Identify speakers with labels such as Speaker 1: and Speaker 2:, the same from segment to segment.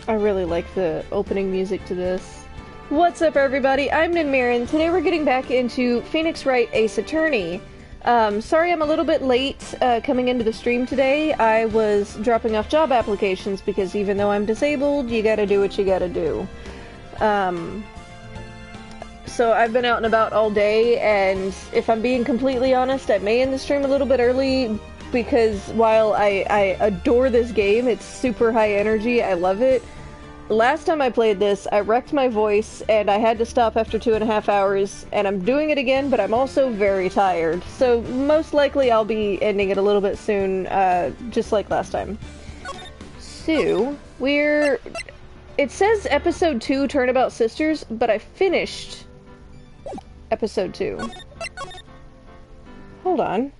Speaker 1: I really like the opening music to this. What's up, everybody? I'm Ninmarin. Today we're getting back into Phoenix Wright Ace Attorney. Sorry I'm a little bit late coming into the stream today. I was dropping off job applications because even though I'm disabled, you gotta do what you gotta do. So I've been out and about all day, and if I'm being completely honest, I may end the stream a little bit early because while I adore this game, it's super high energy, I love it. Last time I played this, I wrecked my voice, and I had to stop after 2.5 hours, and I'm doing it again, but I'm also very tired. So most likely I'll be ending it a little bit soon, just like last time. So, it says episode 2, Turnabout Sisters, but I finished episode 2. Hold on.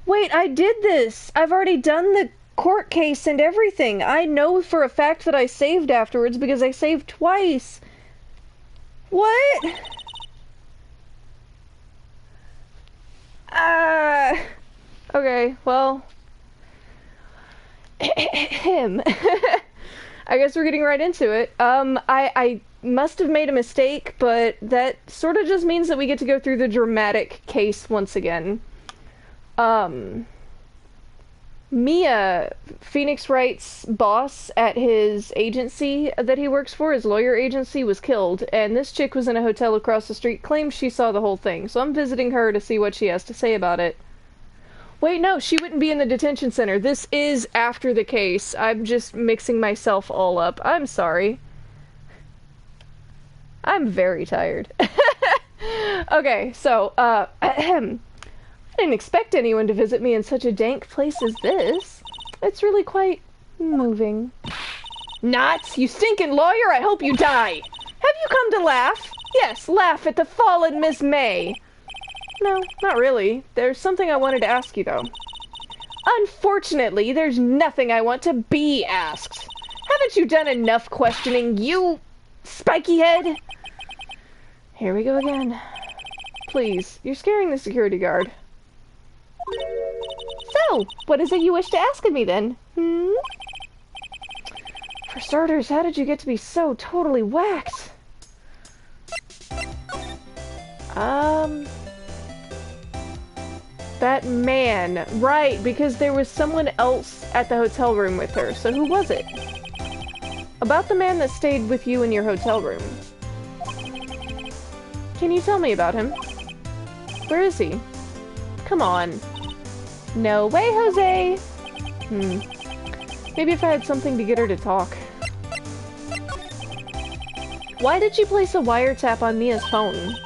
Speaker 1: Wait, I did this! I've already done the court case and everything! I know for a fact that I saved afterwards because I saved twice! What? Okay, well... I guess we're getting right into it. I must have made a mistake, but that sort of just means that we get to go through the dramatic case once again. Mia, Phoenix Wright's boss at his agency that he works for, his lawyer agency, was killed, and this chick was in a hotel across the street, claims she saw the whole thing, so I'm visiting her to see what she has to say about it. Wait, no, she wouldn't be in the detention center. This is after the case. I'm just mixing myself all up. I'm sorry. I'm very tired. Okay, so, I didn't expect anyone to visit me in such a dank place as this. It's really quite moving. Not! You stinking lawyer! I hope you die! Have you come to laugh? Yes, laugh at the fallen Miss May. No, not really. There's something I wanted to ask you, though. Unfortunately, there's nothing I want to be asked. Haven't you done enough questioning, you spiky head? Here we go again. Please, you're scaring the security guard. So, what is it you wish to ask of me, then? For starters, how did you get to be so totally whacked? That man. Right, because there was someone else at the hotel room with her. So who was it? About the man that stayed with you in your hotel room. Can you tell me about him? Where is he? Come on. No way, Jose! Maybe if I had something to get her to talk. Why did you place a wiretap on Mia's phone?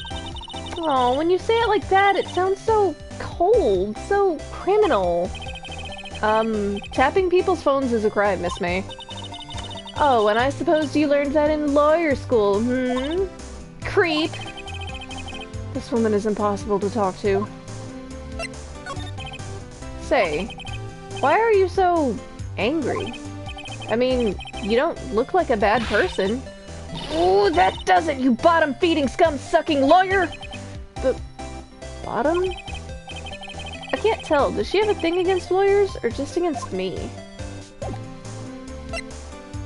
Speaker 1: Oh, when you say it like that, it sounds so cold, so criminal. Tapping people's phones is a crime, Miss May. Oh, and I suppose you learned that in lawyer school, Creep! This woman is impossible to talk to. Say, why are you so angry? I mean, you don't look like a bad person. Ooh, that does it, you bottom-feeding, scum-sucking lawyer! The bottom? I can't tell. Does she have a thing against lawyers, or just against me?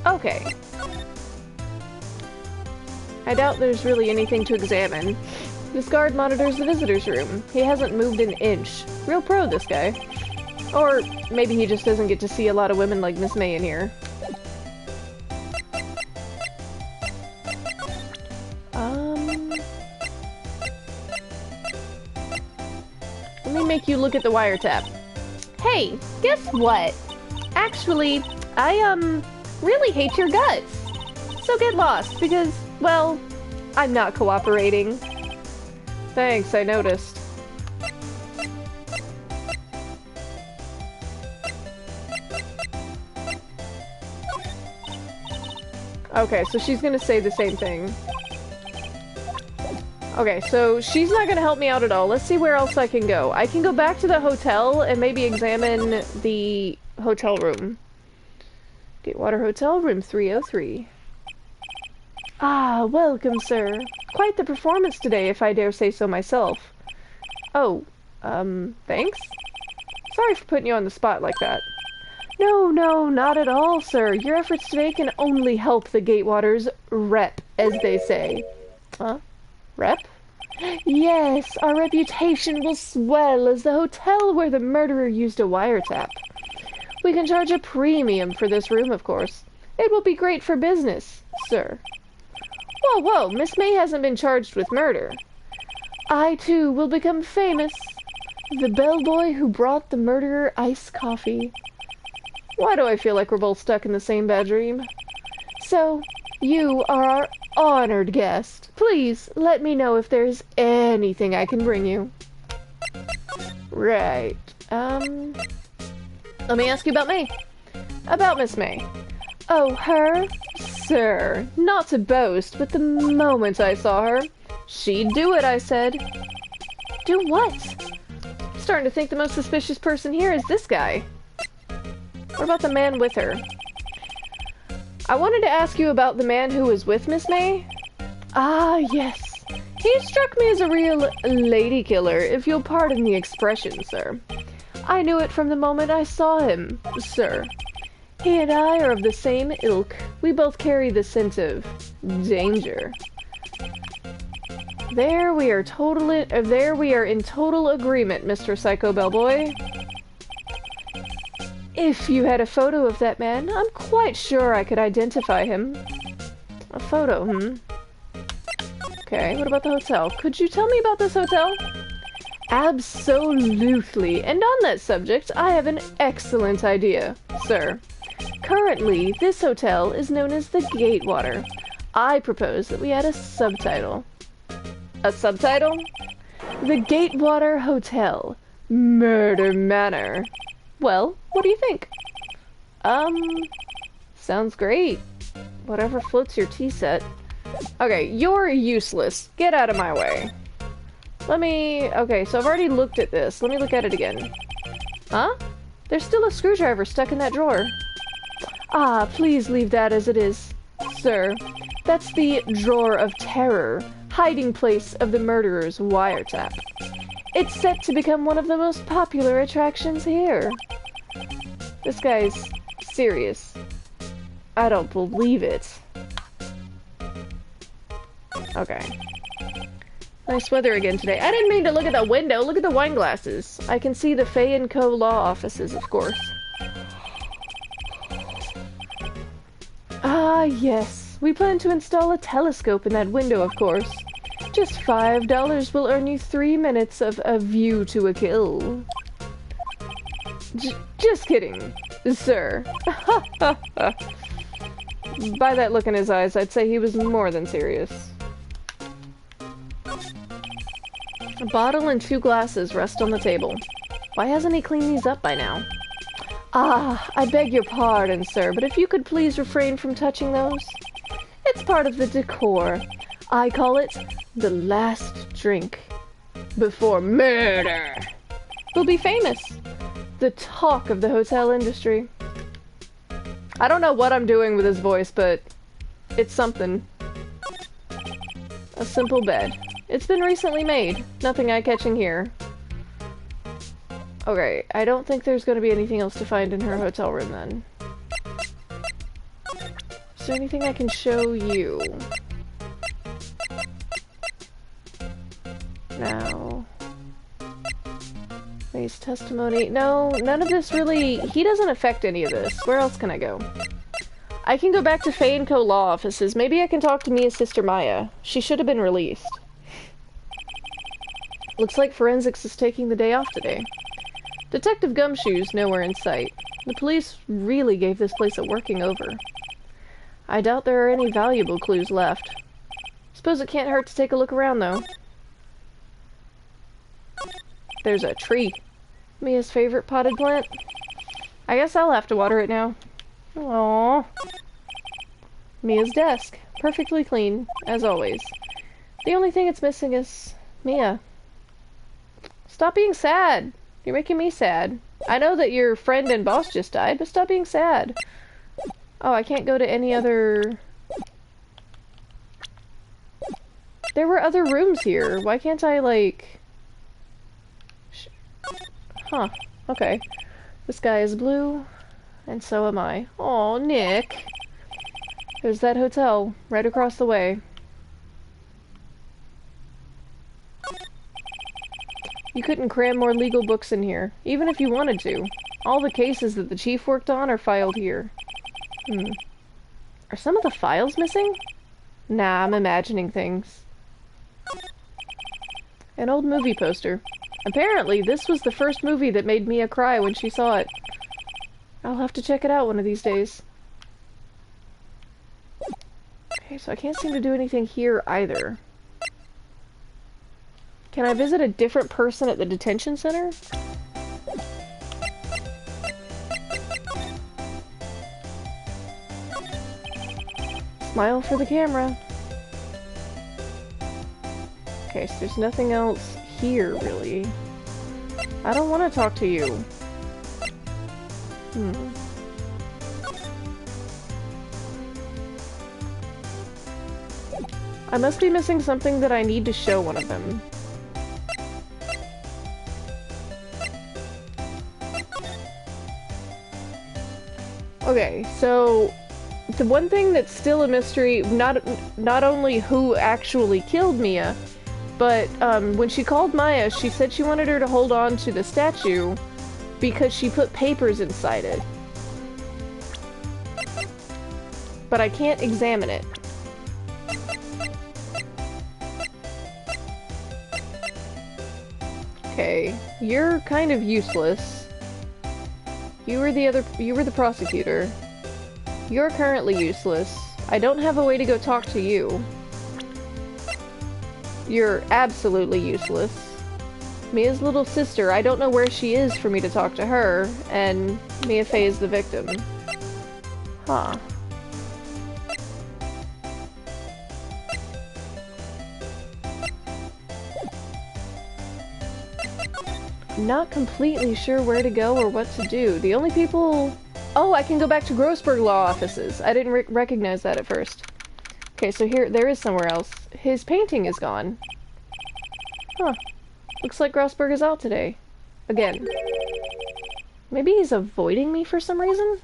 Speaker 1: Okay. I doubt there's really anything to examine. This guard monitors the visitor's room. He hasn't moved an inch. Real pro, this guy. Or maybe he just doesn't get to see a lot of women like Miss May in here. Let me make you look at the wiretap. Hey, guess what? Actually, I, really hate your guts. So get lost, because, well, I'm not cooperating. Thanks, I noticed. Okay, so she's gonna say the same thing. Okay, so she's not gonna help me out at all. Let's see where else I can go. I can go back to the hotel and maybe examine the hotel room. Gatewater Hotel, room 303. Ah, welcome, sir. Quite the performance today, if I dare say so myself. Oh, thanks? Sorry for putting you on the spot like that. No, no, not at all, sir. Your efforts today can only help the Gatewaters rep, as they say. Huh? Rep? Yes, our reputation will swell as the hotel where the murderer used a wiretap. We can charge a premium for this room, of course. It will be great for business, sir. Whoa, whoa, Miss May hasn't been charged with murder. I, too, will become famous. The bellboy who brought the murderer iced coffee. Why do I feel like we're both stuck in the same bad dream? So, you are our honored guest. Please, let me know if there's anything I can bring you. Right. Let me ask you about May. About Miss May. Oh, her? Sir, not to boast, but the moment I saw her, she'd do it, I said. Do what? I'm starting to think the most suspicious person here is this guy. What about the man with her? I wanted to ask you about the man who was with Miss May. Ah, yes. He struck me as a real lady killer, if you'll pardon the expression, sir. I knew it from the moment I saw him, sir. He and I are of the same ilk. We both carry the scent of danger. There we are in total agreement, Mr. Psycho Bellboy. If you had a photo of that man, I'm quite sure I could identify him. A photo, Okay, what about the hotel? Could you tell me about this hotel? Absolutely. And on that subject, I have an excellent idea, sir. Currently, this hotel is known as the Gatewater. I propose that we add a subtitle. A subtitle? The Gatewater Hotel. Murder Manor. Well, what do you think? Sounds great. Whatever floats your tea set. Okay, you're useless. Get out of my way. Okay, so I've already looked at this. Let me look at it again. Huh? There's still a screwdriver stuck in that drawer. Ah, please leave that as it is, sir. That's the drawer of terror, hiding place of the murderer's wiretap. It's set to become one of the most popular attractions here. This guy's serious. I don't believe it. Okay. Nice weather again today. I didn't mean to look at the window. Look at the wine glasses. I can see the Fay & Co. law offices, of course. Ah, yes. We plan to install a telescope in that window, of course. Just $5 will earn you 3 minutes of a view to a kill. Just kidding, sir. By that look in his eyes, I'd say he was more than serious. A bottle and 2 glasses rest on the table. Why hasn't he cleaned these up by now? Ah, I beg your pardon, sir, but if you could please refrain from touching those. It's part of the decor. I call it the last drink before murder. We'll be famous. The talk of the hotel industry. I don't know what I'm doing with his voice, but it's something. A simple bed. It's been recently made. Nothing eye-catching here. Okay, I don't think there's going to be anything else to find in her hotel room then. Is there anything I can show you? No. May's testimony. No, none of this really... He doesn't affect any of this. Where else can I go? I can go back to Fay & Co. law offices. Maybe I can talk to Mia's sister Maya. She should have been released. Looks like forensics is taking the day off today. Detective Gumshoe's nowhere in sight. The police really gave this place a working over. I doubt there are any valuable clues left. Suppose it can't hurt to take a look around, though. There's a tree. Mia's favorite potted plant. I guess I'll have to water it now. Aww. Mia's desk. Perfectly clean, as always. The only thing it's missing is Mia. Stop being sad. You're making me sad. I know that your friend and boss just died, but stop being sad. Oh, I can't go to any other... There were other rooms here. Why can't I, like... Huh. Okay. The sky is blue, and so am I. Aw, Nick. There's that hotel, right across the way. You couldn't cram more legal books in here, even if you wanted to. All the cases that the chief worked on are filed here. Are some of the files missing? Nah, I'm imagining things. An old movie poster. Apparently, this was the first movie that made Mia cry when she saw it. I'll have to check it out one of these days. Okay, so I can't seem to do anything here either. Can I visit a different person at the detention center? Smile for the camera. Okay, so there's nothing else here, really. I don't want to talk to you. I must be missing something that I need to show one of them. Okay, so the one thing that's still a mystery, not only who actually killed Mia, but when she called Maya, she said she wanted her to hold on to the statue because she put papers inside it. But I can't examine it. Okay, you're kind of useless. You were the prosecutor. You're currently useless. I don't have a way to go talk to you. You're absolutely useless. Mia's little sister, I don't know where she is for me to talk to her, and Mia Fey is the victim. Huh. Not completely sure where to go or what to do. The only people... Oh, I can go back to Grossberg Law offices. I didn't recognize that at first. Okay, so there is somewhere else. His painting is gone. Huh. Looks like Grossberg is out today. Again. Maybe he's avoiding me for some reason?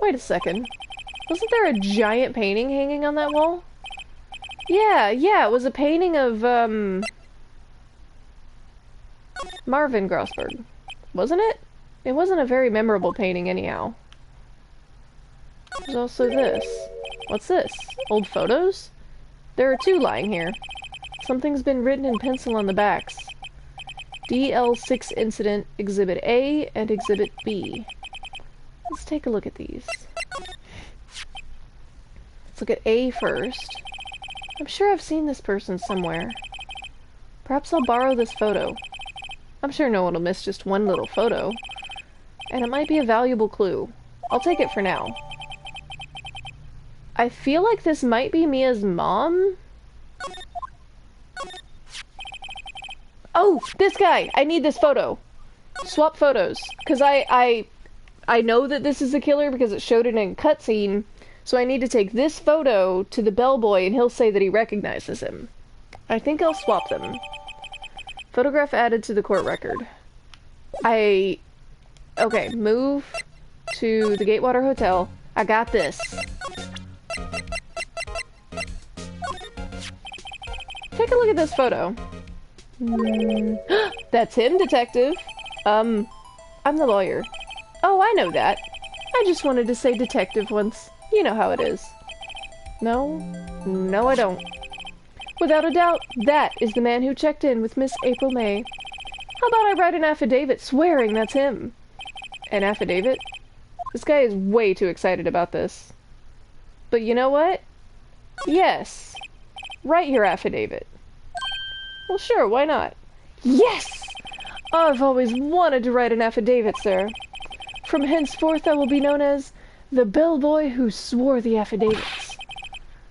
Speaker 1: Wait a second. Wasn't there a giant painting hanging on that wall? Yeah, it was a painting of, Marvin Grossberg. Wasn't it? It wasn't a very memorable painting anyhow. There's also this. What's this? Old photos? There are two lying here. Something's been written in pencil on the backs. DL6 Incident, Exhibit A and Exhibit B. Let's take a look at these. Let's look at A first. I'm sure I've seen this person somewhere. Perhaps I'll borrow this photo. I'm sure no one will miss just one little photo. And it might be a valuable clue. I'll take it for now. I feel like this might be Mia's mom. Oh, this guy! I need this photo. Swap photos. Because I know that this is the killer because it showed it in a cutscene. So I need to take this photo to the bellboy and he'll say that he recognizes him. I think I'll swap them. Photograph added to the court record. Okay, move to the Gatewater Hotel. I got this. Take a look at this photo. That's him, detective. I'm the lawyer. Oh, I know that. I just wanted to say detective once. You know how it is. No? No, I don't. Without a doubt, that is the man who checked in with Miss April May. How about I write an affidavit swearing that's him? An affidavit? This guy is way too excited about this. But you know what? Yes. Write your affidavit. Well, sure, why not? Yes! I've always wanted to write an affidavit, sir. From henceforth I will be known as the bellboy who swore the affidavits.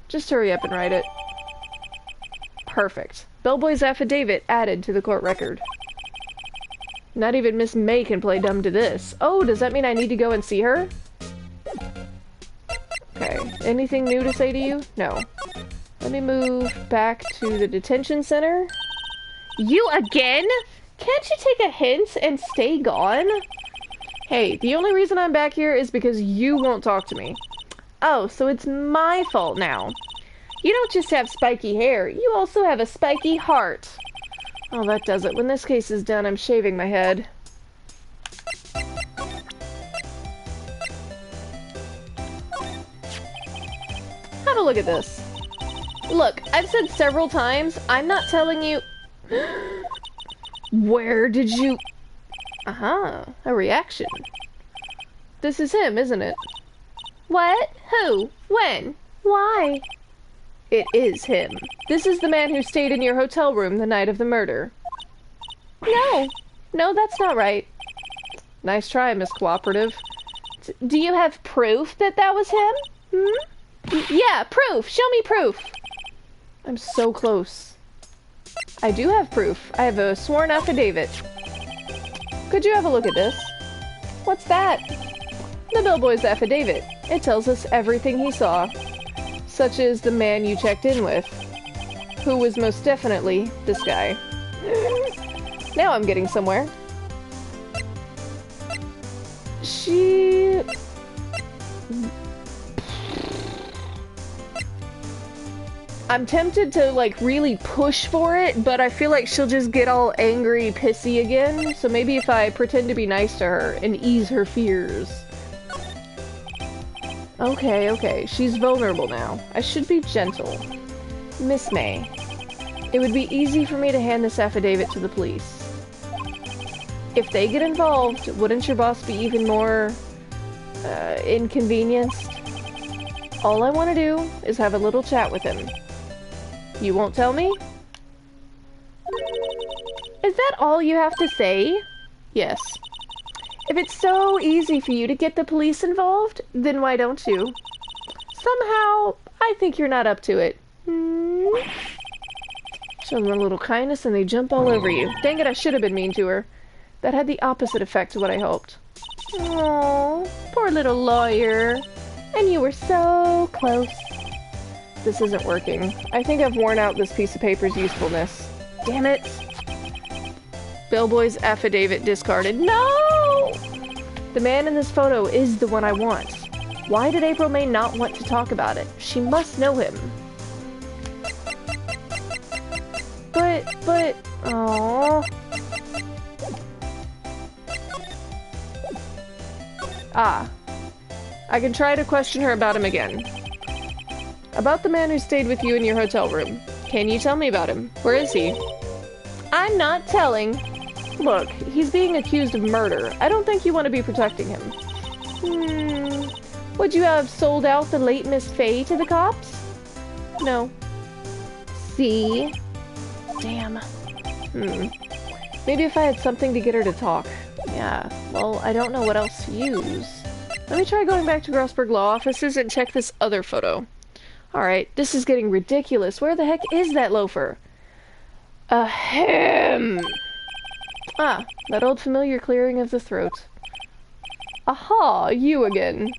Speaker 1: Just hurry up and write it. Perfect. Bellboy's affidavit added to the court record. Not even Miss May can play dumb to this. Oh, does that mean I need to go and see her? Okay. Anything new to say to you? No. Let me move back to the detention center. You again? Can't you take a hint and stay gone? Hey, the only reason I'm back here is because you won't talk to me. Oh, so it's my fault now. You don't just have spiky hair, you also have a spiky heart. Oh, that does it. When this case is done, I'm shaving my head. Have a look at this. Look, I've said several times, I'm not telling you... Where did you... Uh-huh, a reaction. This is him, isn't it? What? Who? When? Why? It is him. This is the man who stayed in your hotel room the night of the murder. No. No, that's not right. Nice try, Miss Cooperative. Do you have proof that that was him? Hmm? Yeah, proof! Show me proof! I'm so close. I do have proof. I have a sworn affidavit. Could you have a look at this? What's that? The bellboy's affidavit. It tells us everything he saw. Such as the man you checked in with. Who was most definitely this guy. Now I'm getting somewhere. She... I'm tempted to, like, really push for it, but I feel like she'll just get all angry, pissy again. So maybe if I pretend to be nice to her and ease her fears. Okay, okay. She's vulnerable now. I should be gentle. Miss May, it would be easy for me to hand this affidavit to the police. If they get involved, wouldn't your boss be even more, inconvenienced? All I want to do is have a little chat with him. You won't tell me? Is that all you have to say? Yes. If it's so easy for you to get the police involved, then why don't you? Somehow, I think you're not up to it. Show them a little kindness and they jump all over you. Dang it, I should have been mean to her. That had the opposite effect of what I hoped. Aww, poor little lawyer. And you were so close. This isn't working. I think I've worn out this piece of paper's usefulness. Damn it. Bellboy's affidavit discarded. No! The man in this photo is the one I want. Why did April May not want to talk about it? She must know him. But, aww. Ah. I can try to question her about him again. About the man who stayed with you in your hotel room. Can you tell me about him? Where is he? I'm not telling. Look, he's being accused of murder. I don't think you want to be protecting him. Would you have sold out the late Miss Faye to the cops? No. See? Damn. Maybe if I had something to get her to talk. Yeah, well, I don't know what else to use. Let me try going back to Grossberg Law Offices and check this other photo. Alright, this is getting ridiculous. Where the heck is that loafer? Ahem! Ah, that old familiar clearing of the throat. Aha, you again.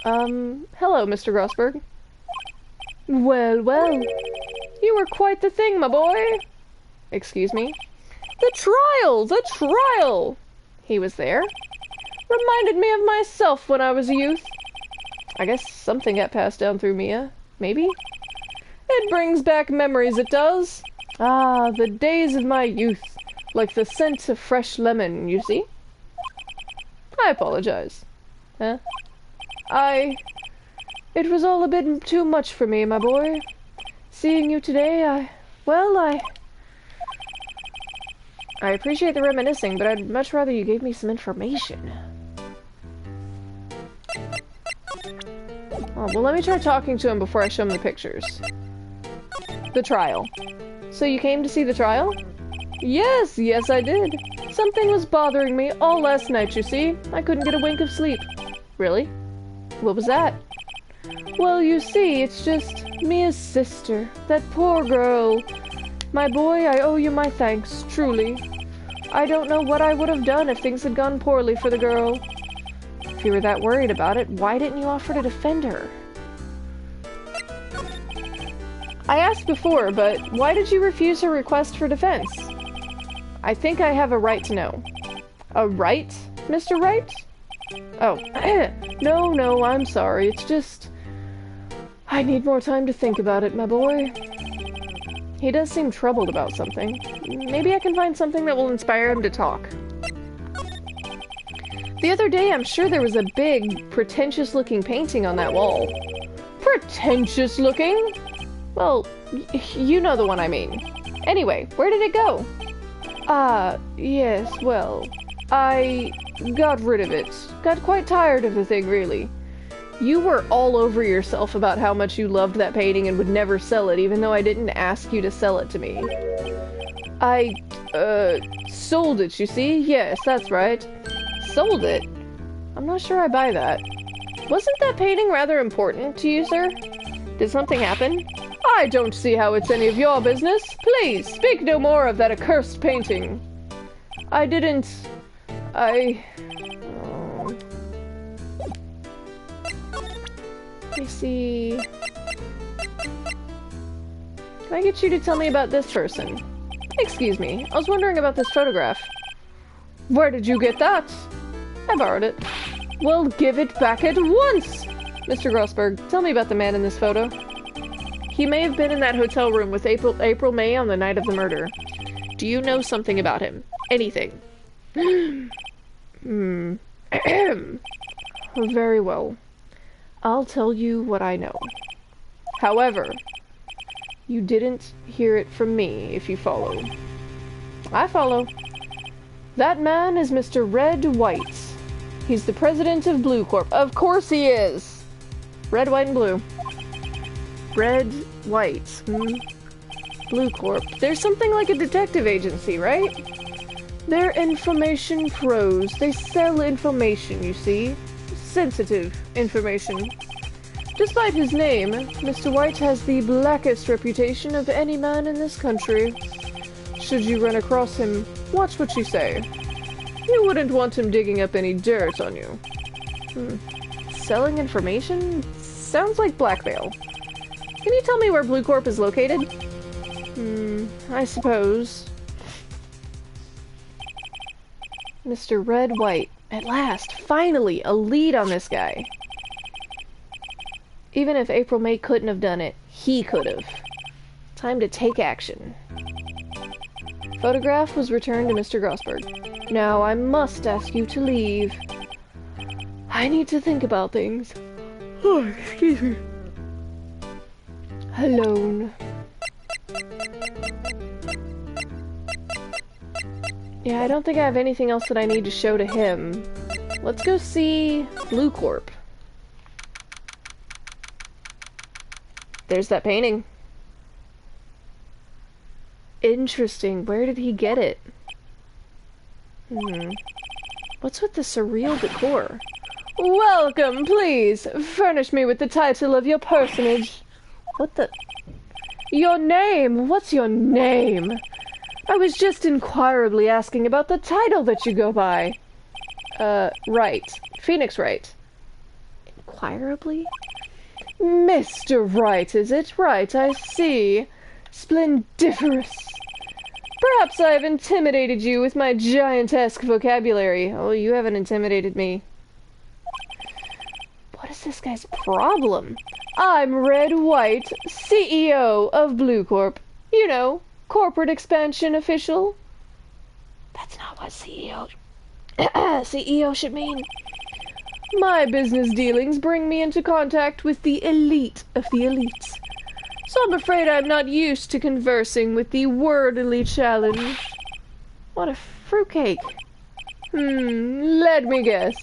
Speaker 1: Hello, Mr. Grossberg. Well, well. You were quite the thing, my boy. Excuse me? The trial! The trial! He was there. Reminded me of myself when I was a youth. I guess something got passed down through Mia. Maybe? It brings back memories, it does. Ah, the days of my youth. Like the scent of fresh lemon, you see? I apologize. Huh? It was all a bit too much for me, my boy. Seeing you today, I appreciate the reminiscing, but I'd much rather you gave me some information. Oh, well, let me try talking to him before I show him the pictures. The trial. So you came to see the trial? Yes, yes I did. Something was bothering me all last night, you see. I couldn't get a wink of sleep. Really? What was that? Well, you see, it's just Mia's sister. That poor girl. My boy, I owe you my thanks, truly. I don't know what I would have done if things had gone poorly for the girl. If you were that worried about it, why didn't you offer to defend her? I asked before, but why did you refuse her request for defense? I think I have a right to know. A right, Mr. Wright? Oh, no, I'm sorry. It's just... I need more time to think about it, my boy. He does seem troubled about something. Maybe I can find something that will inspire him to talk. The other day, I'm sure there was a big, pretentious-looking painting on that wall. Pretentious-looking? Well, you know the one I mean. Anyway, where did it go? Yes, well, I got rid of it. Got quite tired of the thing, really. You were all over yourself about how much you loved that painting and would never sell it, even though I didn't ask you to sell it to me. I, sold it, you see? Yes, that's right. Sold it? I'm not sure I buy that. Wasn't that painting rather important to you, sir? Did something happen? I don't see how it's any of your business. Please, speak no more of that accursed painting. I didn't... Let me see... Can I get you to tell me about this person? Excuse me, I was wondering about this photograph. Where did you get that? I borrowed it. Well, give it back at once! Mr. Grossberg, tell me about the man in this photo. He may have been in that hotel room with April May on the night of the murder. Do you know something about him? Anything? Very well. I'll tell you what I know. However, you didn't hear it from me, if you follow. I follow. That man is Mr. Red White. He's the president of Blue Corp. Of course he is! Red, white, and blue. Red, white. Blue Corp. There's something like a detective agency, right? They're information pros. They sell information, you see. Sensitive information. Despite his name, Mr. White has the blackest reputation of any man in this country. Should you run across him, watch what you say. You wouldn't want him digging up any dirt on you. Selling information? Sounds like blackmail. Can you tell me where Blue Corp is located? I suppose. Mr. Red White. At last, finally, a lead on this guy. Even if April May couldn't have done it, he could have. Time to take action. Photograph was returned to Mr. Grossberg. Now I must ask you to leave. I need to think about things. Oh, excuse me. Alone. Yeah, I don't think I have anything else that I need to show to him. Let's go see Blue Corp. There's that painting. Interesting. Where did he get it? What's with the surreal decor? Welcome, please. Furnish me with the title of your personage. What the... Your name? What's your name? I was just inquirably asking about the title that you go by. Wright. Phoenix Wright. Inquirably? Mr. Wright, is it? Right, I see. Splendiferous. Perhaps I have intimidated you with my giantesque vocabulary. Oh, you haven't intimidated me. What is this guy's problem? I'm Red White, CEO of Blue Corp. You know, corporate expansion official. That's not what CEO should mean. My business dealings bring me into contact with the elite of the elites. So I'm afraid I'm not used to conversing with the wordily challenged. What a fruitcake. Let me guess.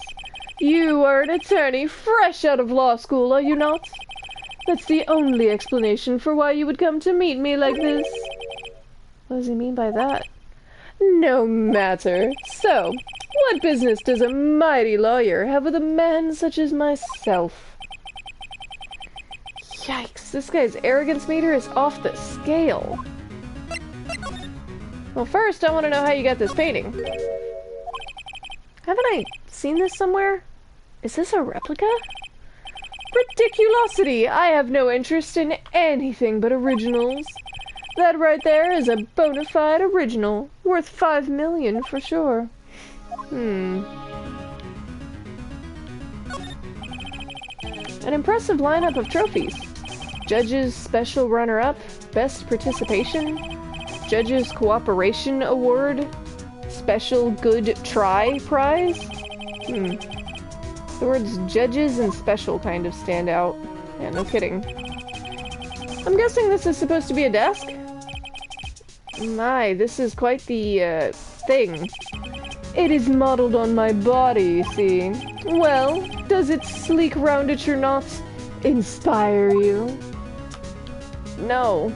Speaker 1: You are an attorney fresh out of law school, are you not? That's the only explanation for why you would come to meet me like this. What does he mean by that? No matter. So, what business does a mighty lawyer have with a man such as myself? Yikes, this guy's arrogance meter is off the scale. Well, first, I want to know how you got this painting. Haven't I seen this somewhere? Is this a replica? Ridiculosity! I have no interest in anything but originals. That right there is a bona fide original, worth 5 million for sure. An impressive lineup of trophies. Judges Special Runner-Up, Best Participation, Judges Cooperation Award, Special Good Try Prize. The words judges and special kind of stand out. Yeah, no kidding. I'm guessing this is supposed to be a desk? My, this is quite the, thing. It is modeled on my body, you see. Well, does its sleek roundature not inspire you? No.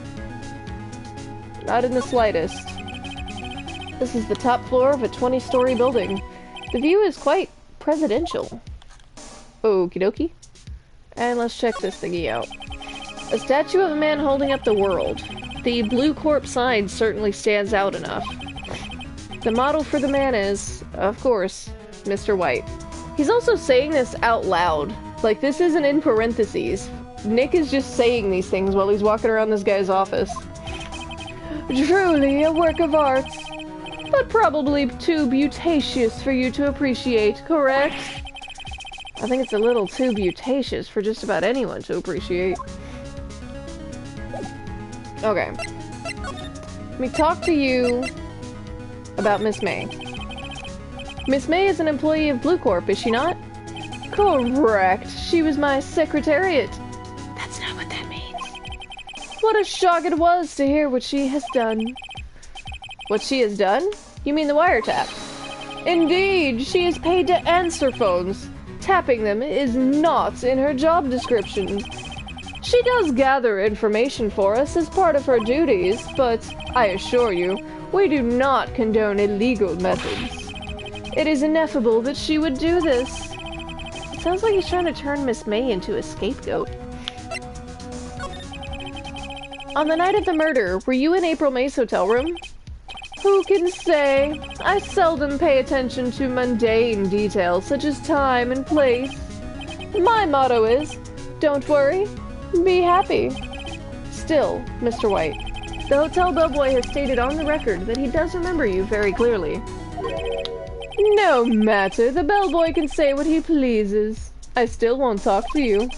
Speaker 1: Not in the slightest. This is the top floor of a 20-story building. The view is quite presidential. Okie dokie. And let's check this thingy out. A statue of a man holding up the world. The Blue Corp sign certainly stands out enough. The model for the man is, of course, Mr. White. He's also saying this out loud. Like, this isn't in parentheses. Nick is just saying these things while he's walking around this guy's office. Truly a work of art, but probably too beauticious for you to appreciate, correct? I think it's a little too beauticious for just about anyone to appreciate. Okay. Let me talk to you about Miss May. Miss May is an employee of Blue Corp, is she not? Correct. She was my secretariat. That's not what that means. What a shock it was to hear what she has done. What she has done? You mean the wiretap? Indeed, she is paid to answer phones. Tapping them is not in her job description. She does gather information for us as part of her duties, but I assure you, we do not condone illegal methods. It is ineffable that she would do this. It sounds like he's trying to turn Miss May into a scapegoat. On the night of the murder, were you in April May's hotel room? Who can say? I seldom pay attention to mundane details such as time and place. My motto is, don't worry, be happy. Still, Mr. White, the hotel bellboy has stated on the record that he does remember you very clearly. No matter, the bellboy can say what he pleases. I still won't talk to you.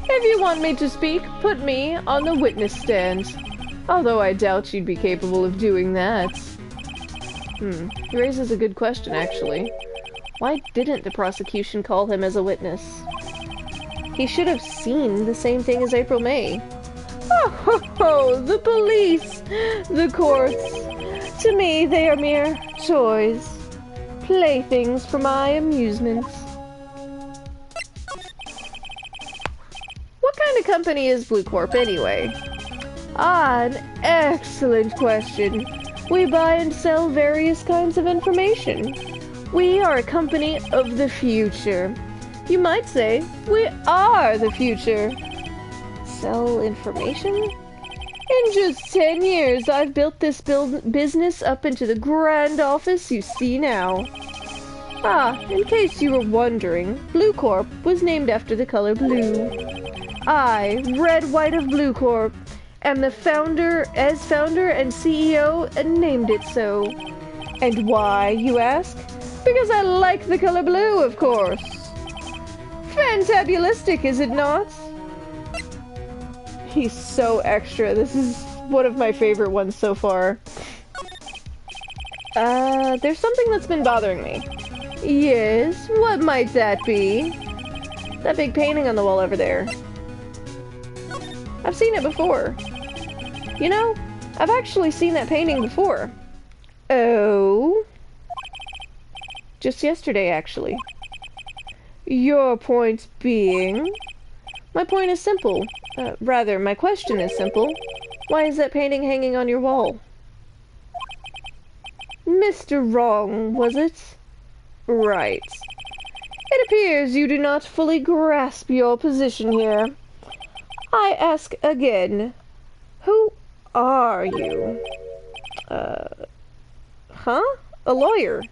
Speaker 1: If you want me to speak, put me on the witness stand. Although I doubt you'd be capable of doing that. He raises a good question, actually. Why didn't the prosecution call him as a witness? He should have seen the same thing as April May. Oh, ho, ho, the police! The courts! To me, they are mere toys. Playthings for my amusement. What kind of company is Blue Corp, anyway? Ah, an excellent question. We buy and sell various kinds of information. We are a company of the future. You might say, we are the future. Sell information? In just 10 years, I've built this business up into the grand office you see now. Ah, in case you were wondering, Blue Corp was named after the color blue. I, Red White of Blue Corp, am the founder and CEO, and named it so. And why, you ask? Because I like the color blue, of course. Fantabulistic, is it not? He's so extra. This is one of my favorite ones so far. There's something that's been bothering me. Yes, what might that be? That big painting on the wall over there. I've seen it before. You know, I've actually seen that painting before. Oh? Just yesterday, actually. Your point being? My point is simple. Rather, my question is simple. Why is that painting hanging on your wall? Mr. Wrong, was it? Right. It appears you do not fully grasp your position here. I ask again, who are you? Huh? A lawyer?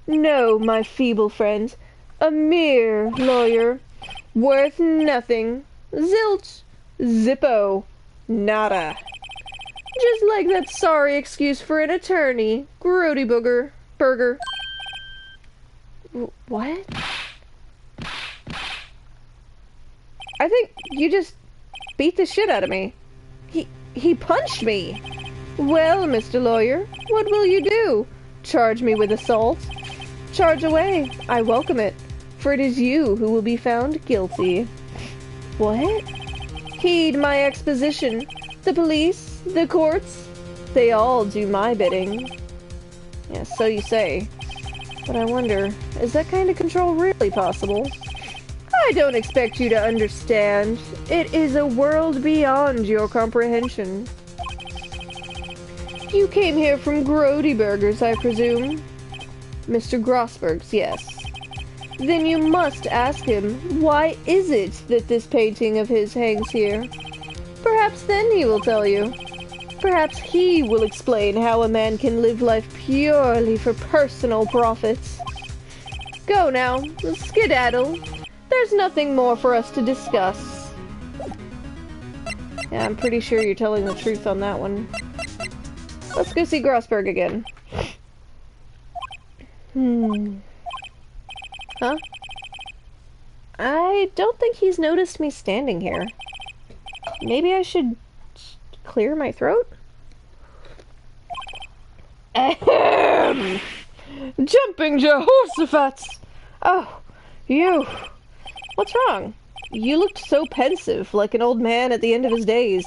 Speaker 1: No, my feeble friend. A mere lawyer. Worth nothing. Zilch. Zippo. Nada. Just like that sorry excuse for an attorney. Grody burger. What? I think you just beat the shit out of me. He punched me. Well, Mr. Lawyer, what will you do? Charge me with assault? Charge away. I welcome it, for it is you who will be found guilty. What? Heed my exposition. The police, the courts, they all do my bidding. Yes, so you say. But I wonder, is that kind of control really possible? I don't expect you to understand. It is a world beyond your comprehension. You came here from Grody Burgers, I presume? Mr. Grossberg's, yes. Then you must ask him, why is it that this painting of his hangs here? Perhaps then he will tell you. Perhaps he will explain how a man can live life purely for personal profits. Go now, skedaddle. There's nothing more for us to discuss. Yeah, I'm pretty sure you're telling the truth on that one. Let's go see Grossberg again. Huh? I don't think he's noticed me standing here. Maybe I should clear my throat? Ahem! Jumping Jehoshaphat! Oh, you. What's wrong? You looked so pensive, like an old man at the end of his days.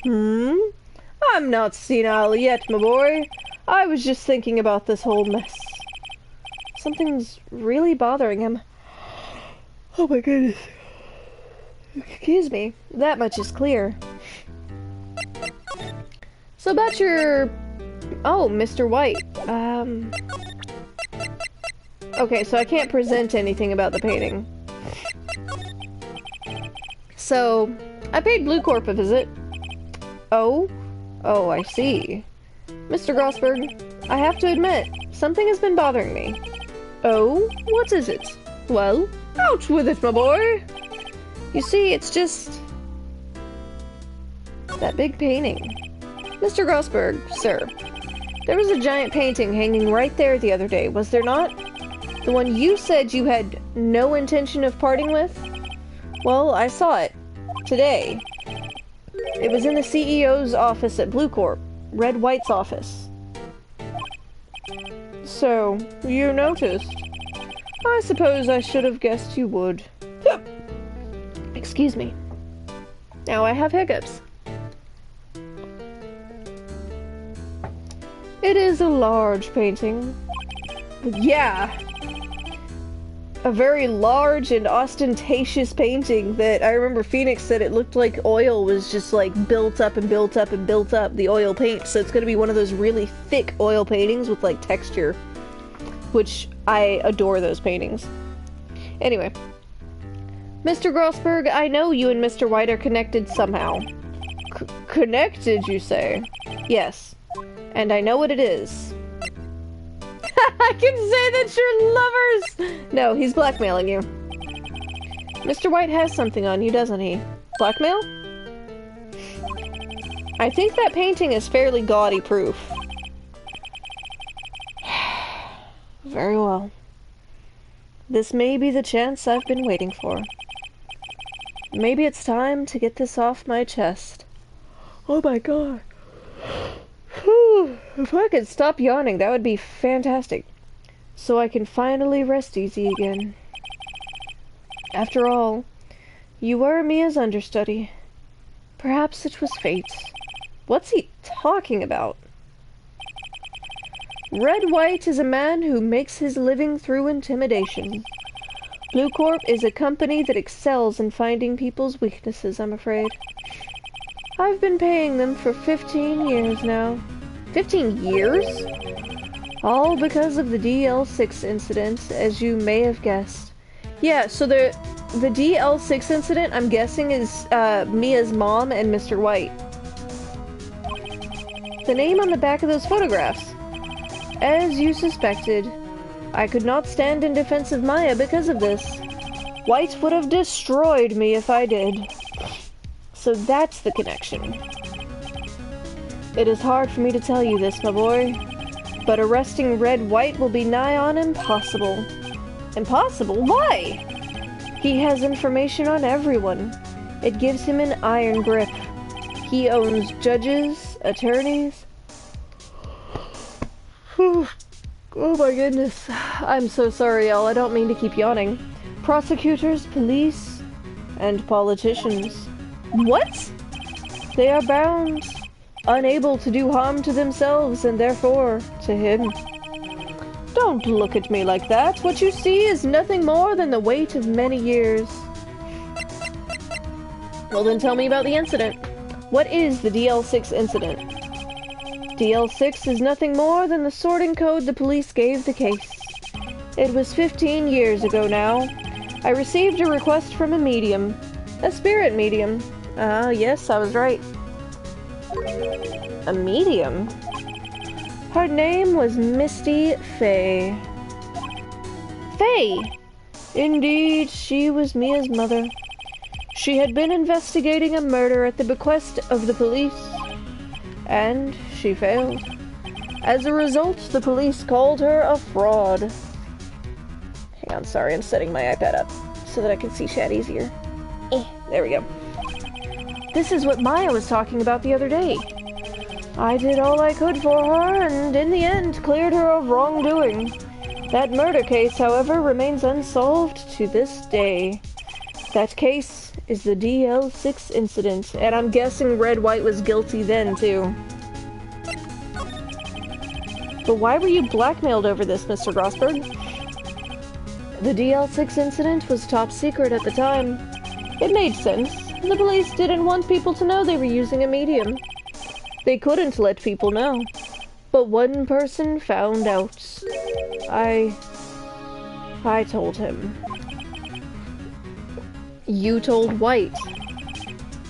Speaker 1: I'm not senile yet, my boy. I was just thinking about this whole mess. Something's really bothering him. Oh my goodness. Excuse me. That much is clear. So about your... Oh, Mr. White. Okay, so I can't present anything about the painting. So, I paid Blue Corp a visit. Oh? Oh, I see. Mr. Grossberg, I have to admit, something has been bothering me. Oh? What is it? Well, out with it, my boy! You see, it's just... that big painting. Mr. Grossberg, sir, there was a giant painting hanging right there the other day, was there not? The one you said you had no intention of parting with? Well, I saw it. Today. It was in the CEO's office at Blue Corp. Red White's office. So, you noticed. I suppose I should have guessed you would. Excuse me. Now I have hiccups. It is a large painting. Yeah. A very large and ostentatious painting that I remember Phoenix said it looked like oil was just like built up and built up and built up, the oil paint. So it's going to be one of those really thick oil paintings with like texture, which I adore those paintings. Anyway, Mr. Grossberg, I know you and Mr. White are connected somehow. Connected, you say? Yes. And I know what it is. I can say that you're lovers! No, he's blackmailing you. Mr. White has something on you, doesn't he? Blackmail? I think that painting is fairly gaudy proof. Very well. This may be the chance I've been waiting for. Maybe it's time to get this off my chest. Oh my god. If I could stop yawning, that would be fantastic. So I can finally rest easy again. After all, you were Mia's understudy. Perhaps it was fate. What's he talking about? Red White is a man who makes his living through intimidation. Blue Corp is a company that excels in finding people's weaknesses, I'm afraid. I've been paying them for 15 years now. 15 years? All because of the DL6 incident, as you may have guessed. Yeah, so the DL6 incident, I'm guessing, is Mia's mom and Mr. White. The name on the back of those photographs. As you suspected, I could not stand in defense of Maya because of this. White would have destroyed me if I did. So that's the connection. It is hard for me to tell you this, my boy, but arresting Wright will be nigh on impossible. Impossible? Why? He has information on everyone. It gives him an iron grip. He owns judges, attorneys. Oh my goodness. I'm so sorry, y'all. I don't mean to keep yawning. Prosecutors, police, and politicians. What? They are bound, unable to do harm to themselves and therefore to him. Don't look at me like that. What you see is nothing more than the weight of many years. Well then tell me about the incident. What is the DL6 incident? DL6 is nothing more than the sorting code the police gave the case. It was 15 years ago now. I received a request from a medium. A spirit medium. Yes, I was right. A medium? Her name was Misty Faye. Faye! Indeed, she was Mia's mother. She had been investigating a murder at the bequest of the police, and she failed. As a result, the police called her a fraud. Hang on, sorry, I'm setting my iPad up so that I can see chat easier. There we go. This is what Maya was talking about the other day. I did all I could for her, and in the end, cleared her of wrongdoing. That murder case, however, remains unsolved to this day. That case is the DL6 incident, and I'm guessing Wright was guilty then, too. But why were you blackmailed over this, Mr. Grossberg? The DL6 incident was top secret at the time. It made sense. The police didn't want people to know they were using a medium. They couldn't let people know. But one person found out. I told him. You told Wright.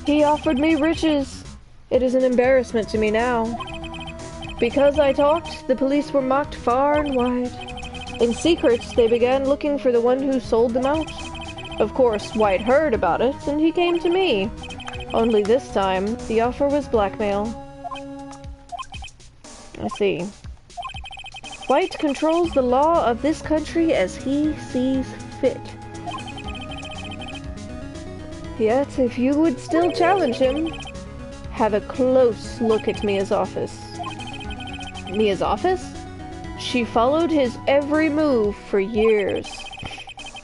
Speaker 1: He offered me riches. It is an embarrassment to me now. Because I talked, the police were mocked far and wide. In secret, they began looking for the one who sold them out. Of course, Wright heard about it, and he came to me. Only this time, the offer was blackmail. I see. Wright controls the law of this country as he sees fit. Yet, if you would still challenge him, have a close look at Mia's office. Mia's office? She followed his every move for years.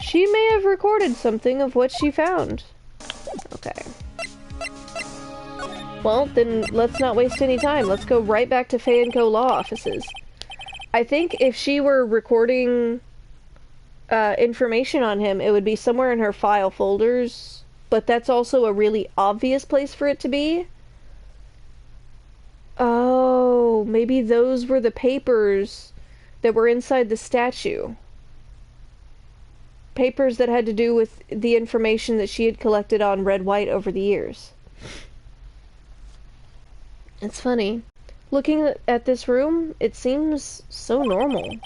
Speaker 1: She may have recorded something of what she found. Okay. Well, then let's not waste any time. Let's go right back to Faye & Co. law offices. I think if she were recording information on him, it would be somewhere in her file folders. But that's also a really obvious place for it to be. Oh, maybe those were the papers that were inside the statue. Papers that had to do with the information that she had collected on Wright over the years. It's funny. Looking at this room, it seems so normal.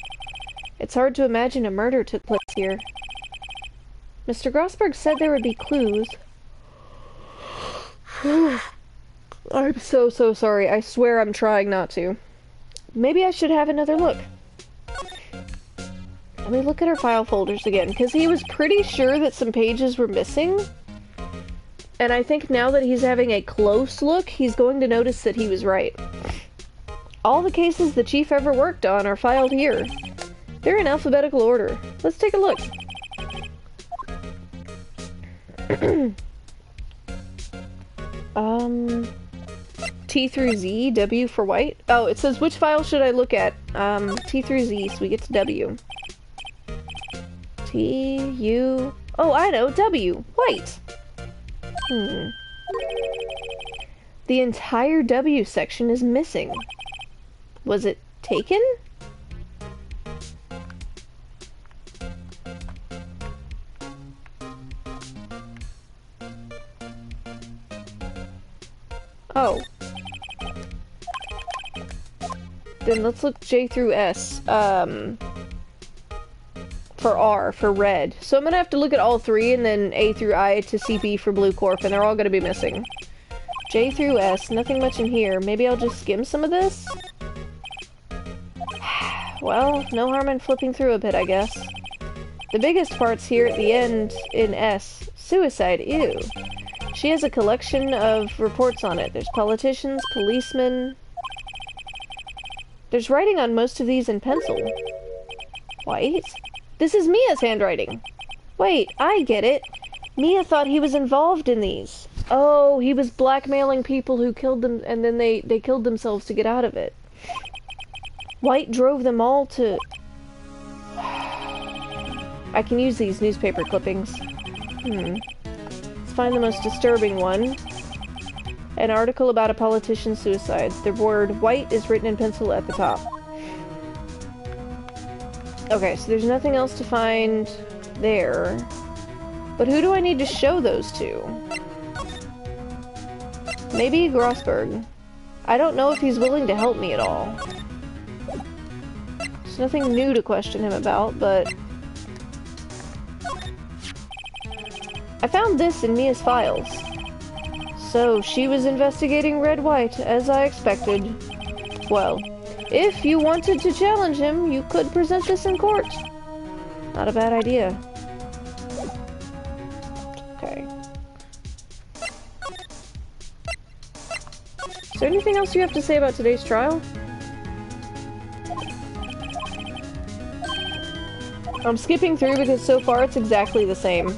Speaker 1: It's hard to imagine a murder took place here. Mr. Grossberg said there would be clues. I'm so sorry. I swear I'm trying not to. Maybe I should have another look. Let me look at our file folders again, because he was pretty sure that some pages were missing. And I think now that he's having a close look, he's going to notice that he was right. All the cases the chief ever worked on are filed here. They're in alphabetical order. Let's take a look. T through Z, W for Wright. Oh, it says which file should I look at? T through Z, so we get to W. T, U... Oh, I know, W. Wright. The entire W section is missing. Was it taken? Oh. Then let's look J through S. For R, for red. So I'm gonna have to look at all three, and then A through I to CP for Blue Corp, and they're all gonna be missing. J through S, nothing much in here. Maybe I'll just skim some of this? Well, no harm in flipping through a bit, I guess. The biggest part's here at the end in S. Suicide, ew. She has a collection of reports on it. There's politicians, policemen. There's writing on most of these in pencil. Wait, this is Mia's handwriting. Wait, I get it. Mia thought he was involved in these. Oh, he was blackmailing people who killed them, and then they killed themselves to get out of it. White drove them all to... I can use these newspaper clippings. Let's find the most disturbing one. An article about a politician's suicide. The word white is written in pencil at the top. Okay, so there's nothing else to find there. But who do I need to show those to? Maybe Grossberg. I don't know if he's willing to help me at all. There's nothing new to question him about, but... I found this in Mia's files. So, she was investigating Red White, as I expected. Well, if you wanted to challenge him, you could present this in court. Not a bad idea. Okay. Is there anything else you have to say about today's trial? I'm skipping through because so far it's exactly the same.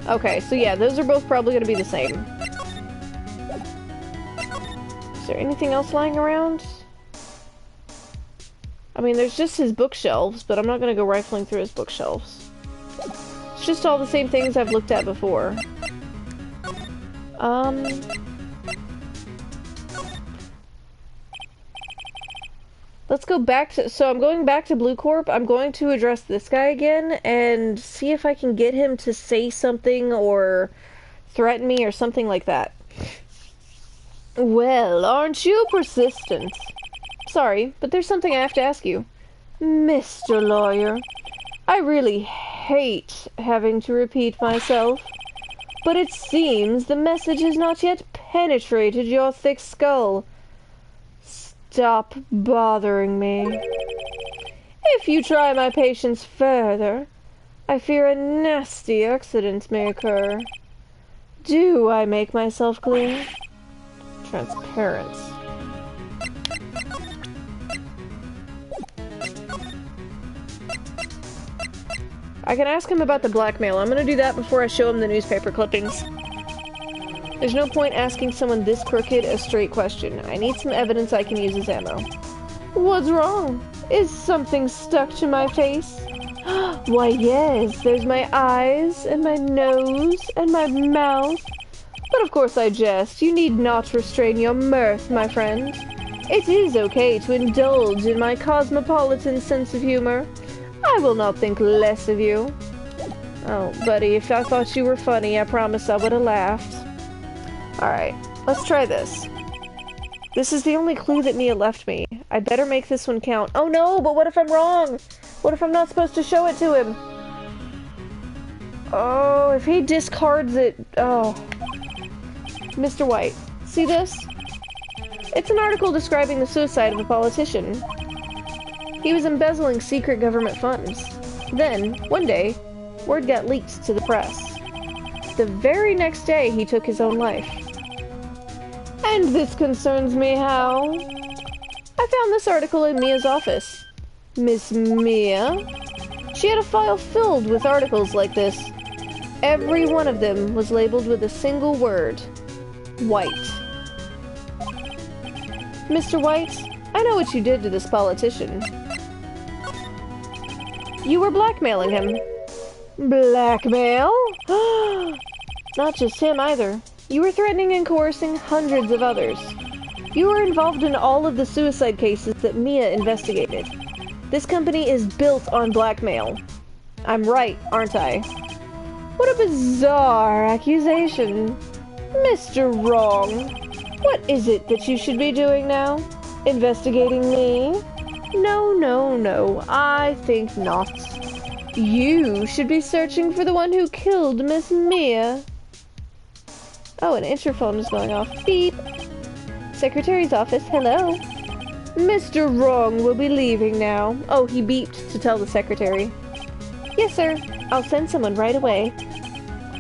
Speaker 1: Okay, so yeah, those are both probably going to be the same. Is there anything else lying around? I mean, there's just his bookshelves, but I'm not going to go rifling through his bookshelves. It's just all the same things I've looked at before. Let's go back to... So I'm going back to Blue Corp. I'm going to address this guy again and see if I can get him to say something or threaten me or something like that. Well, aren't you persistent? Sorry, but there's something I have to ask you. Mr. Lawyer, I really hate having to repeat myself, but it seems the message has not yet penetrated your thick skull. Stop bothering me. If you try my patience further, I fear a nasty accident may occur. Do I make myself clear? Transparent. I can ask him about the blackmail. I'm gonna do that before I show him the newspaper clippings. There's no point asking someone this crooked a straight question. I need some evidence I can use as ammo. What's wrong? Is something stuck to my face? Why yes, there's my eyes, and my nose, and my mouth. But of course I jest. You need not restrain your mirth, my friend. It is okay to indulge in my cosmopolitan sense of humor. I will not think less of you. Oh, buddy, if I thought you were funny, I promise I would have laughed. Alright, let's try this. This is the only clue that Mia left me. I better make this one count. Oh no, but what if I'm wrong? What if I'm not supposed to show it to him? Oh, if he discards it... Oh. Mr. White, see this? It's an article describing the suicide of a politician. He was embezzling secret government funds. Then, one day, word got leaked to the press. The very next day, he took his own life. And this concerns me how? I found this article in Mia's office. Miss Mia? She had a file filled with articles like this. Every one of them was labeled with a single word. White. Mr. White, I know what you did to this politician. You were blackmailing him. Blackmail? Not just him either. You were threatening and coercing hundreds of others. You were involved in all of the suicide cases that Mia investigated. This company is built on blackmail. I'm right, aren't I? What a bizarre accusation. Mr. Wrong. What is it that you should be doing now? Investigating me? No, no, no. I think not. You should be searching for the one who killed Miss Mia. Oh, an interphone is going off. Beep. Secretary's office, hello. Mr. Wrong will be leaving now. Oh, he beeped to tell the secretary. Yes, sir. I'll send someone right away.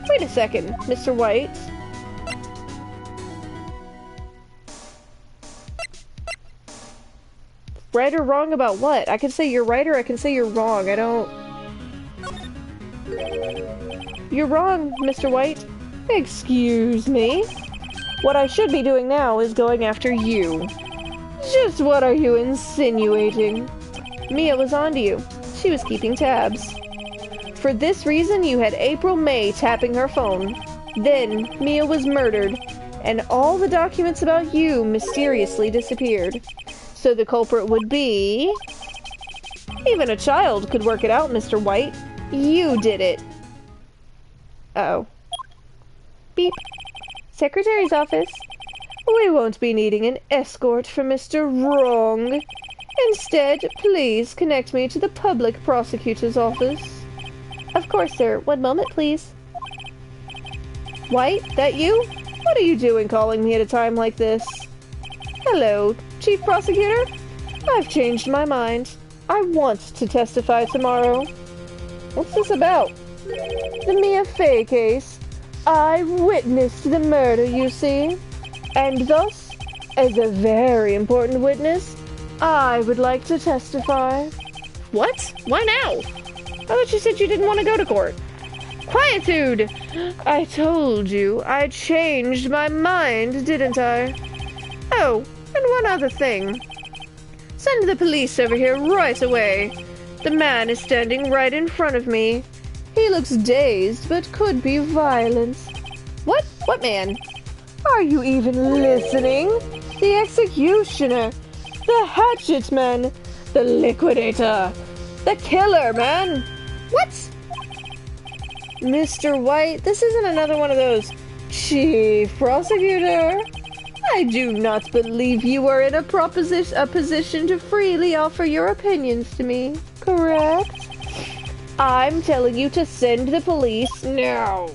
Speaker 1: Wait a second, Mr. White. Right or wrong about what? I can say you're right or I can say you're wrong. I don't... You're wrong, Mr. White. Excuse me? What I should be doing now is going after you. Just what are you insinuating? Mia was onto you. She was keeping tabs. For this reason, you had April May tapping her phone. Then, Mia was murdered, and all the documents about you mysteriously disappeared. So the culprit would be... Even a child could work it out, Mr. White. You did it. Uh-oh. Beep. Secretary's office. We won't be needing an escort from Mr. Wrong. Instead, please connect me to the public prosecutor's office. Of course, sir. One moment, please. White, that you? What are you doing calling me at a time like this? Hello, Chief Prosecutor? I've changed my mind. I want to testify tomorrow. What's this about? The Mia Fey case. I witnessed the murder, you see. And thus, as a very important witness, I would like to testify. What? Why now? I thought you said you didn't want to go to court. Quietude! I told you I changed my mind, didn't I? Oh, and one other thing. Send the police over here right away. The man is standing right in front of me. He looks dazed, but could be violent. What? What man? Are you even listening? The executioner. The hatchet man. The liquidator. The killer, man. What? Mr. White, this isn't another one of those Chief Prosecutor. I do not believe you are in a position to freely offer your opinions to me, correct? I'm telling you to send the police now.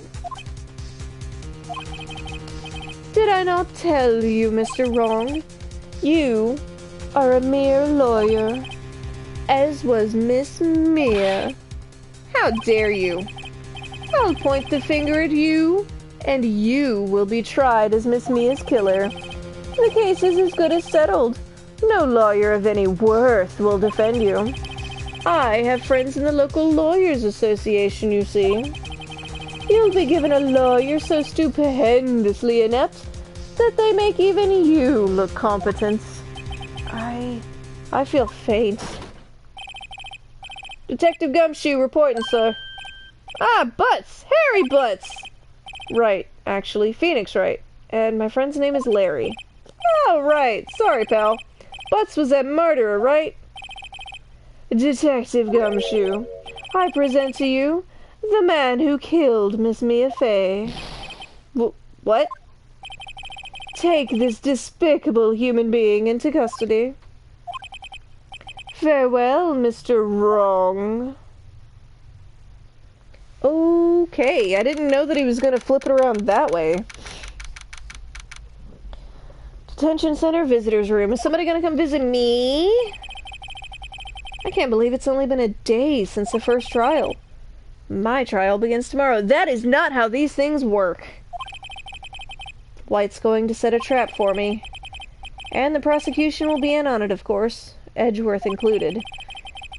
Speaker 1: Did I not tell you, Mr. Wrong? You are a mere lawyer, as was Miss Mia. How dare you? I'll point the finger at you, and you will be tried as Miss Mia's killer. The case is as good as settled. No lawyer of any worth will defend you. I have friends in the local lawyers' association, you see. You'll be given a lawyer so stupendously inept that they make even you look competent. I feel faint. Detective Gumshoe reporting, sir. Ah, Butts! Harry Butts! Right, actually. Phoenix Wright. And my friend's name is Larry. Oh, right. Sorry, pal. Butts was that murderer, right? Detective Gumshoe, I present to you the man who killed Miss Mia Fey. What? Take this despicable human being into custody. Farewell, Mr. Wrong. Okay, I didn't know that he was gonna flip it around that way. Detention Center, Visitor's Room. Is somebody gonna come visit me? I can't believe it's only been a day since the first trial. My trial begins tomorrow. That is not how these things work. White's going to set a trap for me. And the prosecution will be in on it, of course. Edgeworth included.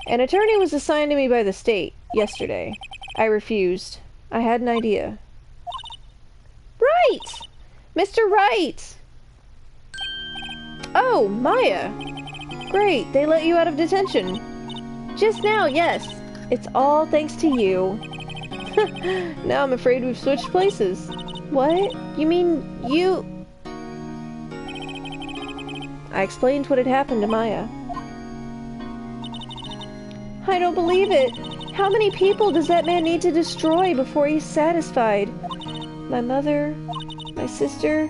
Speaker 1: An attorney was assigned to me by the state yesterday. I refused. I had an idea. Wright! Mr. Wright! Oh, Maya! Great, they let you out of detention. Just now, yes. It's all thanks to you. Now I'm afraid we've switched places. What? You mean you... I explained what had happened to Maya. I don't believe it. How many people does that man need to destroy before he's satisfied? My mother, my sister,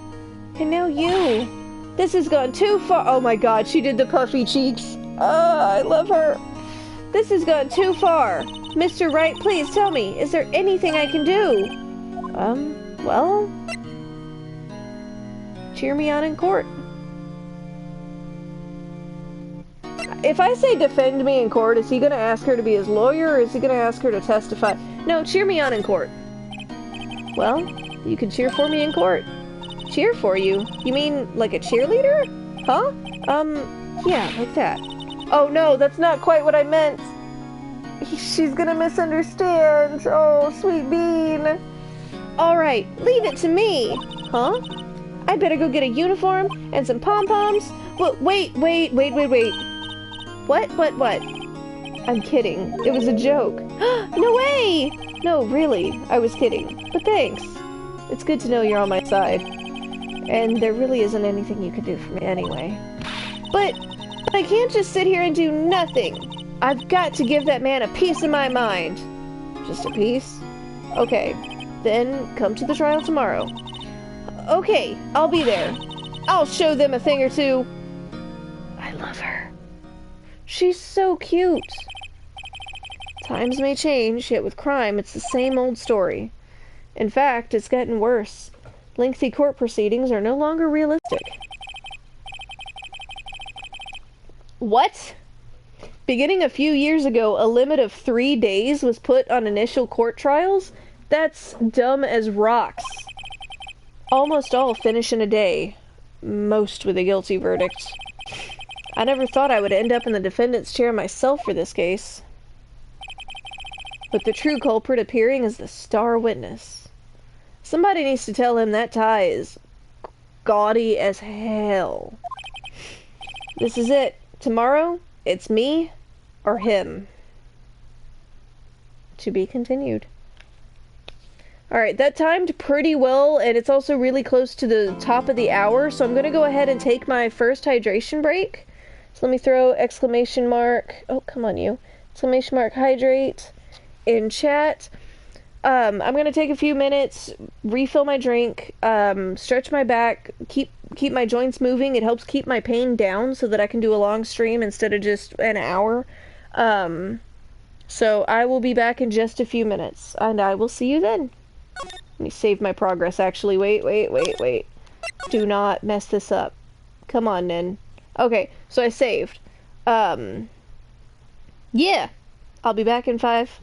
Speaker 1: and now you. This has gone too far. Oh my god, she did the puffy cheeks. I love her. This has gone too far. Mr. Wright, please tell me, is there anything I can do? Well... Cheer me on in court. If I say defend me in court, is he gonna ask her to be his lawyer, or is he gonna ask her to testify? No, cheer me on in court. Well, you can cheer for me in court. Cheer for you? You mean like a cheerleader? Huh? Yeah, like that. Oh no, that's not quite what I meant. She's gonna misunderstand. Oh, sweet bean. Alright, leave it to me. Huh? I better go get a uniform and some pom-poms. Wait. What? I'm kidding. It was a joke. No way! No, really, I was kidding. But thanks. It's good to know you're on my side. And there really isn't anything you can do for me anyway. But I can't just sit here and do nothing. I've got to give that man a piece of my mind. Just a piece? Okay. Then come to the trial tomorrow. Okay, I'll be there. I'll show them a thing or two. I love her. She's so cute. Times may change, yet with crime, it's the same old story. In fact, it's getting worse. Lengthy court proceedings are no longer realistic. What? Beginning a few years ago, a limit of 3 days was put on initial court trials? That's dumb as rocks. Almost all finish in a day. Most with a guilty verdict. I never thought I would end up in the defendant's chair myself for this case. With the true culprit appearing as the star witness. Somebody needs to tell him that tie is gaudy as hell. This is it. Tomorrow, it's me or him. To be continued. Alright, that timed pretty well, and it's also really close to the top of the hour, so I'm going to go ahead and take my first hydration break. So let me throw exclamation mark, oh, come on you, exclamation mark hydrate in chat. I'm going to take a few minutes, refill my drink, stretch my back, keep my joints moving. It helps keep my pain down so that I can do a long stream instead of just an hour. So I will be back in just a few minutes, and I will see you then. Let me save my progress, actually. Wait. Do not mess this up. Come on, Nin. Okay, so I saved. Yeah. I'll be back in 5.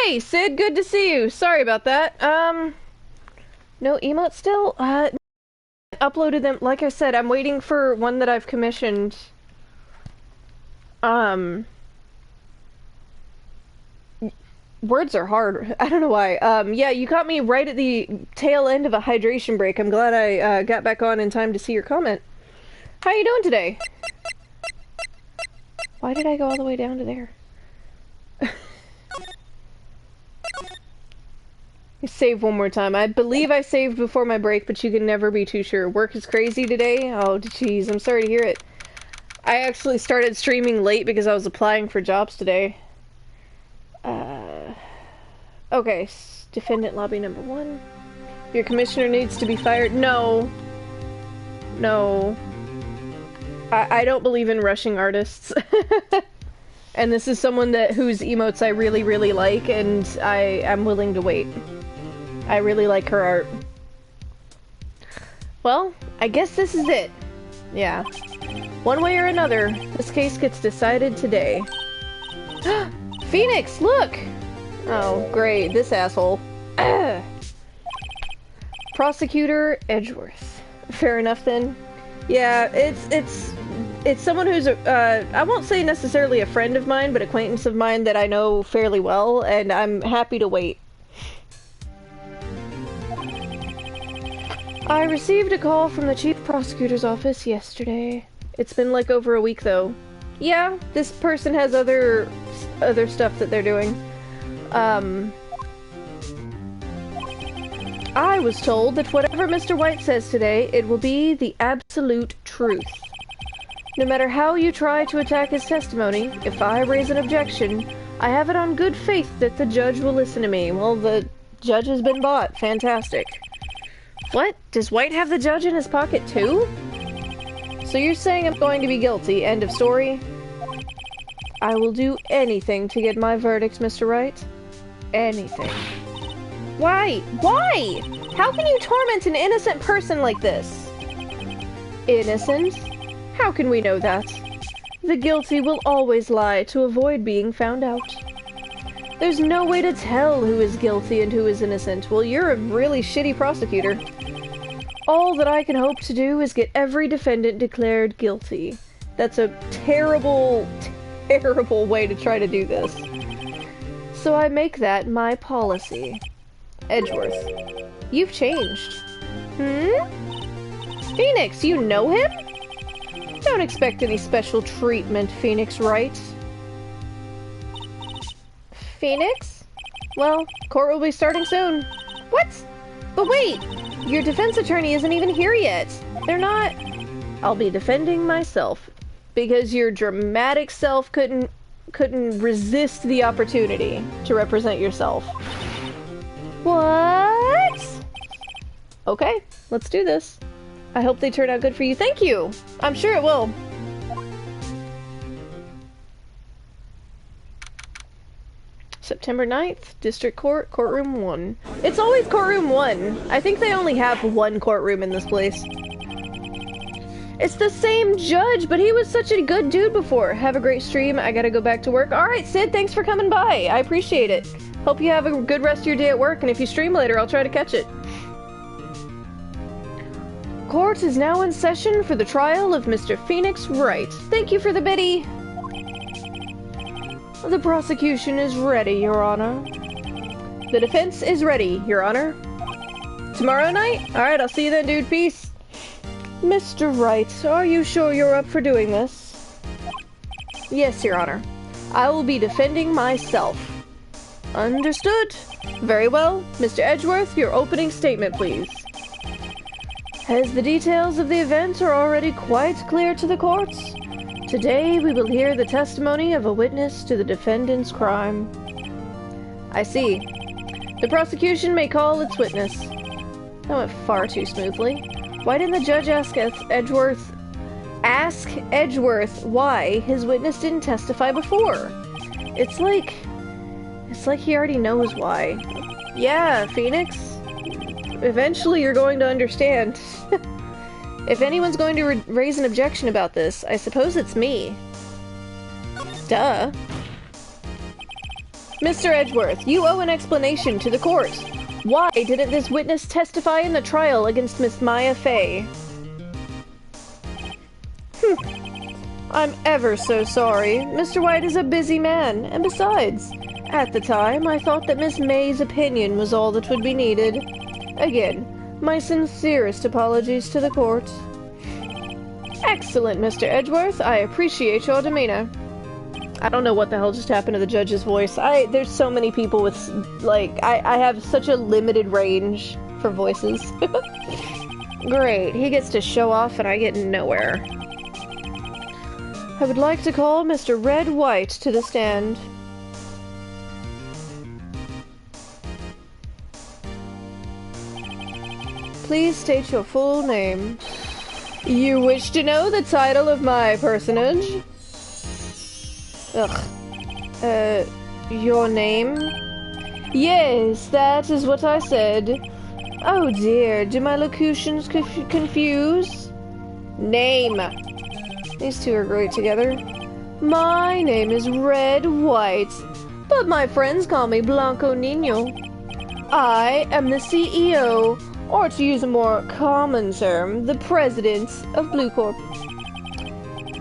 Speaker 1: Hey, Sid, good to see you. Sorry about that. No emotes still? Uploaded them. Like I said, I'm waiting for one that I've commissioned. Words are hard. I don't know why. Yeah, you caught me right at the tail end of a hydration break. I'm glad I got back on in time to see your comment. How you doing today? Why did I go all the way down to there? Save one more time. I believe I saved before my break, but you can never be too sure. Work is crazy today? Oh, jeez, I'm sorry to hear it. I actually started streaming late because I was applying for jobs today. Okay, defendant lobby number 1. Your commissioner needs to be fired. No. No. I don't believe in rushing artists. And this is someone whose emotes I really, really like, and I'm willing to wait. I really like her art. Well, I guess this is it. Yeah. One way or another, this case gets decided today. Phoenix, look! Oh, great, this asshole. Prosecutor Edgeworth. Fair enough then. Yeah, it's someone who's I won't say necessarily a friend of mine, but acquaintance of mine that I know fairly well, and I'm happy to wait. I received a call from the chief prosecutor's office yesterday. It's been like over a week though. Yeah, this person has other stuff that they're doing. I was told that whatever Mr. White says today, it will be the absolute truth. No matter how you try to attack his testimony, if I raise an objection, I have it on good faith that the judge will listen to me. Well, the judge has been bought. Fantastic. What? Does White have the judge in his pocket too? So you're saying I'm going to be guilty, end of story? I will do anything to get my verdict, Mr. Wright. Anything. Why? Why? How can you torment an innocent person like this? Innocent? How can we know that? The guilty will always lie to avoid being found out. There's no way to tell who is guilty and who is innocent. Well, you're a really shitty prosecutor. All that I can hope to do is get every defendant declared guilty. That's a terrible, terrible way to try to do this. So I make that my policy. Edgeworth, you've changed. Phoenix, you know him? Don't expect any special treatment, Phoenix Wright. Phoenix? Well, court will be starting soon. What? But wait! Your defense attorney isn't even here yet. They're not... I'll be defending myself. Because your dramatic self couldn't resist the opportunity to represent yourself. What? Okay, let's do this. I hope they turn out good for you. Thank you! I'm sure it will. September 9th, District Court, Courtroom 1. It's always Courtroom 1. I think they only have one courtroom in this place. It's the same judge, but he was such a good dude before. Have a great stream. I gotta go back to work. Alright, Sid, thanks for coming by. I appreciate it. Hope you have a good rest of your day at work, and if you stream later, I'll try to catch it. Court is now in session for the trial of Mr. Phoenix Wright. Thank you for the biddy. The prosecution is ready, Your Honor. The defense is ready, Your Honor. Tomorrow night? Alright, I'll see you then, dude. Peace. Mr. Wright, are you sure you're up for doing this? Yes, Your Honor. I will be defending myself. Understood. Very well. Mr. Edgeworth, your opening statement, please. As the details of the event are already quite clear to the courts, today we will hear the testimony of a witness to the defendant's crime. I see. The prosecution may call its witness. That went far too smoothly. Why didn't the judge ask Edgeworth why his witness didn't testify before? It's like he already knows why. Yeah, Phoenix. Eventually you're going to understand. If anyone's going to raise an objection about this, I suppose it's me. Duh. Mr. Edgeworth, you owe an explanation to the court. Why didn't this witness testify in the trial against Miss Maya Fey? I'm ever so sorry. Mr. White is a busy man, and besides, at the time, I thought that Miss May's opinion was all that would be needed. Again, my sincerest apologies to the court. Excellent, Mr. Edgeworth. I appreciate your demeanor. I don't know what the hell just happened to the judge's voice. There's so many people with, like, I have such a limited range for voices. Great, he gets to show off and I get nowhere. I would like to call Mr. Red White to the stand. Please state your full name. You wish to know the title of my personage? Ugh. Your name? Yes, that is what I said. Oh dear, do my locutions confuse? Name. These two are great together. My name is Red White, but my friends call me Blanco Nino. I am the CEO, or to use a more common term, the president of Blue Corp.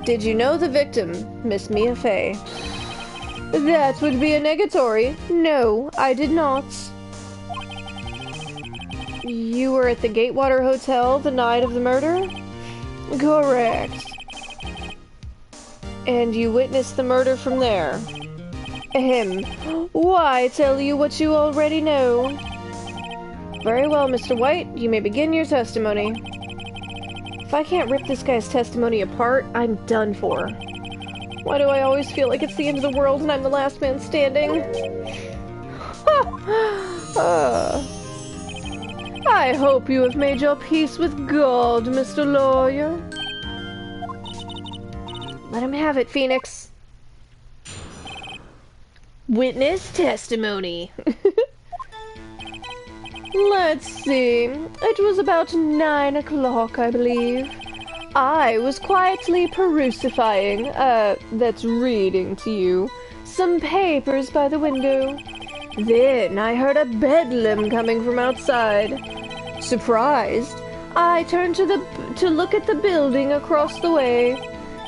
Speaker 1: Did you know the victim, Miss Mia Fey? That would be a negatory. No, I did not. You were at the Gatewater Hotel the night of the murder? Correct. And you witnessed the murder from there? Ahem. Why tell you what you already know? Very well, Mr. White, you may begin your testimony. If I can't rip this guy's testimony apart, I'm done for. Why do I always feel like it's the end of the world and I'm the last man standing? I hope you have made your peace with God, Mr. Lawyer. Let him have it, Phoenix. Witness testimony. Let's see. It was about 9 o'clock, I believe. I was quietly perusifying, that's reading to you, some papers by the window. Then I heard a bedlam coming from outside. Surprised, I turned to look at the building across the way.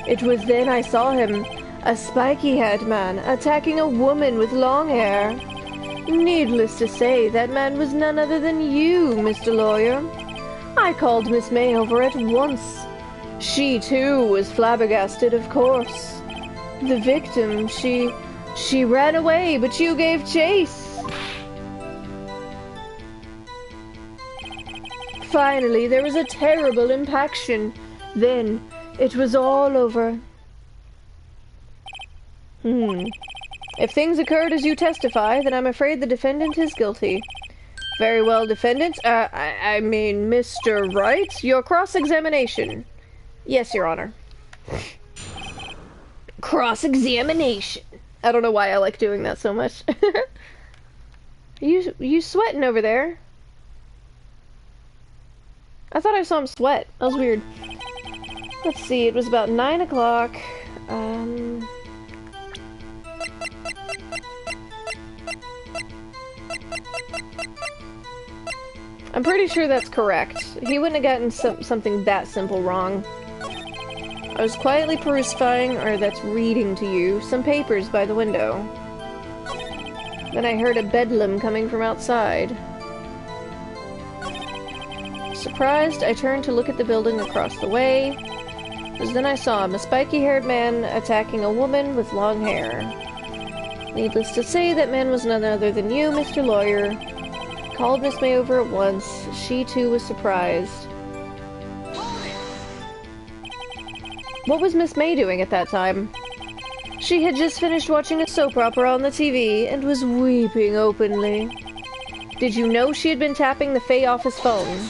Speaker 1: It was then I saw him, a spiky-haired man, attacking a woman with long hair. Needless to say, that man was none other than you, Mr. Lawyer. I called Miss May over at once. She, too, was flabbergasted, of course. The victim, she ran away, but you gave chase. Finally, there was a terrible impaction. Then, it was all over. If things occurred as you testify, then I'm afraid the defendant is guilty. Very well, defendant. I mean, Mr. Wright, your cross-examination. Yes, Your Honor. Cross-examination. I don't know why I like doing that so much. You sweating over there? I thought I saw him sweat. That was weird. Let's see, it was about 9 o'clock. I'm pretty sure that's correct. He wouldn't have gotten something that simple wrong. I was quietly perusifying, or that's reading to you, some papers by the window. Then I heard a bedlam coming from outside. Surprised, I turned to look at the building across the way. As then I saw him, a spiky-haired man attacking a woman with long hair. Needless to say, that man was none other than you, Mr. Lawyer. Called Miss May over at once. She, too, was surprised. What was Miss May doing at that time? She had just finished watching a soap opera on the TV and was weeping openly. Did you know she had been tapping the Faye office phone?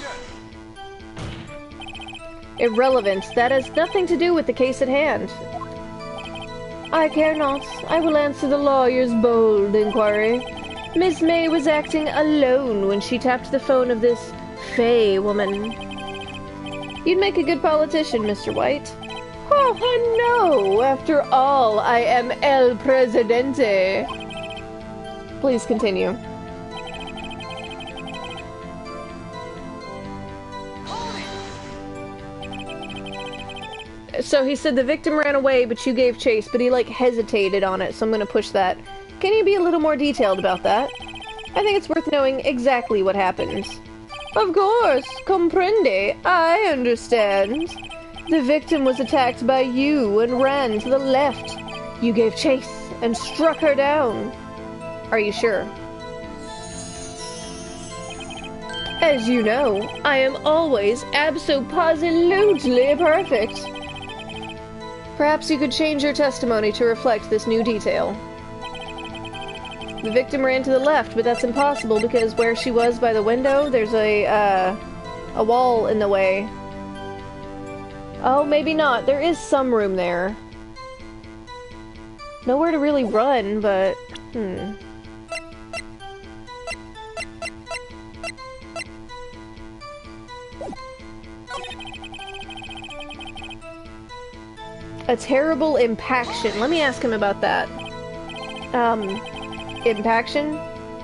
Speaker 1: Irrelevant. That has nothing to do with the case at hand. I care not. I will answer the lawyer's bold inquiry. Miss May was acting alone when she tapped the phone of this Faye woman. You'd make a good politician, Mr. White. Oh, no! After all, I am El Presidente. Please continue. So he said the victim ran away, but you gave chase, but he, like, hesitated on it, so I'm gonna push that. Can you be a little more detailed about that? I think it's worth knowing exactly what happened. Of course, comprende. I understand. The victim was attacked by you and ran to the left. You gave chase and struck her down. Are you sure? As you know, I am always abso-positively perfect. Perhaps you could change your testimony to reflect this new detail. The victim ran to the left, but that's impossible because where she was by the window, there's a wall in the way. Oh, maybe not. There is some room there. Nowhere to really run, but... A terrible impaction. Let me ask him about that. Impaction?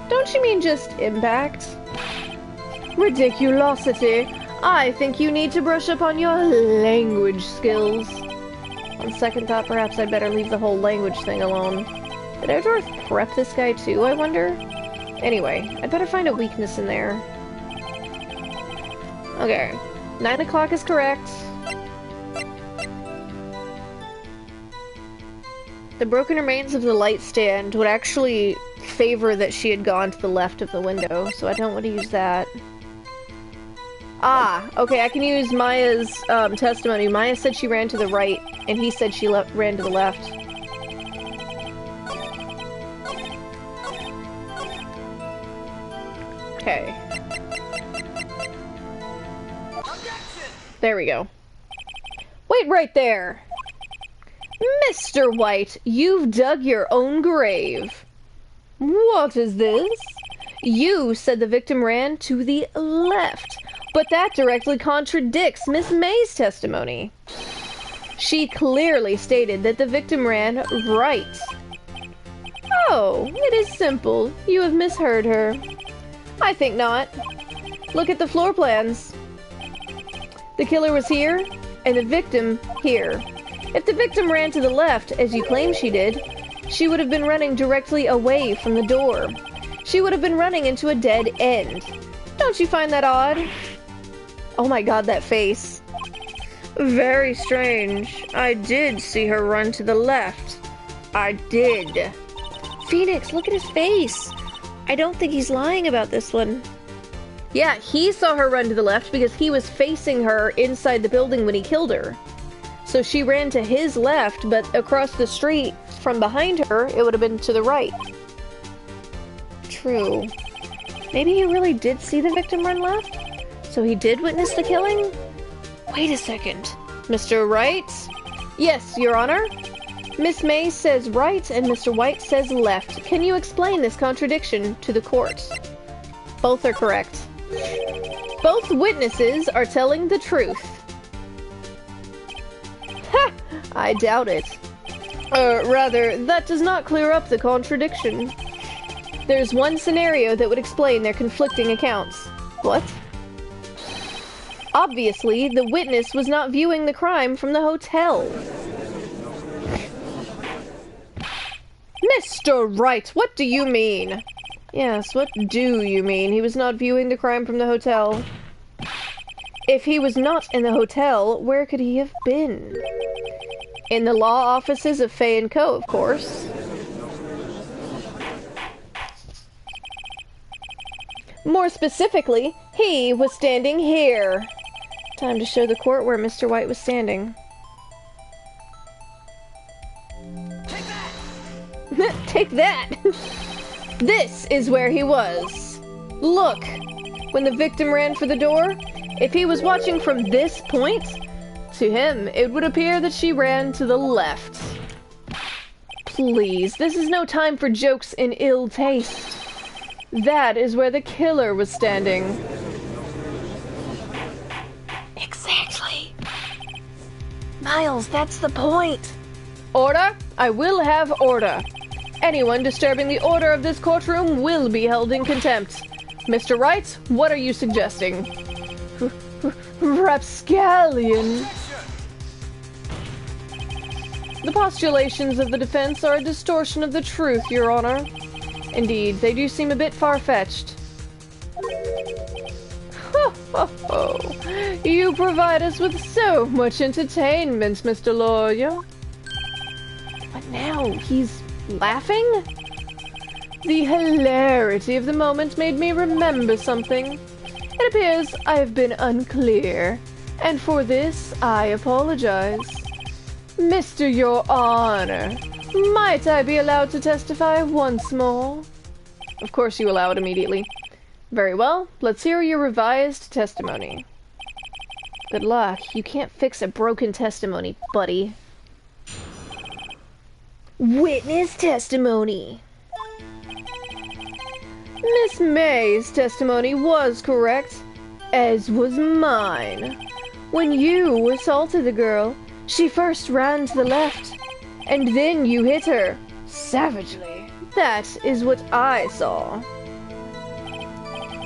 Speaker 1: Don't you mean just impact? Ridiculosity. I think you need to brush up on your language skills. On second thought, perhaps I'd better leave the whole language thing alone. Did Edgeworth prep this guy too, I wonder? Anyway, I'd better find a weakness in there. Okay. 9 o'clock is correct. The broken remains of the light stand would actually favor that she had gone to the left of the window, so I don't want to use that. Ah, okay, I can use Maya's testimony. Maya said she ran to the right, and he said she ran to the left. Okay. There we go. Wait right there! Mr. White, you've dug your own grave. What is this? You said the victim ran to the left, but that directly contradicts Miss May's testimony. She clearly stated that the victim ran right. Oh, it is simple. You have misheard her. I think not. Look at the floor plans. The killer was here, and the victim here. If the victim ran to the left, as you claim she did, she would have been running directly away from the door. She would have been running into a dead end. Don't you find that odd? Oh my god, that face. Very strange. I did see her run to the left. I did. Phoenix, look at his face. I don't think he's lying about this one. Yeah, he saw her run to the left because he was facing her inside the building when he killed her. So she ran to his left, but across the street from behind her, it would have been to the right. True. Maybe he really did see the victim run left? So he did witness the killing? Wait a second. Mr. Wright? Yes, Your Honor. Miss May says right and Mr. White says left. Can you explain this contradiction to the court? Both are correct. Both witnesses are telling the truth. Ha! I doubt it. Rather, that does not clear up the contradiction. There's one scenario that would explain their conflicting accounts. What? Obviously, the witness was not viewing the crime from the hotel. Mr. Wright, what do you mean? Yes, what do you mean? He was not viewing the crime from the hotel. If he was not in the hotel, where could he have been? In the law offices of Fay & Co., of course. More specifically, he was standing here. Time to show the court where Mr. White was standing.
Speaker 2: Take that!
Speaker 1: Take that! This is where he was. Look, when the victim ran for the door, if he was watching from this point, to him, it would appear that she ran to the left. Please, this is no time for jokes in ill taste. That is where the killer was standing. Exactly. Miles, that's the point. Order? I will have order. Anyone disturbing the order of this courtroom will be held in contempt. Mr. Wright, what are you suggesting? Rapscallion. The postulations of the defense are a distortion of the truth, Your Honor. Indeed, they do seem a bit far-fetched. Ho, ho, ho. You provide us with so much entertainment, Mr. Lawyer. But now he's laughing? The hilarity of the moment made me remember something. It appears I have been unclear, and for this I apologize. Mr. Your Honor, might I be allowed to testify once more? Of course you allow it immediately. Very well, let's hear your revised testimony. Good luck. You can't fix a broken testimony, buddy. Witness testimony. Miss May's testimony was correct, as was mine. When you assaulted the girl, she first ran to the left, and then you hit her, savagely. That is what I saw.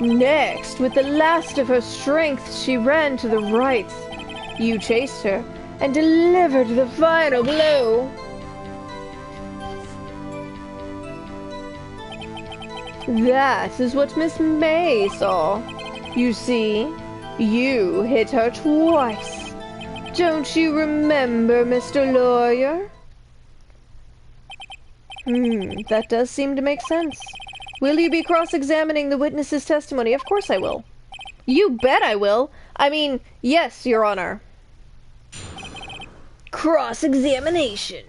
Speaker 1: Next, with the last of her strength, she ran to the right. You chased her, and delivered the final blow. That is what Miss May saw. You see, you hit her twice. Don't you remember, Mr. Lawyer? That does seem to make sense. Will you be cross-examining the witness's testimony? Of course I will. You bet I will. I mean, yes, Your Honor. Cross-examination.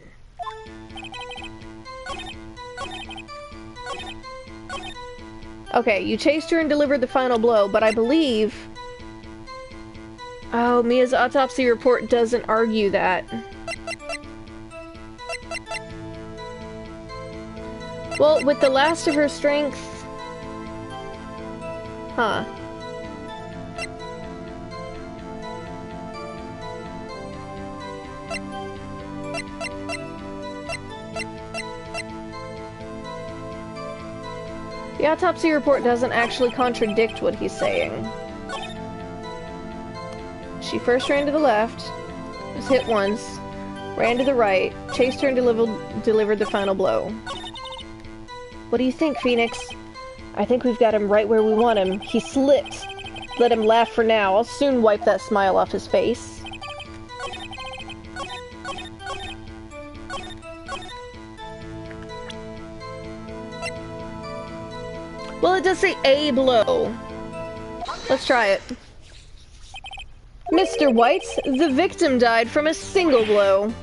Speaker 1: Okay, you chased her and delivered the final blow, but I believe... Oh, Mia's autopsy report doesn't argue that. Well, with the last of her strength... Huh. The autopsy report doesn't actually contradict what he's saying. She first ran to the left, was hit once, ran to the right, chased her and delivered the final blow. What do you think, Phoenix? I think we've got him right where we want him. He slipped. Let him laugh for now. I'll soon wipe that smile off his face. Well, it does say a blow. Let's try it. Mr. White, the victim died from a single blow.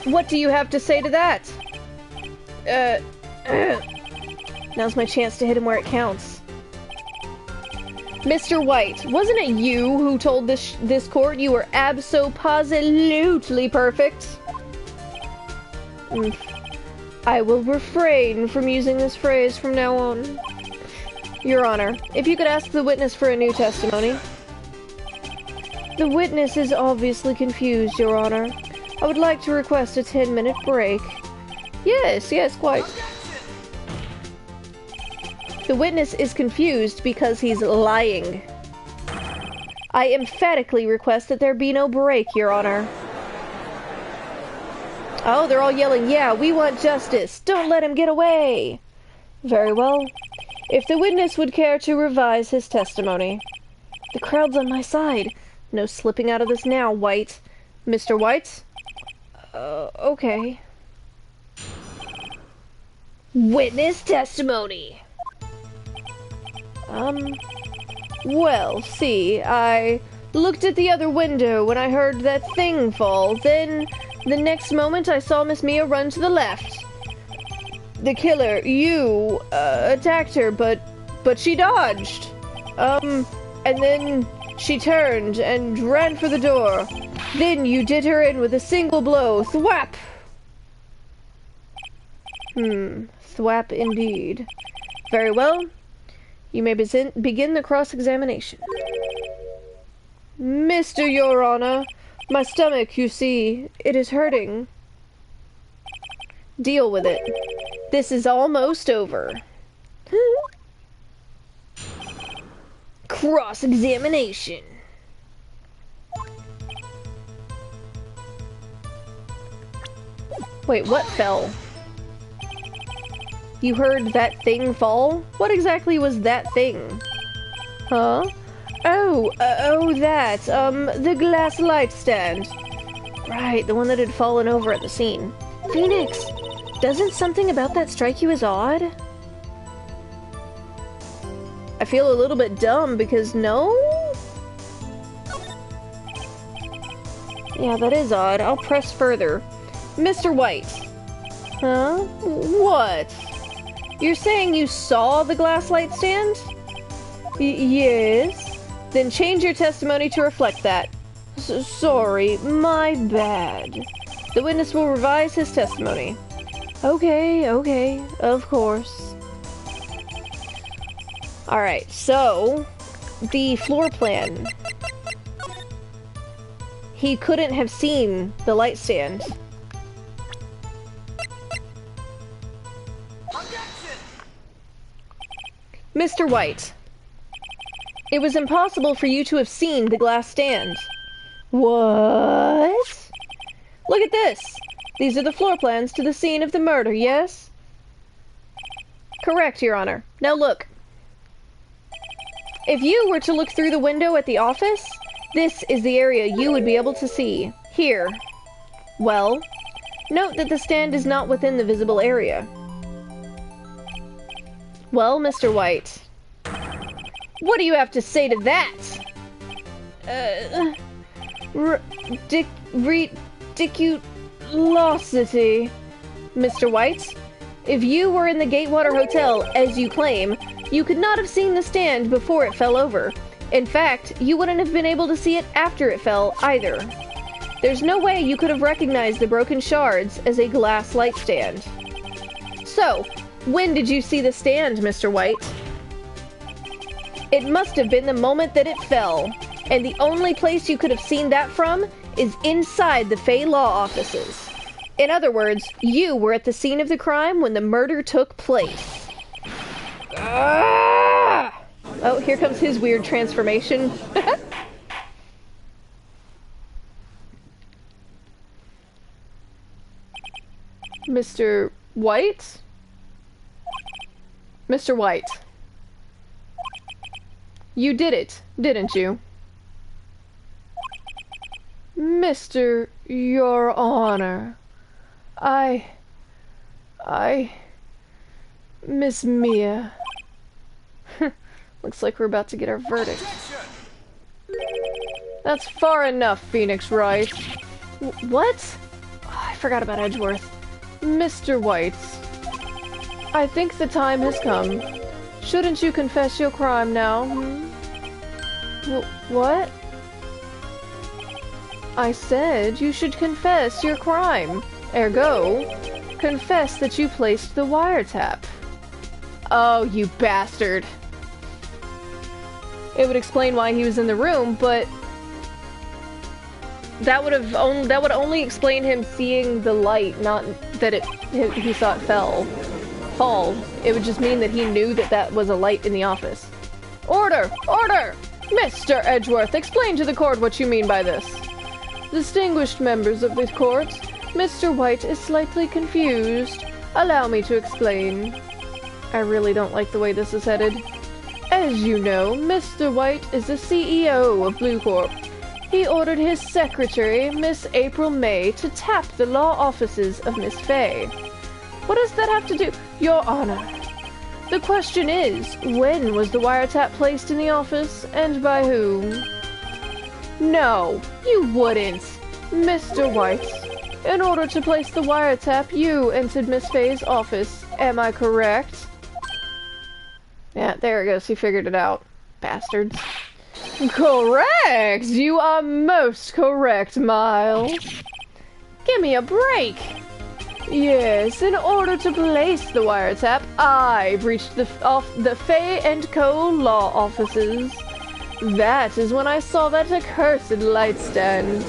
Speaker 1: What do you have to say to that? Now's my chance to hit him where it counts. Mr. White, wasn't it you who told this court you were abso-positively perfect? I will refrain from using this phrase from now on. Your Honor, if you could ask the witness for a new testimony. The witness is obviously confused, Your Honor. I would like to request a 10-minute break. Yes, quite. The witness is confused because he's lying. I emphatically request that there be no break, Your Honor. Oh, they're all yelling, yeah, we want justice. Don't let him get away. Very well. If the witness would care to revise his testimony. The crowd's on my side. No slipping out of this now, White. Mr. White? Okay. Witness testimony. Well, see, I looked at the other window when I heard that thing fall. Then, the next moment I saw Miss Mia run to the left. The killer, you, attacked her, but she dodged. And then she turned and ran for the door. Then you did her in with a single blow. Thwap! Thwap indeed. Very well. You may begin the cross-examination. Mr. Your Honor, my stomach, you see, it is hurting. Deal with it. This is almost over. Cross-examination. Wait, what fell? You heard that thing fall? What exactly was that thing? Huh? Oh, the glass light stand. Right, the one that had fallen over at the scene. Phoenix, doesn't something about that strike you as odd? I feel a little bit dumb because no? Yeah, that is odd. I'll press further. Mr. White. Huh? What? You're saying you saw the glass light stand? Yes. Then change your testimony to reflect that. Sorry, my bad. The witness will revise his testimony. Okay, of course. Alright, so the floor plan. He couldn't have seen the light stand. Mr. White, it was impossible for you to have seen the glass stand. What? Look at this. These are the floor plans to the scene of the murder, yes? Correct, Your Honor. Now look. If you were to look through the window at the office, this is the area you would be able to see. Here. Well, note that the stand is not within the visible area. Well, Mr. White, what do you have to say to that? Ridiculosity. Mr. White, if you were in the Gatewater Hotel, as you claim, you could not have seen the stand before it fell over. In fact, you wouldn't have been able to see it after it fell, either. There's no way you could have recognized the broken shards as a glass light stand. So, when did you see the stand, Mr. White? It must have been the moment that it fell, and the only place you could have seen that from is inside the Fey Law offices. In other words, you were at the scene of the crime when the murder took place. Ah! Oh, here comes his weird transformation. Mr. White? Mr. White. You did it, didn't you? Mr. Your Honor. Miss Mia. Looks like we're about to get our verdict. That's far enough, Phoenix Wright. What? Oh, I forgot about Edgeworth. Mr. White, I think the time has come. Shouldn't you confess your crime now? What? I said you should confess your crime. Ergo, confess that you placed the wiretap. Oh, you bastard. It would explain why he was in the room, but that would only explain him seeing the light, not that he saw it fall. It would just mean that he knew that that was a light in the office. Order! Order! Mr. Edgeworth, explain to the court what you mean by this. Distinguished members of the court, Mr. White is slightly confused. Allow me to explain. I really don't like the way this is headed. As you know, Mr. White is the CEO of Blue Corp. He ordered his secretary, Miss April May, to tap the law offices of Miss Fay. What does that have to do? Your Honor, the question is, when was the wiretap placed in the office, and by whom? No, you wouldn't. Mr. White, in order to place the wiretap, you entered Miss Fay's office. Am I correct? Yeah, there it goes. He figured it out. Bastards. Correct! You are most correct, Miles. Give me a break. Yes, in order to place the wiretap, I breached the Fay & Co. law offices. That is when I saw that accursed light stand.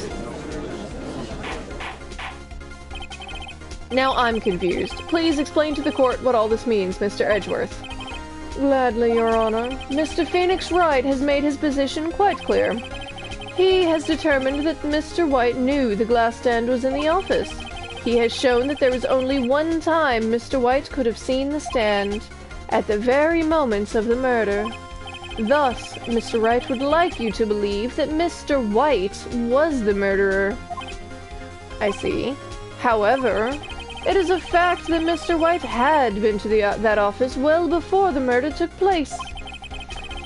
Speaker 1: Now I'm confused. Please explain to the court what all this means, Mr. Edgeworth. Gladly, Your Honor. Mr. Phoenix Wright has made his position quite clear. He has determined that Mr. White knew the glass stand was in the office. He has shown that there was only one time Mr. White could have seen the stand, at the very moments of the murder. Thus, Mr. Wright would like you to believe that Mr. White was the murderer. I see. However, it is a fact that Mr. White had been to that office well before the murder took place.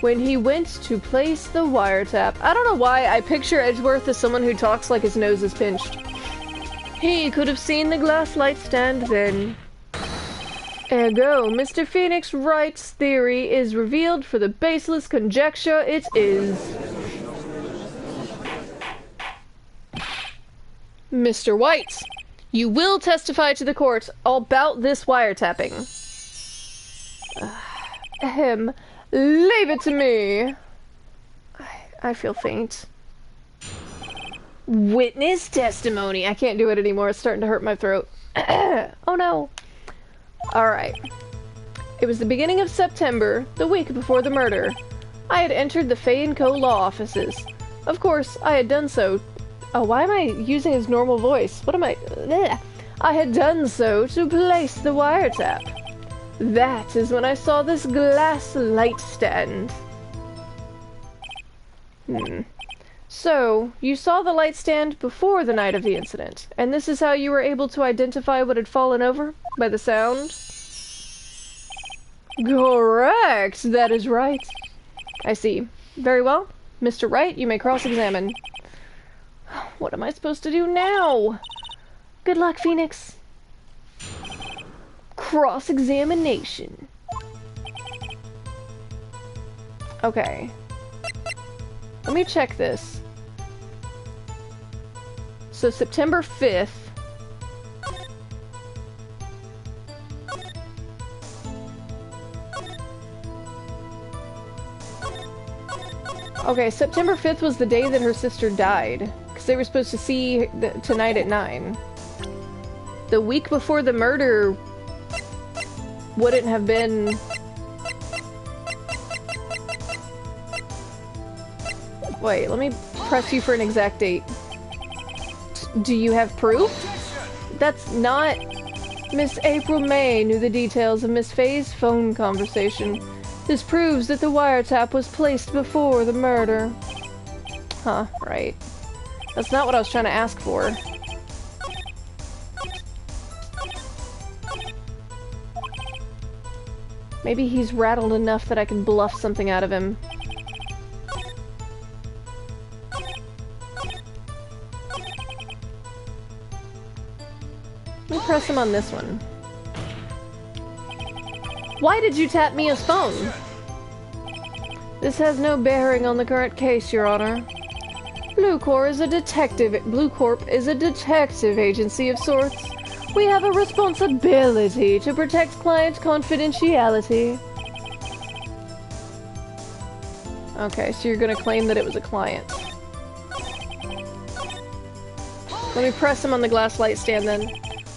Speaker 1: When he went to place the wiretap. I don't know why I picture Edgeworth as someone who talks like his nose is pinched. He could have seen the glass light stand then. Ergo, Mr. Phoenix Wright's theory is revealed for the baseless conjecture it is. Mr. White, you will testify to the court about this wiretapping. Leave it to me. I feel faint. Witness testimony. I can't do it anymore. It's starting to hurt my throat. Oh no. Alright. It was the beginning of September, the week before the murder. I had entered the Fay & Co. law offices. Of course, I had done so. Oh, why am I using his normal voice? What am I... Bleh. I had done so to place the wiretap. That is when I saw this glass light stand. So, you saw the light stand before the night of the incident, and this is how you were able to identify what had fallen over? By the sound? Correct! That is right. I see. Very well. Mr. Wright, you may cross-examine. What am I supposed to do now? Good luck, Phoenix. Cross-examination. Okay. Let me check this. So September 5th. Okay, September 5th was the day that her sister died. Because they were supposed to see tonight at 9. The week before the murder wouldn't have been... Wait, let me press you for an exact date. Do you have proof? That's not... Miss April May knew the details of Miss Faye's phone conversation. This proves that the wiretap was placed before the murder. Huh, right. That's not what I was trying to ask for. Maybe he's rattled enough that I can bluff something out of him. Let me press him on this one. Why did you tap Mia's phone? This has no bearing on the current case, Your Honor. Blue Corp is a detective agency of sorts. We have a responsibility to protect client confidentiality. Okay, so you're gonna claim that it was a client. Let me press him on the glass light stand then.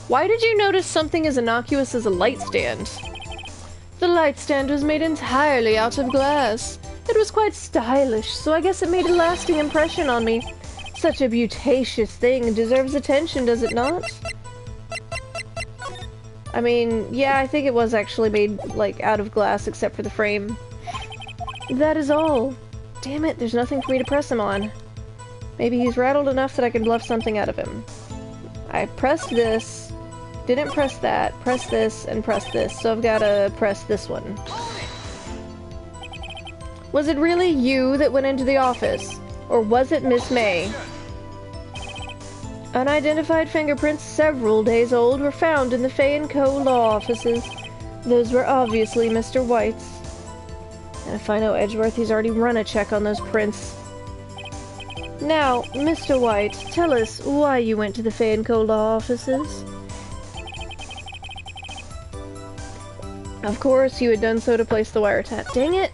Speaker 1: Why did you notice something as innocuous as a light stand? The light stand was made entirely out of glass. It was quite stylish, so I guess it made a lasting impression on me. Such a beauticious thing deserves attention, does it not? I mean, yeah, I think it was actually made, like, out of glass except for the frame. That is all. Damn it, there's nothing for me to press him on. Maybe he's rattled enough that I can bluff something out of him. I pressed this, didn't press that, press this, and press this, so I've gotta press this one. Was it really you that went into the office? Or was it Miss May? Unidentified fingerprints several days old were found in the Fay & Co. law offices. Those were obviously Mr. White's. And if I know Edgeworth, he's already run a check on those prints. Now, Mr. White, tell us why you went to the Fay & Co. law offices. Of course, you had done so to place the wiretap. Dang it!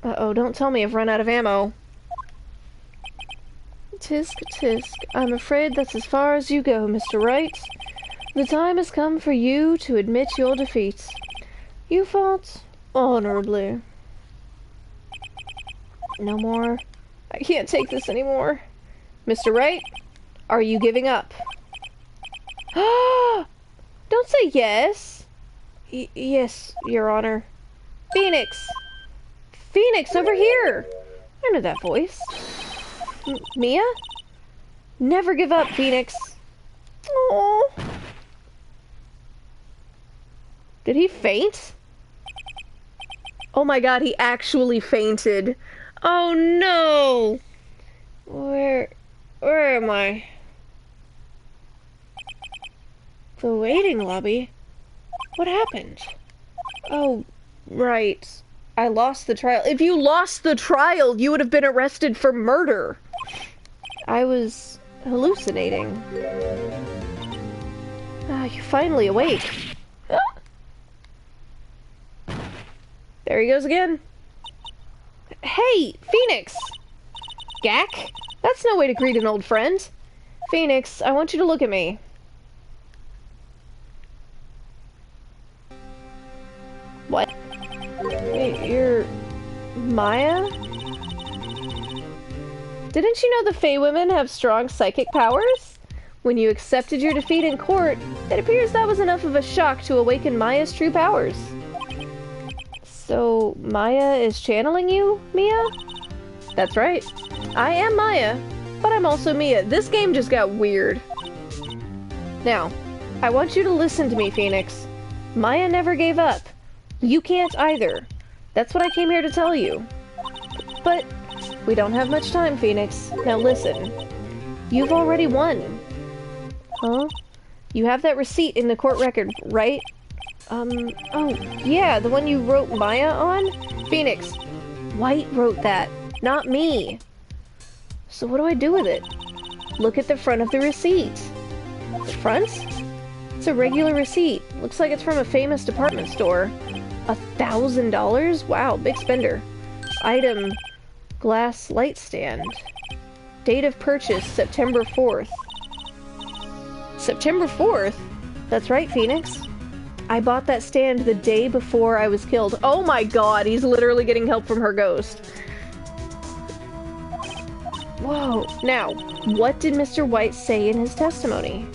Speaker 1: Uh-oh, don't tell me I've run out of ammo. Tisk, tisk. I'm afraid that's as far as you go, Mr. Wright. The time has come for you to admit your defeats. You fought honorably. No more. I can't take this anymore. Mr. Wright, are you giving up? Don't say yes. Yes, Your Honor. Phoenix! Phoenix, over here! I know that voice. Mia? Never give up, Phoenix. Oh. Did he faint? Oh my god, he actually fainted. Oh no! Where am I? The waiting lobby? What happened? Oh, right. I lost the trial. If you lost the trial, you would have been arrested for murder. I was hallucinating. Ah, you're finally awake. Ah. There he goes again. Hey, Phoenix! Gak? That's no way to greet an old friend. Phoenix, I want you to look at me. What? Wait, you're... Maya? Didn't you know the Fey women have strong psychic powers? When you accepted your defeat in court, it appears that was enough of a shock to awaken Maya's true powers. So, Maya is channeling you, Mia? That's right. I am Maya, but I'm also Mia. This game just got weird. Now, I want you to listen to me, Phoenix. Maya never gave up. You can't either. That's what I came here to tell you. But we don't have much time, Phoenix. Now listen. You've already won. Huh? You have that receipt in the court record, right? Oh, yeah, the one you wrote Maya on? Phoenix, Wright wrote that, not me. So what do I do with it? Look at the front of the receipt. The front? It's a regular receipt. Looks like it's from a famous department store. $1,000? Wow, big spender. Item, glass light stand. Date of purchase, September 4th. September 4th? That's right, Phoenix. I bought that stand the day before I was killed. Oh my god, he's literally getting help from her ghost. Whoa. Now, what did Mr. Wright say in his testimony?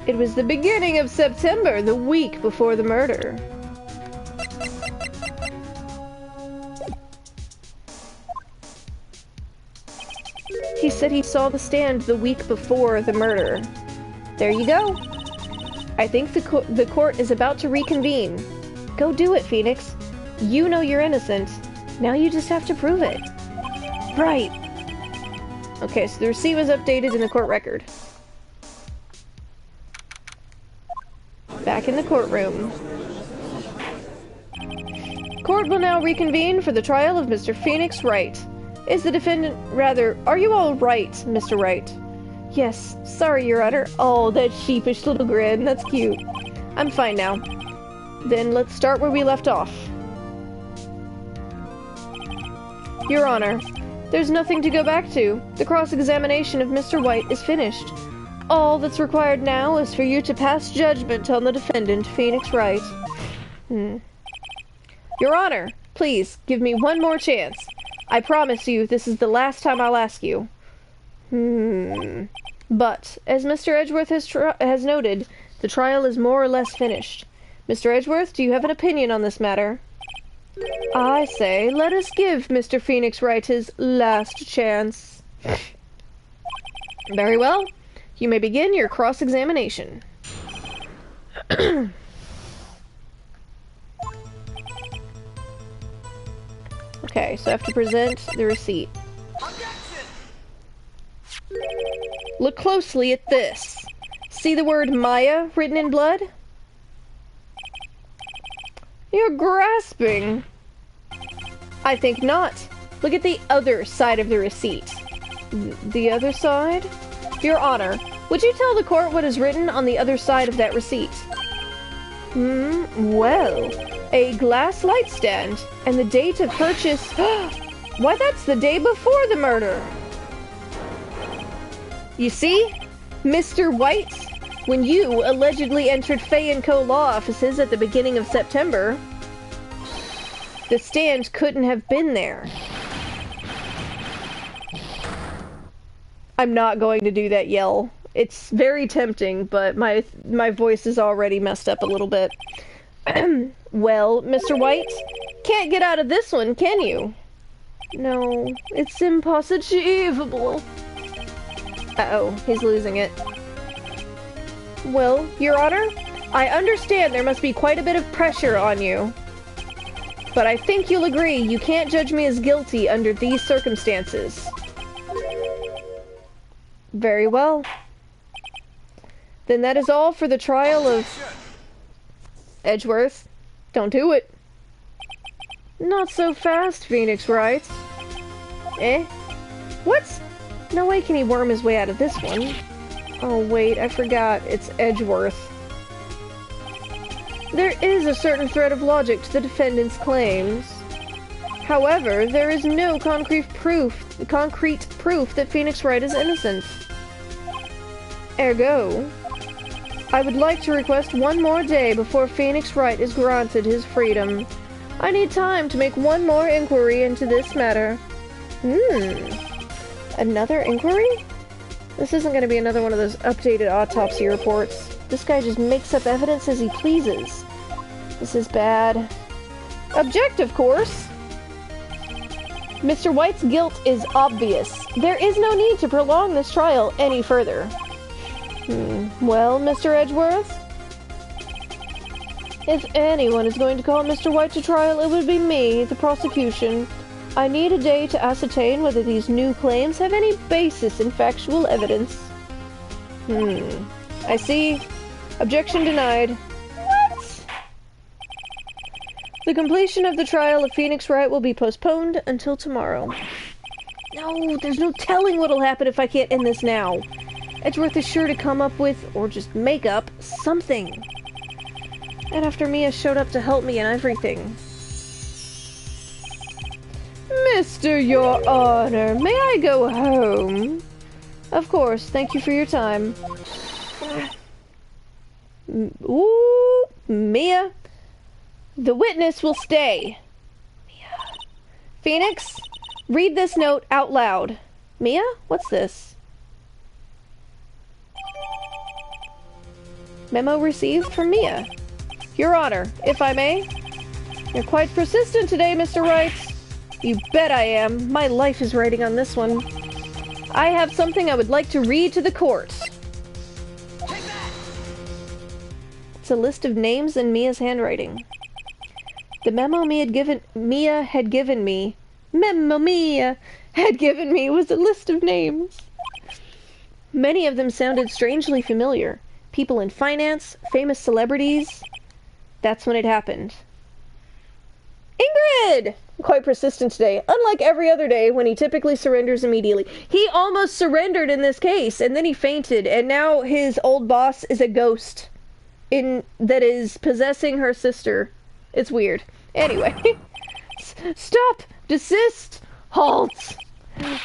Speaker 1: It was the beginning of September, the week before the murder. He said he saw the stand the week before the murder. There you go. I think the court is about to reconvene. Go do it, Phoenix. You know you're innocent. Now you just have to prove it. Right. Okay, so the receipt was updated in the court record. Back in the courtroom. Court will now reconvene for the trial of Mr. Phoenix Wright. Is the defendant... Rather, are you all right, Mr. Wright? Yes, sorry, Your Honor. Oh, that sheepish little grin. That's cute. I'm fine now. Then let's start where we left off. Your Honor, there's nothing to go back to. The cross-examination of Mr. Wright is finished. All that's required now is for you to pass judgment on the defendant, Phoenix Wright. Your Honor, please, give me one more chance. I promise you this is the last time I'll ask you. But, as Mr. Edgeworth has noted, the trial is more or less finished. Mr. Edgeworth, do you have an opinion on this matter? I say, let us give Mr. Phoenix Wright his last chance. Very well. You may begin your cross-examination. Okay, so I have to present the receipt. Look closely at this. See the word Maya written in blood? You're grasping. I think not. Look at the other side of the receipt. The other side? Your Honor, would you tell the court what is written on the other side of that receipt? Well, a glass light stand, and the date of purchase... Why, that's the day before the murder! You see? Mr. White, when you allegedly entered Fay & Co. law offices at the beginning of September, the stand couldn't have been there. I'm not going to do that yell. It's very tempting, but my voice is already messed up a little bit. Well, Mr. White, can't get out of this one, can you? No, it's impossible. Uh-oh, he's losing it. Well, Your Honor, I understand there must be quite a bit of pressure on you. But I think you'll agree you can't judge me as guilty under these circumstances. Very well. Then that is all for the trial of... Edgeworth. Don't do it. Not so fast, Phoenix Wright. Eh? What? No way can he worm his way out of this one. Oh wait, I forgot. It's Edgeworth. There is a certain thread of logic to the defendant's claims. However, there is no concrete proof that Phoenix Wright is innocent. Ergo, I would like to request one more day before Phoenix Wright is granted his freedom. I need time to make one more inquiry into this matter. Another inquiry? This isn't going to be another one of those updated autopsy reports. This guy just makes up evidence as he pleases. This is bad. Object, of course! Mr. White's guilt is obvious. There is no need to prolong this trial any further. Well, Mr. Edgeworth? If anyone is going to call Mr. White to trial, it would be me, the prosecution. I need a day to ascertain whether these new claims have any basis in factual evidence. I see. Objection denied. What? The completion of the trial of Phoenix Wright will be postponed until tomorrow. No, there's no telling what'll happen if I can't end this now. Edgeworth is sure to come up with, or just make up, something. And after Mia showed up to help me and everything. Mr. Your Honor, may I go home? Of course, thank you for your time. Ooh, Mia. The witness will stay. Mia. Phoenix, read this note out loud. Mia, what's this? Memo received from Mia. Your Honor, if I may. You're quite persistent today, Mr. Wright. You bet I am. My life is riding on this one. I have something I would like to read to the court.
Speaker 2: Take that!
Speaker 1: It's a list of names in Mia's handwriting. The memo Mia had given me was a list of names. Many of them sounded strangely familiar. People in finance, famous celebrities. That's when it happened. Ingrid! Quite persistent today, unlike every other day when he typically surrenders immediately. He almost surrendered in this case, and then he fainted, and now his old boss is a ghost that is possessing her sister. It's weird. Anyway. Stop! Desist! Halt!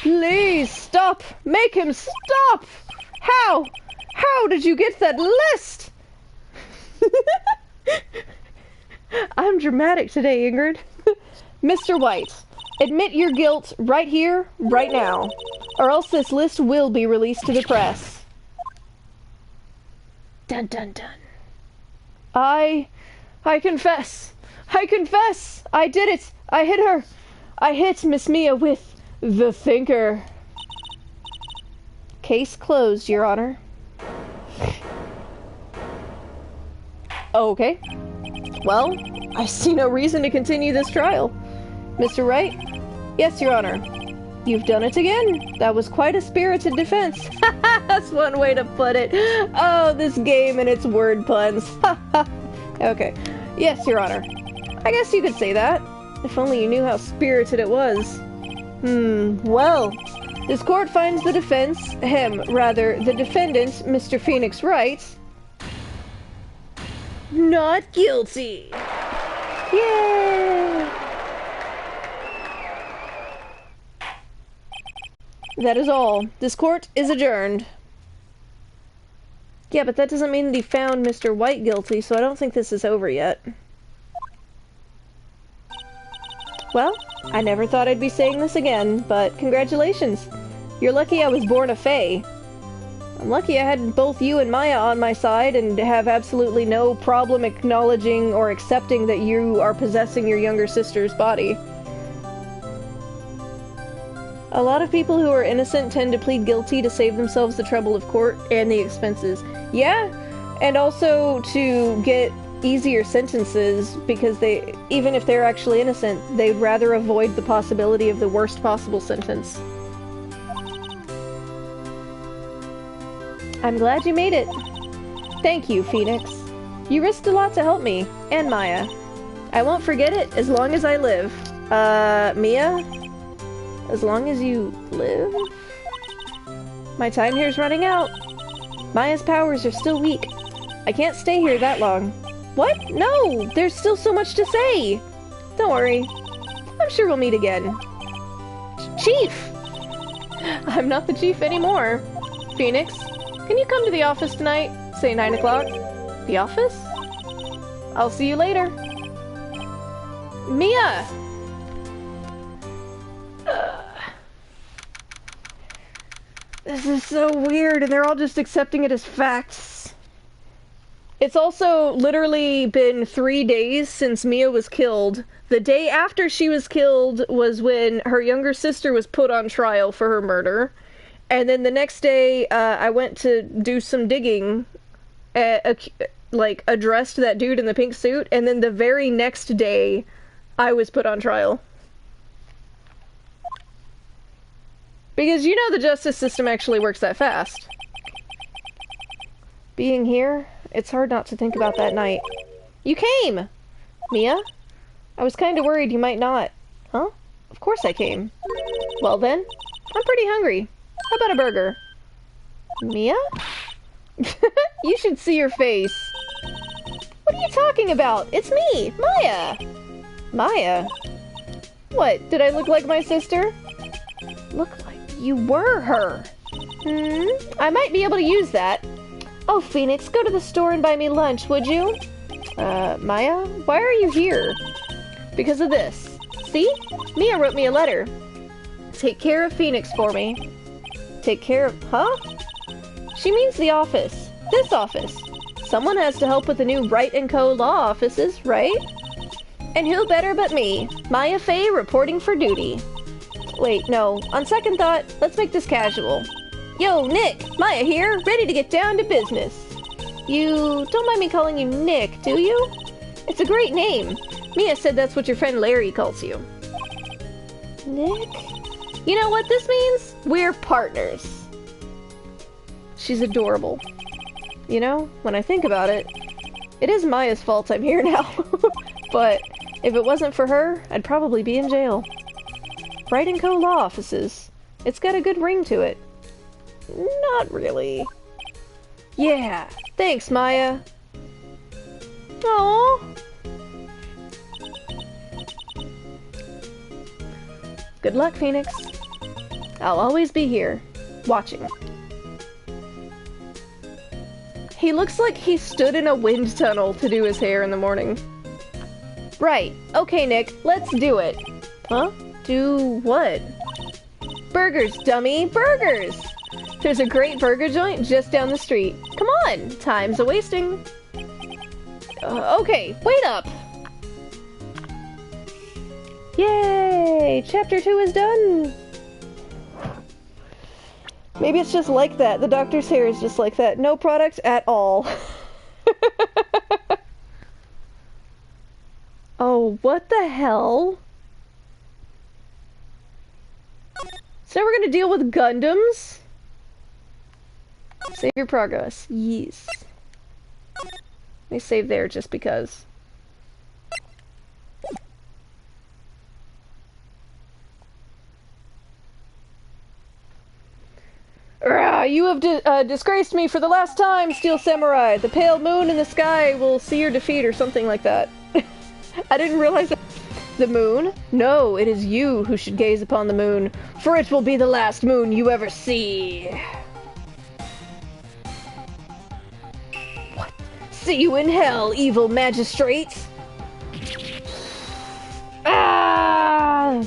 Speaker 1: Please stop! Make him stop! How? How did you get that list? I'm dramatic today, Ingrid. Mr. White, admit your guilt right here, right now, or else this list will be released to the press. Dun dun dun. I confess. I confess. I did it. I hit her. I hit Miss Mia with the thinker. Case closed, Your Honor. Okay. Well, I see no reason to continue this trial. Mr. Wright? Yes, Your Honor. You've done it again. That was quite a spirited defense. That's one way to put it. Oh, this game and its word puns. Okay. Yes, Your Honor. I guess you could say that. If only you knew how spirited it was. Well, this court finds the defense, the defendant, Mr. Phoenix Wright, not guilty. Yay! That is all. This court is adjourned. Yeah, but that doesn't mean that he found Mr. White guilty, so I don't think this is over yet. Well, I never thought I'd be saying this again, but congratulations. You're lucky I was born a Fae. I'm lucky I had both you and Maya on my side and have absolutely no problem acknowledging or accepting that you are possessing your younger sister's body. A lot of people who are innocent tend to plead guilty to save themselves the trouble of court and the expenses. Yeah, and also to get easier sentences because they, even if they're actually innocent, they'd rather avoid the possibility of the worst possible sentence. I'm glad you made it. Thank you, Phoenix. You risked a lot to help me, and Maya. I won't forget it as long as I live. Mia? As long as you live? My time here's running out. Maya's powers are still weak. I can't stay here that long. What? No! There's still so much to say! Don't worry. I'm sure we'll meet again. Chief! I'm not the chief anymore. Phoenix, can you come to the office tonight? Say 9 o'clock. The office? I'll see you later. Mia! This is so weird, and they're all just accepting it as facts. It's also literally been 3 days since Mia was killed. The day after she was killed was when her younger sister was put on trial for her murder. And then the next day, I went to do some digging, addressed that dude in the pink suit, and then the very next day, I was put on trial. Because you know the justice system actually works that fast. Being here, it's hard not to think about that night. You came! Mia? I was kinda worried you might not. Huh? Of course I came. Well then, I'm pretty hungry. How about a burger? Mia? You should see your face. What are you talking about? It's me, Maya! Maya? What, did I look like my sister? Look like you were her. I might be able to use that. Oh, Phoenix, go to the store and buy me lunch, would you? Maya? Why are you here? Because of this. See? Mia wrote me a letter. Take care of Phoenix for me. Take care of... Huh? She means the office. This office. Someone has to help with the new Wright & Co. law offices, right? And who better but me? Maya Fey reporting for duty. Wait, no. On second thought, let's make this casual. Yo, Nick! Maya here, ready to get down to business. You don't mind me calling you Nick, do you? It's a great name. Mia said that's what your friend Larry calls you. Nick? You know what this means? We're partners. She's adorable. You know, when I think about it, it is Maya's fault I'm here now. But if it wasn't for her, I'd probably be in jail. Wright & Co. law offices. It's got a good ring to it. Not really. Yeah, thanks, Maya. Aww. Good luck, Phoenix. I'll always be here, watching. He looks like he stood in a wind tunnel to do his hair in the morning. Right. Okay, Nick, let's do it. Huh? Do what? Burgers, dummy! Burgers! There's a great burger joint just down the street. Come on! Time's a-wasting. Okay, wait up! Yay! Chapter 2 is done! Maybe it's just like that. The doctor's hair is just like that. No product at all. Oh, what the hell? So we're gonna deal with Gundams? Save your progress. Yes. Let me save there just because. You have disgraced me for the last time, Steel Samurai. The pale moon in the sky will see your defeat or something like that. I didn't realize that. The moon? No, it is you who should gaze upon the moon, for it will be the last moon you ever see. See you in hell, evil magistrate! Ah!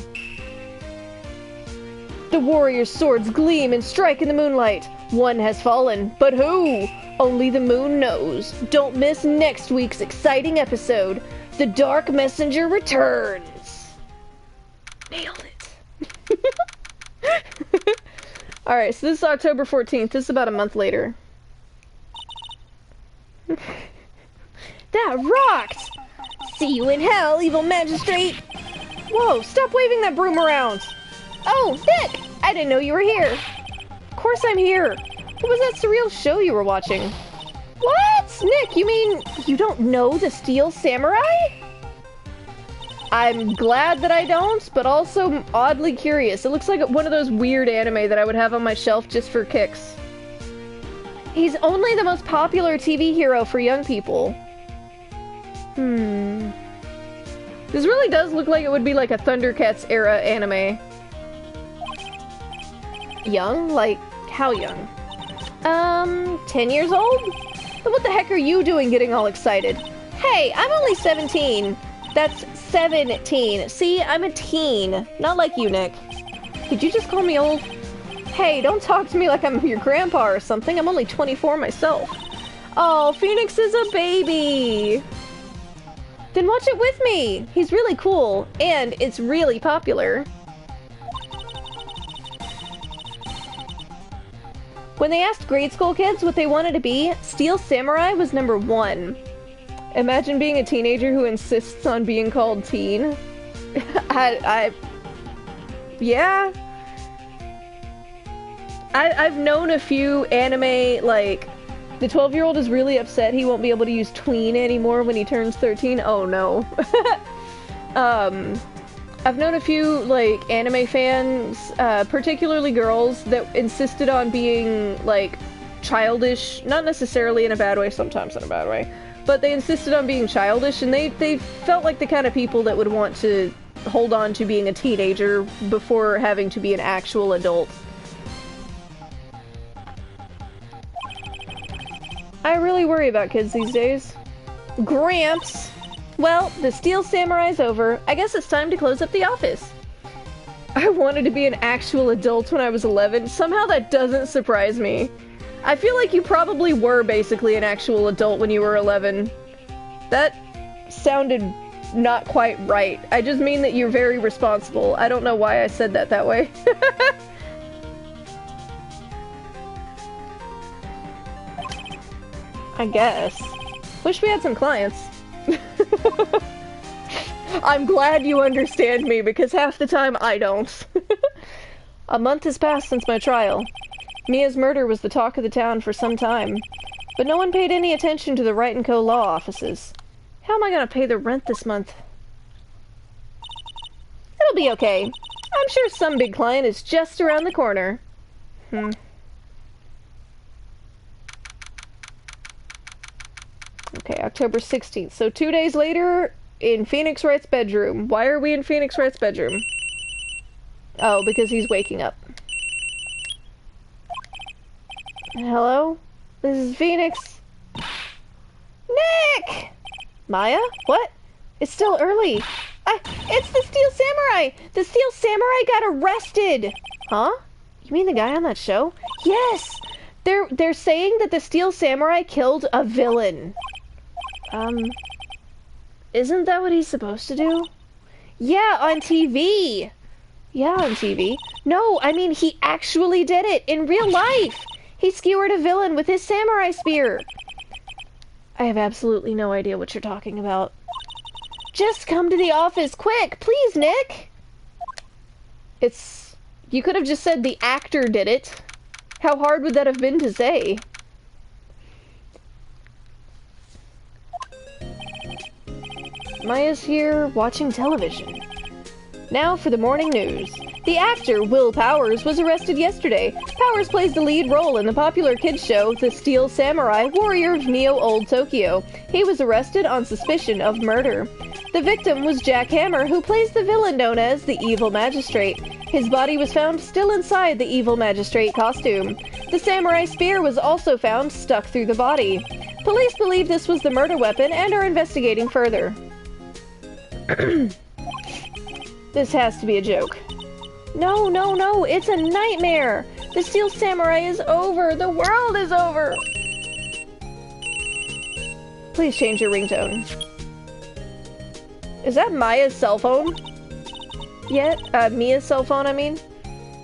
Speaker 1: The warrior's swords gleam and strike in the moonlight. One has fallen, but who? Only the moon knows. Don't miss next week's exciting episode. The Dark Messenger returns. Nailed it. Alright, so this is October 14th. This is about a month later. That rocked! See you in hell, evil magistrate! Whoa, stop waving that broom around! Oh, Nick! I didn't know you were here. Of course I'm here. What was that surreal show you were watching? What? Nick, you mean you don't know the Steel Samurai? I'm glad that I don't, but also oddly curious. It looks like one of those weird anime that I would have on my shelf just for kicks. He's only the most popular TV hero for young people. This really does look like it would be like a Thundercats era anime. Young? Like, how young? 10 years old? Then what the heck are you doing getting all excited? Hey, I'm only 17. That's 17. See, I'm a teen. Not like you, Nick. Did you just call me old? Hey, don't talk to me like I'm your grandpa or something. I'm only 24 myself. Oh, Phoenix is a baby. Then watch it with me. He's really cool, and it's really popular. When they asked grade school kids what they wanted to be, Steel Samurai was number 1. Imagine being a teenager who insists on being called teen. Yeah. I've known a few anime, like, the 12-year-old is really upset he won't be able to use tween anymore when he turns 13. Oh no. I've known a few, like, anime fans, particularly girls, that insisted on being, like, childish, not necessarily in a bad way, sometimes in a bad way, but they insisted on being childish, and they felt like the kind of people that would want to hold on to being a teenager before having to be an actual adult. I really worry about kids these days. Gramps! Well, the Steel Samurai's over. I guess it's time to close up the office. I wanted to be an actual adult when I was 11. Somehow that doesn't surprise me. I feel like you probably were basically an actual adult when you were 11. That sounded not quite right. I just mean that you're very responsible. I don't know why I said that way. I guess. Wish we had some clients. I'm glad you understand me, because half the time I don't. A month has passed since my trial. Mia's murder was the talk of the town for some time, but no one paid any attention to the Wright & Co. law offices. How am I gonna pay the rent this month? It'll be okay. I'm sure some big client is just around the corner. Okay, October 16th. So 2 days later, in Phoenix Wright's bedroom. Why are we in Phoenix Wright's bedroom? Oh, because he's waking up. Hello? This is Phoenix. Nick! Maya? What? It's still early. It's the Steel Samurai! The Steel Samurai got arrested! Huh? You mean the guy on that show? Yes! They're saying that the Steel Samurai killed a villain. Isn't that what he's supposed to do? Yeah, on TV! Yeah, on TV. No, I mean, he actually did it in real life! He skewered a villain with his samurai spear! I have absolutely no idea what you're talking about. Just come to the office, quick! Please, Nick! You could have just said the actor did it. How hard would that have been to say? Maya's here watching television. Now for the morning news. The actor, Will Powers, was arrested yesterday. Powers plays the lead role in the popular kids show, The Steel Samurai, Warrior of Neo-Old Tokyo. He was arrested on suspicion of murder. The victim was Jack Hammer, who plays the villain known as the Evil Magistrate. His body was found still inside the Evil Magistrate costume. The samurai spear was also found stuck through the body. Police believe this was the murder weapon and are investigating further. This has to be a joke. No, no, no, it's a nightmare! The Steel Samurai is over! The world is over! Please change your ringtone. Is that Maya's cell phone? Mia's cell phone, I mean?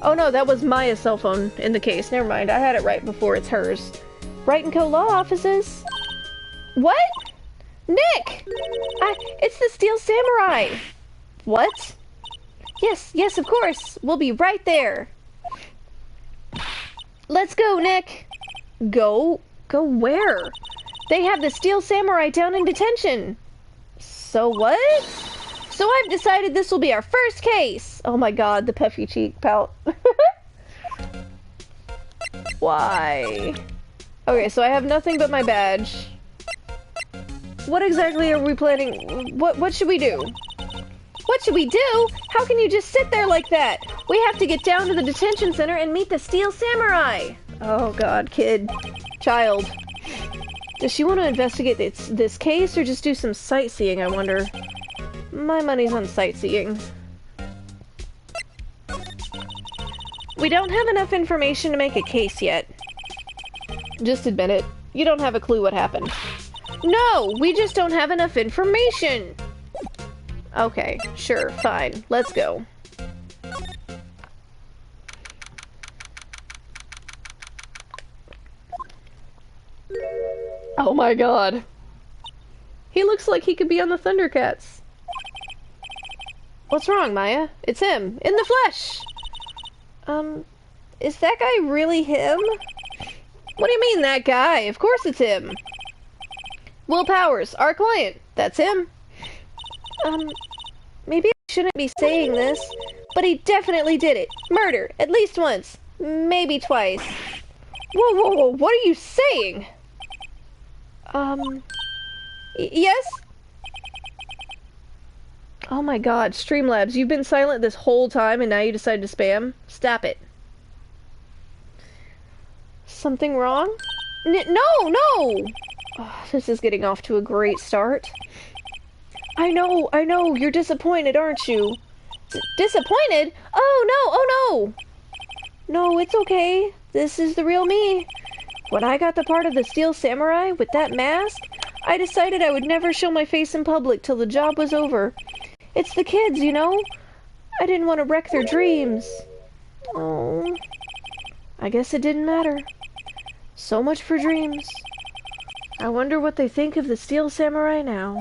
Speaker 1: Oh no, that was Maya's cell phone in the case. Never mind, I had it right before it's hers. Wright & Co. Law Offices? What? Nick! It's the Steel Samurai! What? Yes, yes, of course. We'll be right there. Let's go, Nick. Go? Go where? They have the Steel Samurai down in detention. So what? So I've decided this will be our first case. Oh my god, the puffy cheek pout. Why? Okay, so I have nothing but my badge. What exactly are we planning? What should we do? What should we do? How can you just sit there like that? We have to get down to the detention center and meet the Steel Samurai. Oh god, kid. Child. Does she want to investigate this case or just do some sightseeing, I wonder? My money's on sightseeing. We don't have enough information to make a case yet. Just admit it. You don't have a clue what happened. No! We just don't have enough information! Okay, sure, fine. Let's go. Oh my god. He looks like he could be on the Thundercats. What's wrong, Maya? It's him. In the flesh! Is that guy really him? What do you mean, that guy? Of course it's him. Will Powers, our client. That's him. Maybe I shouldn't be saying this, but he definitely did it. Murder, at least once. Maybe twice. Whoa, whoa, whoa, what are you saying? Yes? Oh my god, Streamlabs, you've been silent this whole time and now you decide to spam? Stop it. Something wrong? No, no! Oh, this is getting off to a great start. I know, you're disappointed, aren't you? Disappointed? Oh no! No, it's okay. This is the real me. When I got the part of the Steel Samurai with that mask, I decided I would never show my face in public till the job was over. It's the kids, you know? I didn't want to wreck their dreams. Oh, I guess it didn't matter. So much for dreams. I wonder what they think of the Steel Samurai now.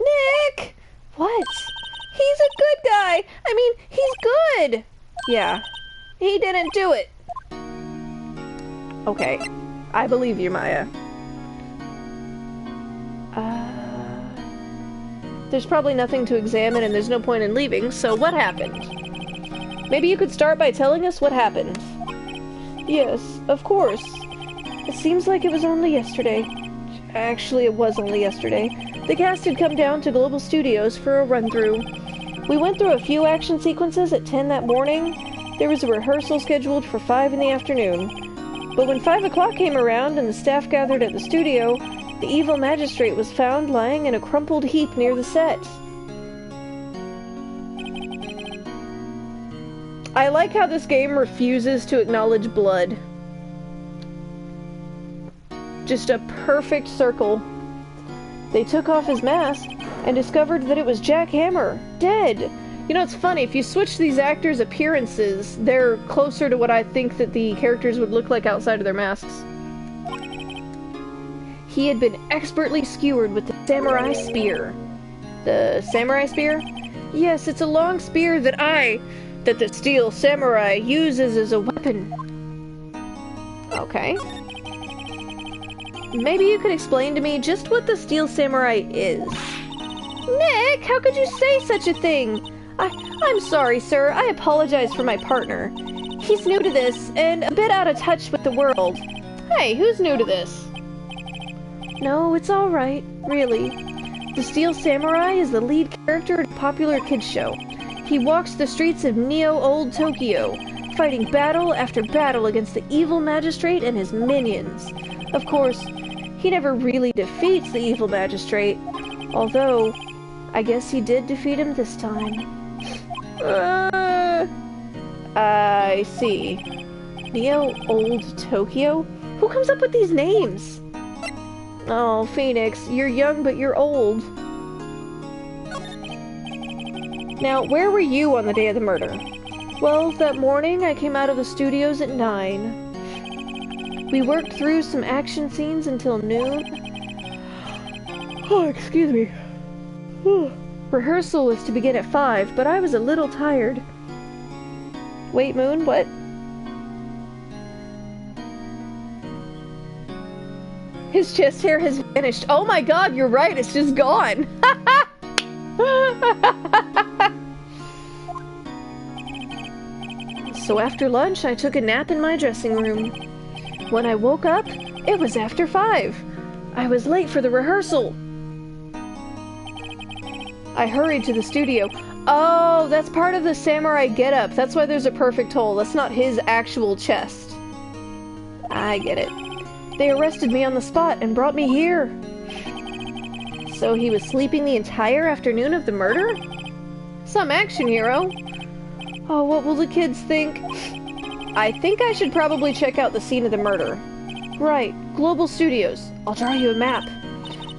Speaker 1: Nick! What? He's a good guy! I mean, he's good! Yeah, he didn't do it. Okay, I believe you, Maya. There's probably nothing to examine and there's no point in leaving, so what happened? Maybe you could start by telling us what happened. Yes, of course. It seems like it was only yesterday. Actually, it was only yesterday. The cast had come down to Global Studios for a run-through. We went through a few action sequences at 10 that morning. There was a rehearsal scheduled for 5 in the afternoon. But when 5 o'clock came around and the staff gathered at the studio, the evil magistrate was found lying in a crumpled heap near the set. I like how this game refuses to acknowledge blood. Just a perfect circle. They took off his mask and discovered that it was Jack Hammer, dead. You know, it's funny, if you switch these actors' appearances, they're closer to what I think that the characters would look like outside of their masks. He had been expertly skewered with the samurai spear. The samurai spear? Yes, it's a long spear that the Steel Samurai uses as a weapon. Okay. Maybe you could explain to me just what the Steel Samurai is. Nick, how could you say such a thing? I'm sorry, sir. I apologize for my partner. He's new to this, and a bit out of touch with the world. Hey, who's new to this? No, it's alright, really. The Steel Samurai is the lead character in a popular kids show. He walks the streets of Neo-Old Tokyo, fighting battle after battle against the evil magistrate and his minions. Of course, he never really defeats the evil magistrate, although I guess he did defeat him this time. I see. Neo-Old Tokyo? Who comes up with these names? Oh, Phoenix, you're young but you're old. Now, where were you on the day of the murder? Well, that morning I came out of the studios at 9. We worked through some action scenes until noon. Oh, excuse me. Rehearsal was to begin at 5, but I was a little tired. Wait, Moon, what? His chest hair has vanished. Oh my god, you're right, it's just gone. So after lunch, I took a nap in my dressing room. When I woke up, it was after 5. I was late for the rehearsal. I hurried to the studio. Oh, that's part of the samurai getup. That's why there's a perfect hole. That's not his actual chest. I get it. They arrested me on the spot and brought me here. So he was sleeping the entire afternoon of the murder? Some action hero. Oh, what will the kids think? I think I should probably check out the scene of the murder. Right, Global Studios. I'll draw you a map.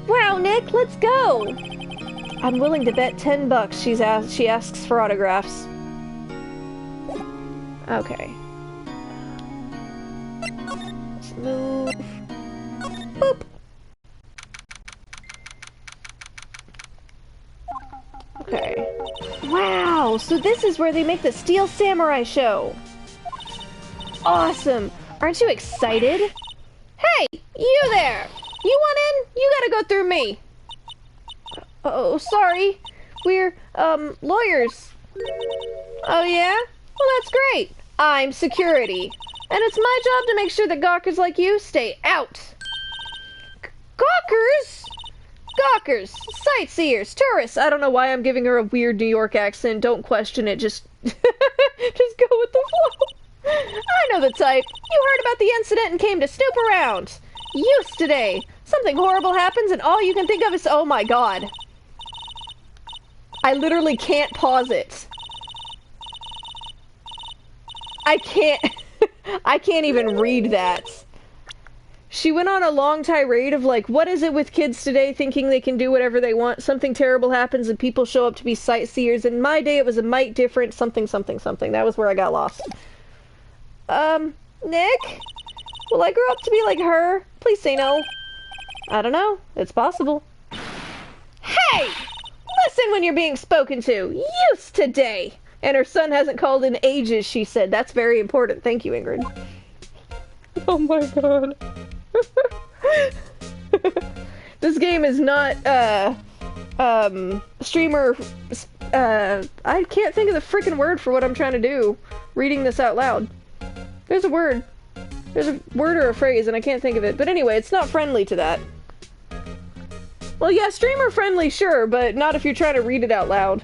Speaker 1: Wow, Nick, let's go! I'm willing to bet $10 she asks for autographs. Okay. Let's move. Boop! Okay. Wow, so this is where they make the Steel Samurai show. Awesome! Aren't you excited? Hey, you there! You want in? You gotta go through me. Oh, sorry. We're, lawyers. Oh, yeah? Well, that's great. I'm security. And it's my job to make sure that gawkers like you stay out. Gawkers? Gawkers. Sightseers. Tourists. I don't know why I'm giving her a weird New York accent. Don't question it. Just, just go with the flow. I know the type. You heard about the incident and came to snoop around. Used today. Something horrible happens and all you can think of is, oh my god. I literally can't pause it. I can't even read that. She went on a long tirade of like, what is it with kids today thinking they can do whatever they want? Something terrible happens and people show up to be sightseers. In my day it was a mite different, something, something, something. That was where I got lost. Nick? Will I grow up to be like her? Please say no. I don't know. It's possible. Hey! Listen when you're being spoken to. Used today. And her son hasn't called in ages, she said. That's very important. Thank you, Ingrid. Oh my god. This game is not, streamer, I can't think of the freaking word for what I'm trying to do. Reading this out loud. There's a word. There's a word or a phrase, and I can't think of it. But anyway, it's not friendly to that. Well, yeah, streamer friendly, sure, but not if you're trying to read it out loud.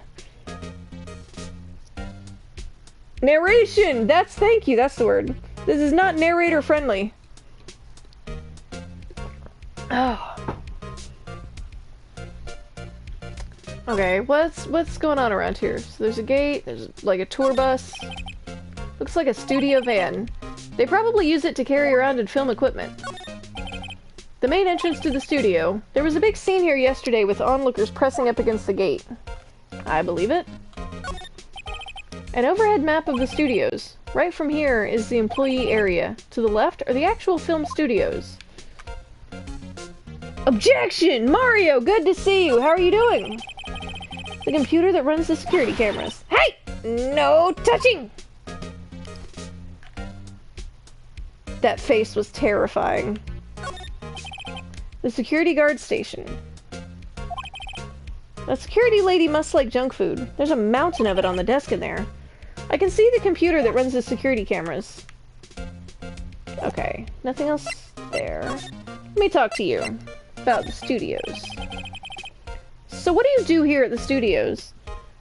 Speaker 1: Narration! Thank you, that's the word. This is not narrator friendly. Oh. Okay, what's going on around here? So there's a gate, there's like a tour bus. Looks like a studio van. They probably use it to carry around and film equipment. The main entrance to the studio. There was a big scene here yesterday with onlookers pressing up against the gate. I believe it. An overhead map of the studios. Right from here is the employee area. To the left are the actual film studios. Objection! Mario, good to see you. How are you doing? The computer that runs the security cameras. Hey! No touching! That face was terrifying. The security guard station. A security lady must like junk food. There's a mountain of it on the desk in there. I can see the computer that runs the security cameras. Okay, nothing else there. Let me talk to you about the studios. So what do you do here at the studios?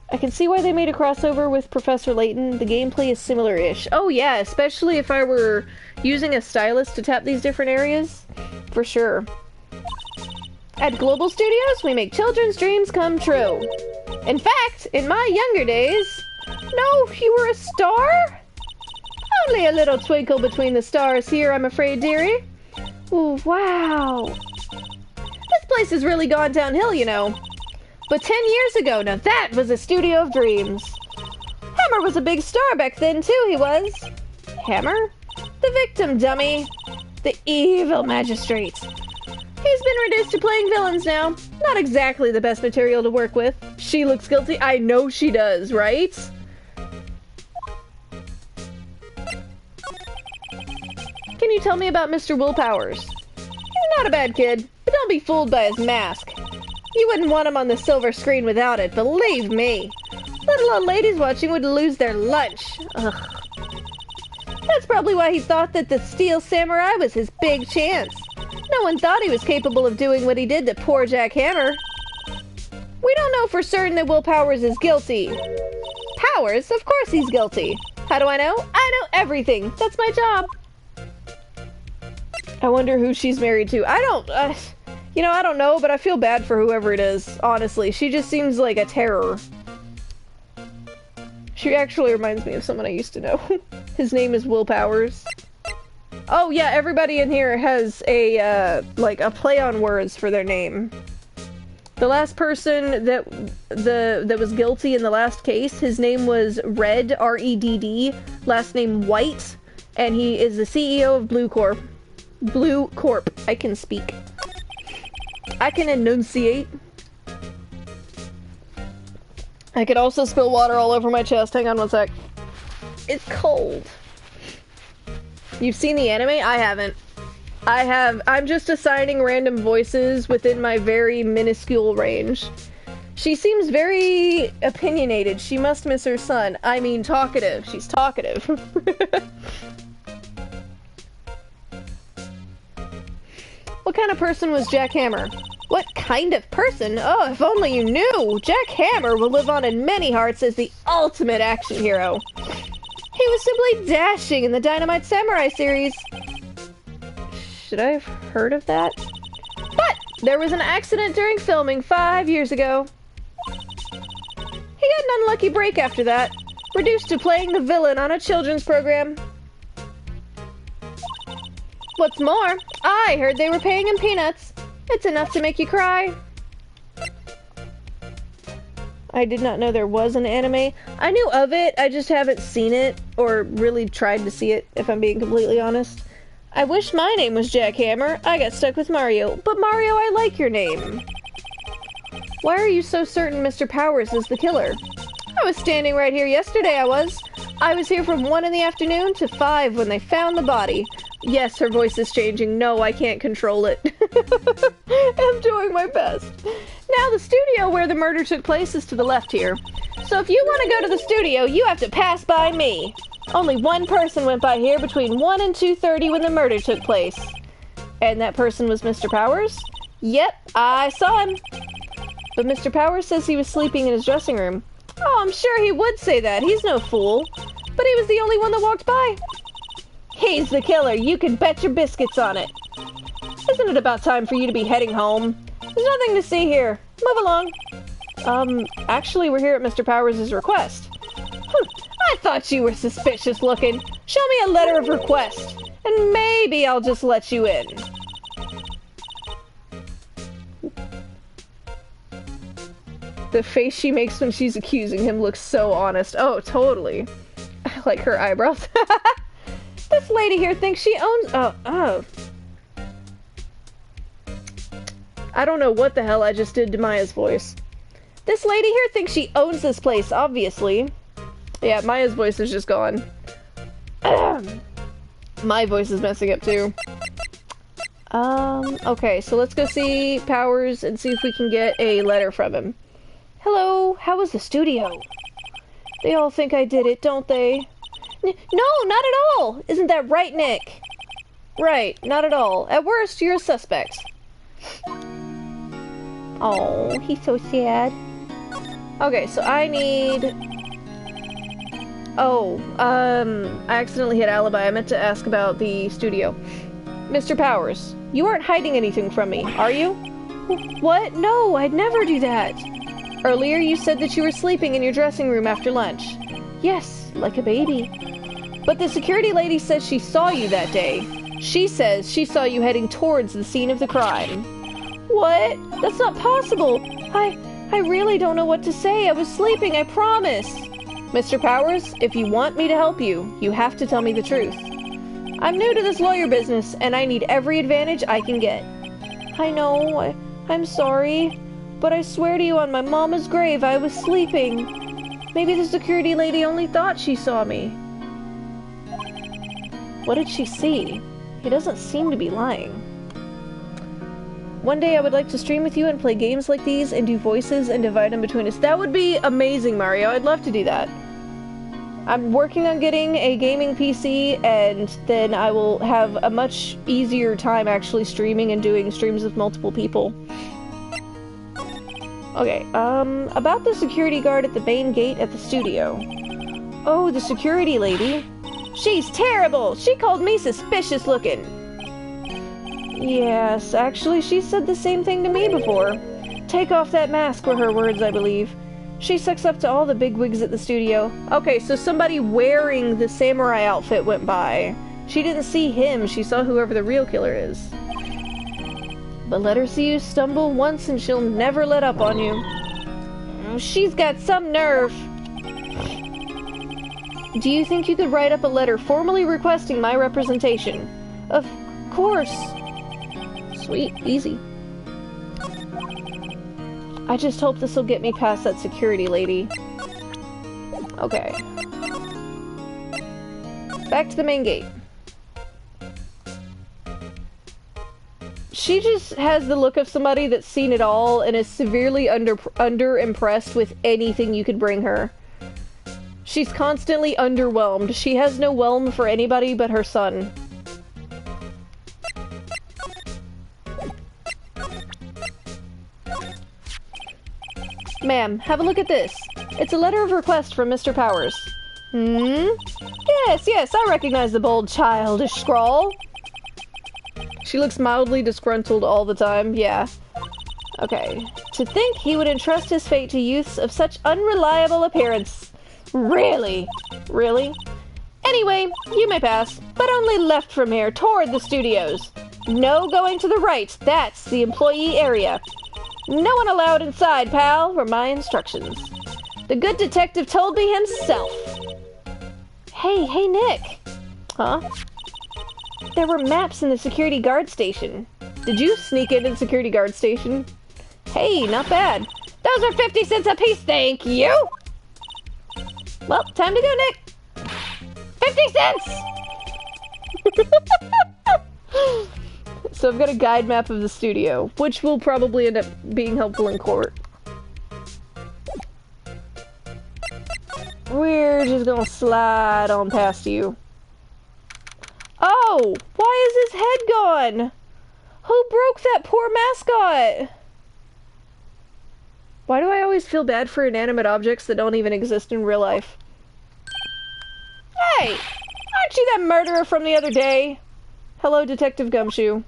Speaker 1: I can see why they made a crossover with Professor Layton. The gameplay is similar-ish. Oh yeah, especially if I were using a stylus to tap these different areas. For sure. At Global Studios, we make children's dreams come true. In fact, in my younger days... No, you were a star? Only a little twinkle between the stars here, I'm afraid, dearie. Ooh, wow. This place has really gone downhill, you know. But 10 years ago, now that was a studio of dreams. Hammer was a big star back then, too, he was. Hammer? The victim, dummy. The evil magistrate. He's been reduced to playing villains now. Not exactly the best material to work with. She looks guilty. I know she does, right? Can you tell me about Mr. Willpowers? He's not a bad kid, but don't be fooled by his mask. You wouldn't want him on the silver screen without it, believe me. Little old ladies watching would lose their lunch. Ugh. That's probably why he thought that the Steel Samurai was his big chance. No one thought he was capable of doing what he did to poor Jack Hammer. We don't know for certain that Will Powers is guilty. Powers? Of course he's guilty. How do I know? I know everything. That's my job. I wonder who she's married to. I don't know, but I feel bad for whoever it is, honestly. She just seems like a terror. She actually reminds me of someone I used to know. His name is Will Powers. Oh yeah, everybody in here has a play on words for their name. The last person that was guilty in the last case, his name was Red, R-E-D-D, last name White, and he is the CEO of Blue Corp. Blue Corp. I can speak. I can enunciate. I could also spill water all over my chest. Hang on one sec. It's cold. You've seen the anime? I haven't. I'm just assigning random voices within my very minuscule range. She seems very opinionated. She must miss her son. I mean, talkative. She's talkative. What kind of person was Jack Hammer? What kind of person? Oh, if only you knew! Jack Hammer will live on in many hearts as the ultimate action hero. He was simply dashing in the Dynamite Samurai series. Should I have heard of that? But there was an accident during filming 5 years ago. He got an unlucky break after that, reduced to playing the villain on a children's program. What's more, I heard they were paying him peanuts. It's enough to make you cry. I did not know there was an anime. I knew of it, I just haven't seen it, or really tried to see it, if I'm being completely honest. I wish my name was Jack Hammer. I got stuck with Mario. But Mario, I like your name. Why are you so certain Mr. Powers is the killer? I was standing right here yesterday, I was. I was here from 1 in the afternoon to 5 when they found the body. Yes, her voice is changing. No, I can't control it. I'm doing my best. Now, the studio where the murder took place is to the left here. So if you want to go to the studio, you have to pass by me. Only one person went by here between 1 and 2:30 when the murder took place. And that person was Mr. Powers? Yep, I saw him. But Mr. Powers says he was sleeping in his dressing room. Oh, I'm sure he would say that. He's no fool. But he was the only one that walked by. He's the killer. You can bet your biscuits on it. Isn't it about time for you to be heading home? There's nothing to see here. Move along. Actually, we're here at Mr. Powers' request. I thought you were suspicious looking. Show me a letter of request, and maybe I'll just let you in. The face she makes when she's accusing him looks so honest. Oh, totally. I like her eyebrows. This lady here thinks she owns... Oh. I don't know what the hell I just did to Maya's voice. This lady here thinks she owns this place, obviously. Yeah, Maya's voice is just gone. My voice is messing up too. Okay, so let's go see Powers and see if we can get a letter from him. Hello, how was the studio? They all think I did it, don't they? No, not at all! Isn't that right, Nick? Right, not at all. At worst, you're a suspect. Oh, he's so sad. Okay, so I need... Oh, I accidentally hit alibi. I meant to ask about the studio. Mr. Powers, you aren't hiding anything from me, are you? What? No, I'd never do that. Earlier you said that you were sleeping in your dressing room after lunch. Yes, like a baby. But the security lady says she saw you that day. She says she saw you heading towards the scene of the crime. What? That's not possible. I really don't know what to say. I was sleeping, I promise. Mr. Powers, if you want me to help you, you have to tell me the truth. I'm new to this lawyer business, and I need every advantage I can get. I know, I'm sorry, but I swear to you on my mama's grave I was sleeping. Maybe the security lady only thought she saw me. What did she see? He doesn't seem to be lying. One day I would like to stream with you and play games like these and do voices and divide them between us. That would be amazing, Mario. I'd love to do that. I'm working on getting a gaming PC, and then I will have a much easier time actually streaming and doing streams with multiple people. Okay, about the security guard at the main gate at the studio. Oh, the security lady. She's terrible! She called me suspicious looking. Yes, actually, she said the same thing to me before. Take off that mask were her words, I believe. She sucks up to all the bigwigs at the studio. Okay, so somebody wearing the samurai outfit went by. She didn't see him, she saw whoever the real killer is. But let her see you stumble once and she'll never let up on you. She's got some nerve. Do you think you could write up a letter formally requesting my representation? Of course. Sweet, easy. I just hope this will get me past that security lady. Okay. Back to the main gate. She just has the look of somebody that's seen it all and is severely under-impressed with anything you could bring her. She's constantly underwhelmed. She has no whelm for anybody but her son. Ma'am, have a look at this. It's a letter of request from Mr. Powers. Yes, I recognize the bold, childish scrawl. She looks mildly disgruntled all the time, yeah. Okay. To think he would entrust his fate to youths of such unreliable appearance. Really? Really? Anyway, you may pass, but only left from here, toward the studios. No going to the right, that's the employee area. No one allowed inside, pal, were my instructions. The good detective told me himself. Hey, Nick. Huh? There were maps in the security guard station. Did you sneak into the security guard station? Hey, not bad. Those are 50 cents a piece, thank you! Well, time to go, Nick. 50 cents! So I've got a guide map of the studio, which will probably end up being helpful in court. We're just gonna slide on past you. Oh! Why is his head gone? Who broke that poor mascot? Why do I always feel bad for inanimate objects that don't even exist in real life? Hey! Aren't you that murderer from the other day? Hello, Detective Gumshoe.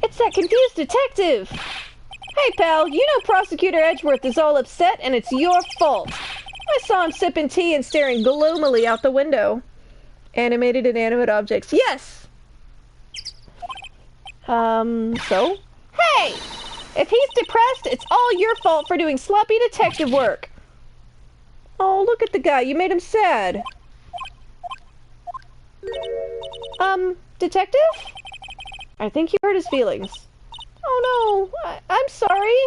Speaker 1: It's that confused detective! Hey, pal, you know Prosecutor Edgeworth is all upset and it's your fault. I saw him sipping tea and staring gloomily out the window. Animated inanimate objects. Yes! So? Hey! If he's depressed, it's all your fault for doing sloppy detective work. Oh, look at the guy. You made him sad. Detective? I think you hurt his feelings. Oh no, I'm sorry.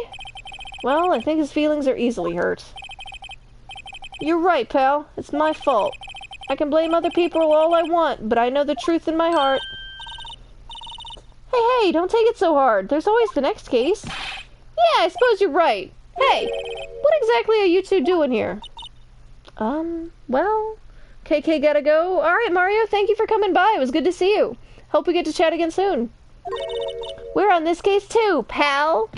Speaker 1: Well, I think his feelings are easily hurt. You're right, pal. It's my fault. I can blame other people all I want, but I know the truth in my heart. Hey, don't take it so hard. There's always the next case. Yeah, I suppose you're right. Hey, what exactly are you two doing here? Well, KK gotta go. Alright, Mario, thank you for coming by. It was good to see you. Hope we get to chat again soon. We're on this case too, pal.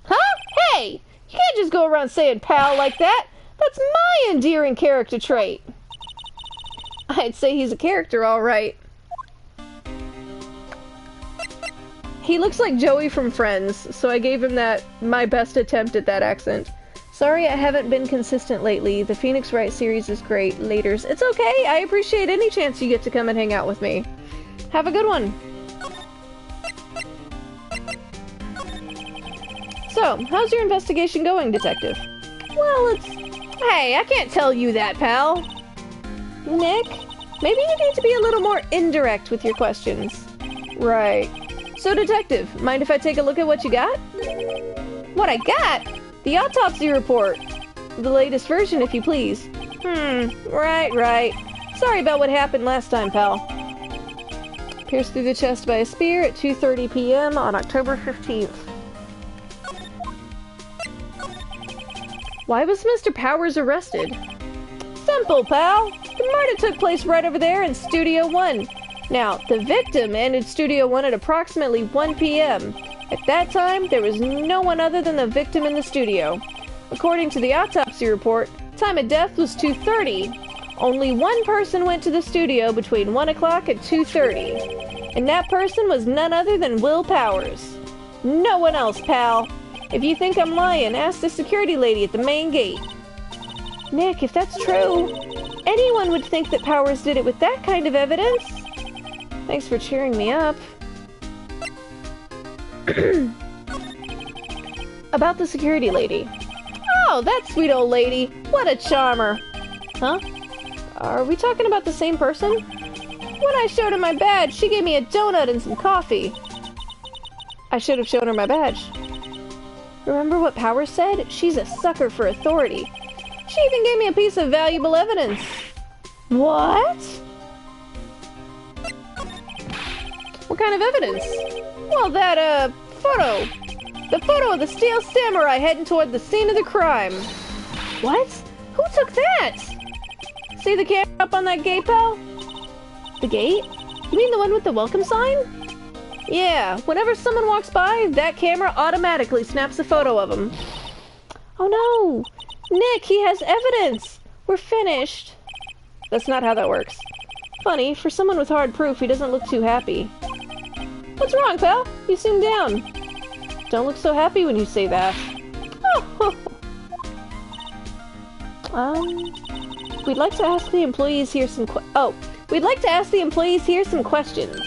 Speaker 1: Huh? Hey! You can't just go around saying pal like that. That's my endearing character trait. I'd say he's a character, all right. He looks like Joey from Friends, so I gave him my best attempt at that accent. Sorry I haven't been consistent lately. The Phoenix Wright series is great. Laters. It's okay. I appreciate any chance you get to come and hang out with me. Have a good one. So, how's your investigation going, Detective? Well, Hey, I can't tell you that, pal. Nick, maybe you need to be a little more indirect with your questions. Right. So, Detective, mind if I take a look at what you got? What I got? The autopsy report. The latest version, if you please. Right. Sorry about what happened last time, pal. Pierced through the chest by a spear at 2:30 p.m. on October 15th. Why was Mr. Powers arrested? Simple, pal. The murder took place right over there in Studio 1. Now, the victim entered Studio 1 at approximately 1 p.m. At that time, there was no one other than the victim in the studio. According to the autopsy report, time of death was 2:30. Only one person went to the studio between 1 o'clock and 2:30. And that person was none other than Will Powers. No one else, pal. If you think I'm lying, ask the security lady at the main gate. Nick, if that's true, anyone would think that Powers did it with that kind of evidence. Thanks for cheering me up. About the security lady. Oh, that sweet old lady. What a charmer. Huh? Are we talking about the same person? When I showed her my badge, she gave me a donut and some coffee. I should have shown her my badge. Remember what Powers said? She's a sucker for authority. She even gave me a piece of valuable evidence. What? What kind of evidence? Well, that, photo. The photo of the Steel Samurai heading toward the scene of the crime. What? Who took that? See the camera up on that gate, pal? The gate? You mean the one with the welcome sign? Yeah, whenever someone walks by, that camera automatically snaps a photo of him. Oh no! Nick, he has evidence! We're finished. That's not how that works. Funny, for someone with hard proof, he doesn't look too happy. What's wrong, pal? You seem down. Don't look so happy when you say that. We'd like to ask the employees here some we'd like to ask the employees here some questions.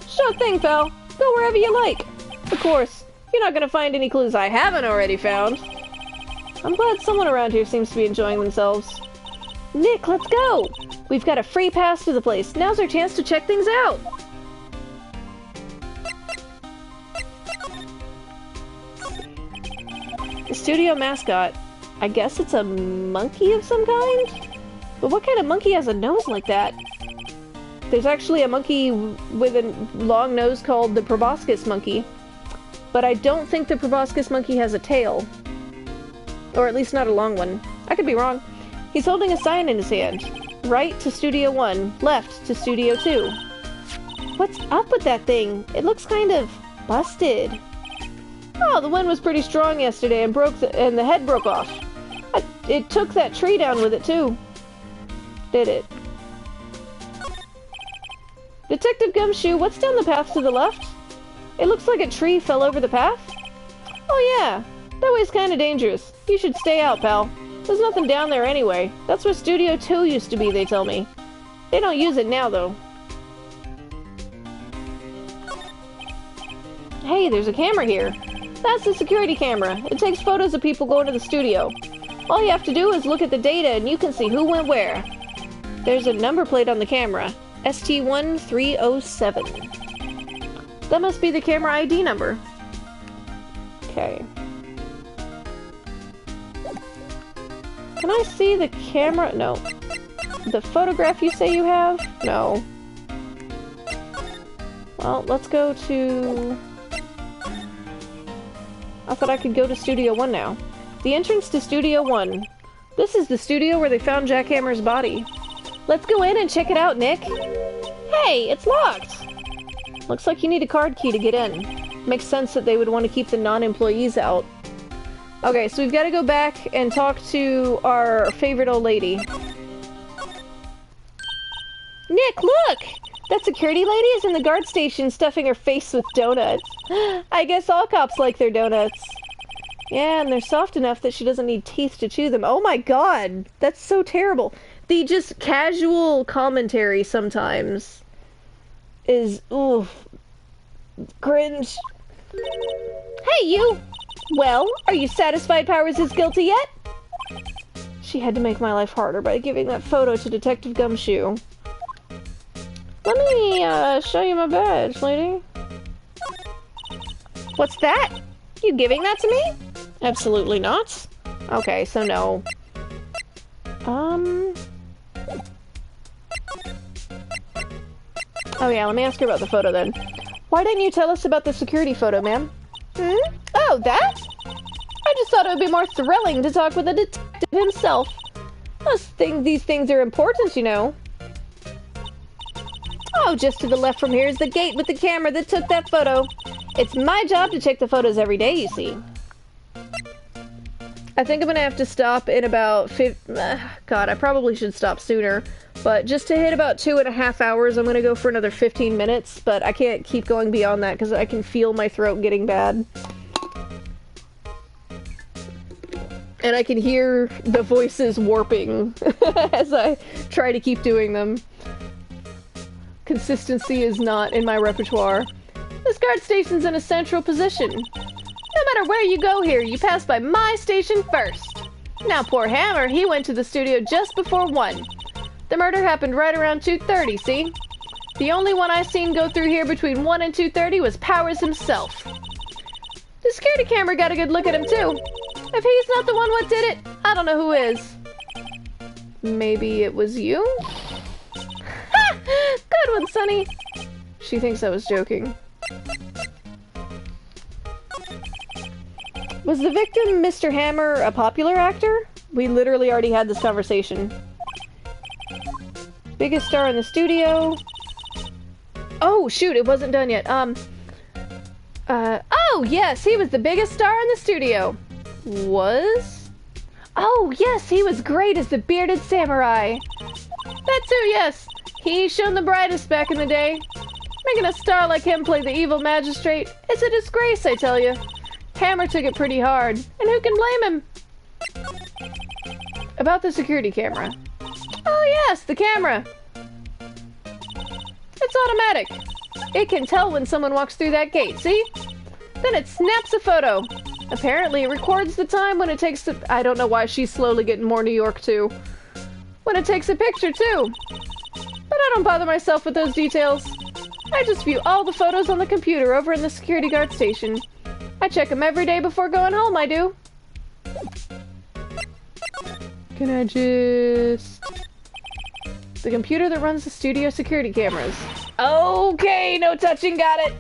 Speaker 1: Sure thing, pal. Go wherever you like. Of course, you're not gonna find any clues I haven't already found. I'm glad someone around here seems to be enjoying themselves. Nick, let's go! We've got a free pass to the place. Now's our chance to check things out. The studio mascot. I guess it's a monkey of some kind? But what kind of monkey has a nose like that? There's actually a monkey with a long nose called the proboscis monkey. But I don't think the proboscis monkey has a tail. Or at least not a long one. I could be wrong. He's holding a sign in his hand. Right to Studio 1, left to Studio 2. What's up with that thing? It looks kind of busted. Oh, the wind was pretty strong yesterday and the head broke off. It took that tree down with it too. Did it? Detective Gumshoe, what's down the path to the left? It looks like a tree fell over the path. Oh yeah, that way's kinda dangerous. You should stay out, pal. There's nothing down there anyway. That's where Studio 2 used to be, they tell me. They don't use it now, though. Hey, there's a camera here. That's the security camera. It takes photos of people going to the studio. All you have to do is look at the data and you can see who went where. There's a number plate on the camera. ST1307. That must be the camera ID number. Okay. Can I see the camera? No. The photograph you say you have? No. Well, let's go to... I thought I could go to Studio 1 now. The entrance to Studio 1. This is the studio where they found Jack Hammer's body. Let's go in and check it out, Nick. Hey, it's locked! Looks like you need a card key to get in. Makes sense that they would want to keep the non-employees out. Okay, so we've got to go back and talk to our favorite old lady. Nick, look! That security lady is in the guard station stuffing her face with donuts. I guess all cops like their donuts. Yeah, and they're soft enough that she doesn't need teeth to chew them. Oh my god! That's so terrible. The just casual commentary sometimes is, oof, cringe. Hey, you! Well, are you satisfied Powers is guilty yet? She had to make my life harder by giving that photo to Detective Gumshoe. Let me, show you my badge, lady. What's that? You giving that to me? Absolutely not. Okay, so no. Oh yeah, let me ask her about the photo then. Why didn't you tell us about the security photo, ma'am? Oh, that? I just thought it would be more thrilling to talk with the detective himself. These things are important, you know. Oh, just to the left from here is the gate with the camera that took that photo. It's my job to check the photos every day, you see. I think I'm gonna have to stop in about God, I probably should stop sooner. But just to hit about 2.5 hours, I'm gonna go for another 15 minutes. But I can't keep going beyond that because I can feel my throat getting bad. And I can hear the voices warping as I try to keep doing them. Consistency is not in my repertoire. This guard station's in a central position. No matter where you go here, you pass by my station first. Now poor Hammer, he went to the studio just before 1. The murder happened right around 2:30, see? The only one I seen go through here between 1 and 2:30 was Powers himself. The security camera got a good look at him too. If he's not the one what did it, I don't know who is. Maybe it was you? Ha! Good one, Sonny. She thinks I was joking. Was the victim, Mr. Hammer, a popular actor? We literally already had this conversation. Biggest star in the studio. Oh, shoot, it wasn't done yet. Oh, yes, he was the biggest star in the studio. Was? Oh, yes, he was great as the bearded samurai. That too, yes. He shone the brightest back in the day. Making a star like him play the evil magistrate, it's a disgrace, I tell you. Hammer took it pretty hard, and who can blame him? About the security camera. Oh yes, the camera. It's automatic. It can tell when someone walks through that gate, see? Then it snaps a photo. Apparently it records the time when it takes the... I don't know why she's slowly getting more New York too. When it takes a picture too. But I don't bother myself with those details. I just view all the photos on the computer over in the security guard station. I check them every day before going home, I do. Can I just... The computer that runs the studio security cameras. Okay, no touching, got it.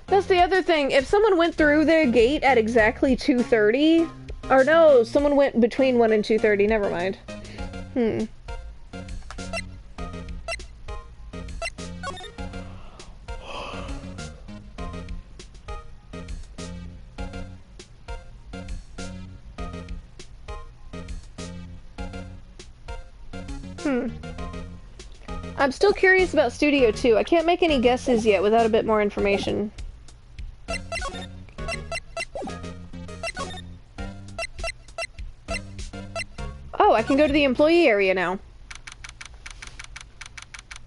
Speaker 1: That's the other thing. If someone went through their gate at exactly 2:30... Or no, someone went between 1 and 2:30, never mind. I'm still curious about Studio 2. I can't make any guesses yet without a bit more information. Oh, I can go to the employee area now.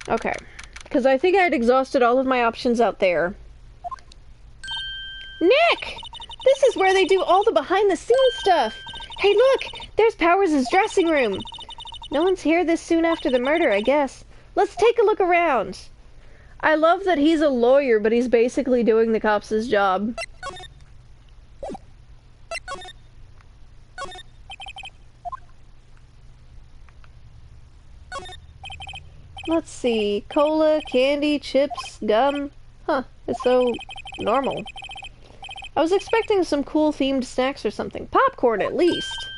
Speaker 1: Okay. Because I think I had exhausted all of my options out there. Nick! This is where they do all the behind-the-scenes stuff! Hey, look! There's Powers' dressing room! No one's here this soon after the murder, I guess. Let's take a look around. I love that he's a lawyer, but he's basically doing the cops' job. Let's see. Cola, candy, chips, gum. Huh, it's so normal. I was expecting some cool themed snacks or something. Popcorn, at least.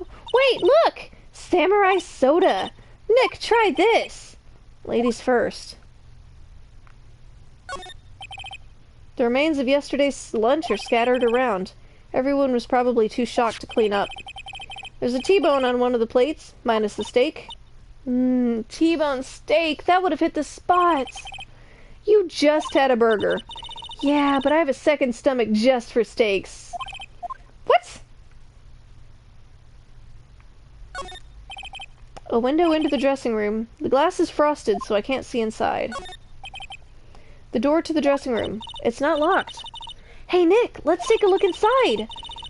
Speaker 1: Wait, look! Samurai soda! Nick, try this! Ladies first. The remains of yesterday's lunch are scattered around. Everyone was probably too shocked to clean up. There's a T-bone on one of the plates, minus the steak. T-bone steak. That would have hit the spot. You just had a burger. Yeah, but I have a second stomach just for steaks. What? A window into the dressing room. The glass is frosted, so I can't see inside. The door to the dressing room. It's not locked. Hey, Nick, let's take a look inside.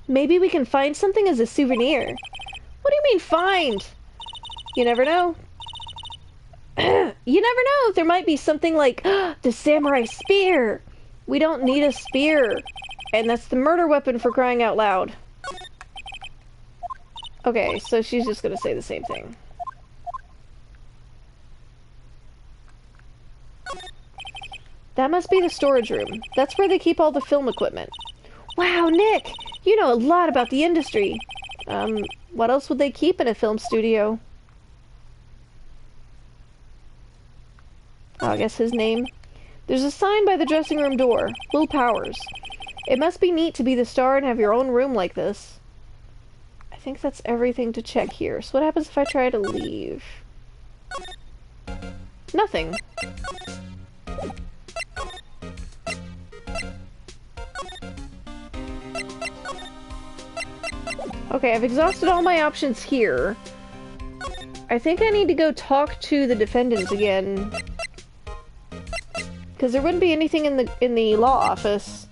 Speaker 1: Maybe we can find something as a souvenir. What do you mean, find? You never know. You never know. There might be something like the samurai spear. We don't need a spear. And that's the murder weapon for crying out loud. Okay, so she's just gonna say the same thing. That must be the storage room. That's where they keep all the film equipment. Wow, Nick! You know a lot about the industry. What else would they keep in a film studio? Oh, I guess his name. There's a sign by the dressing room door. Will Powers. It must be neat to be the star and have your own room like this. I think that's everything to check here. So what happens if I try to leave? Nothing. Okay, I've exhausted all my options here. I think I need to go talk to the defendants again. Because there wouldn't be anything in the law office.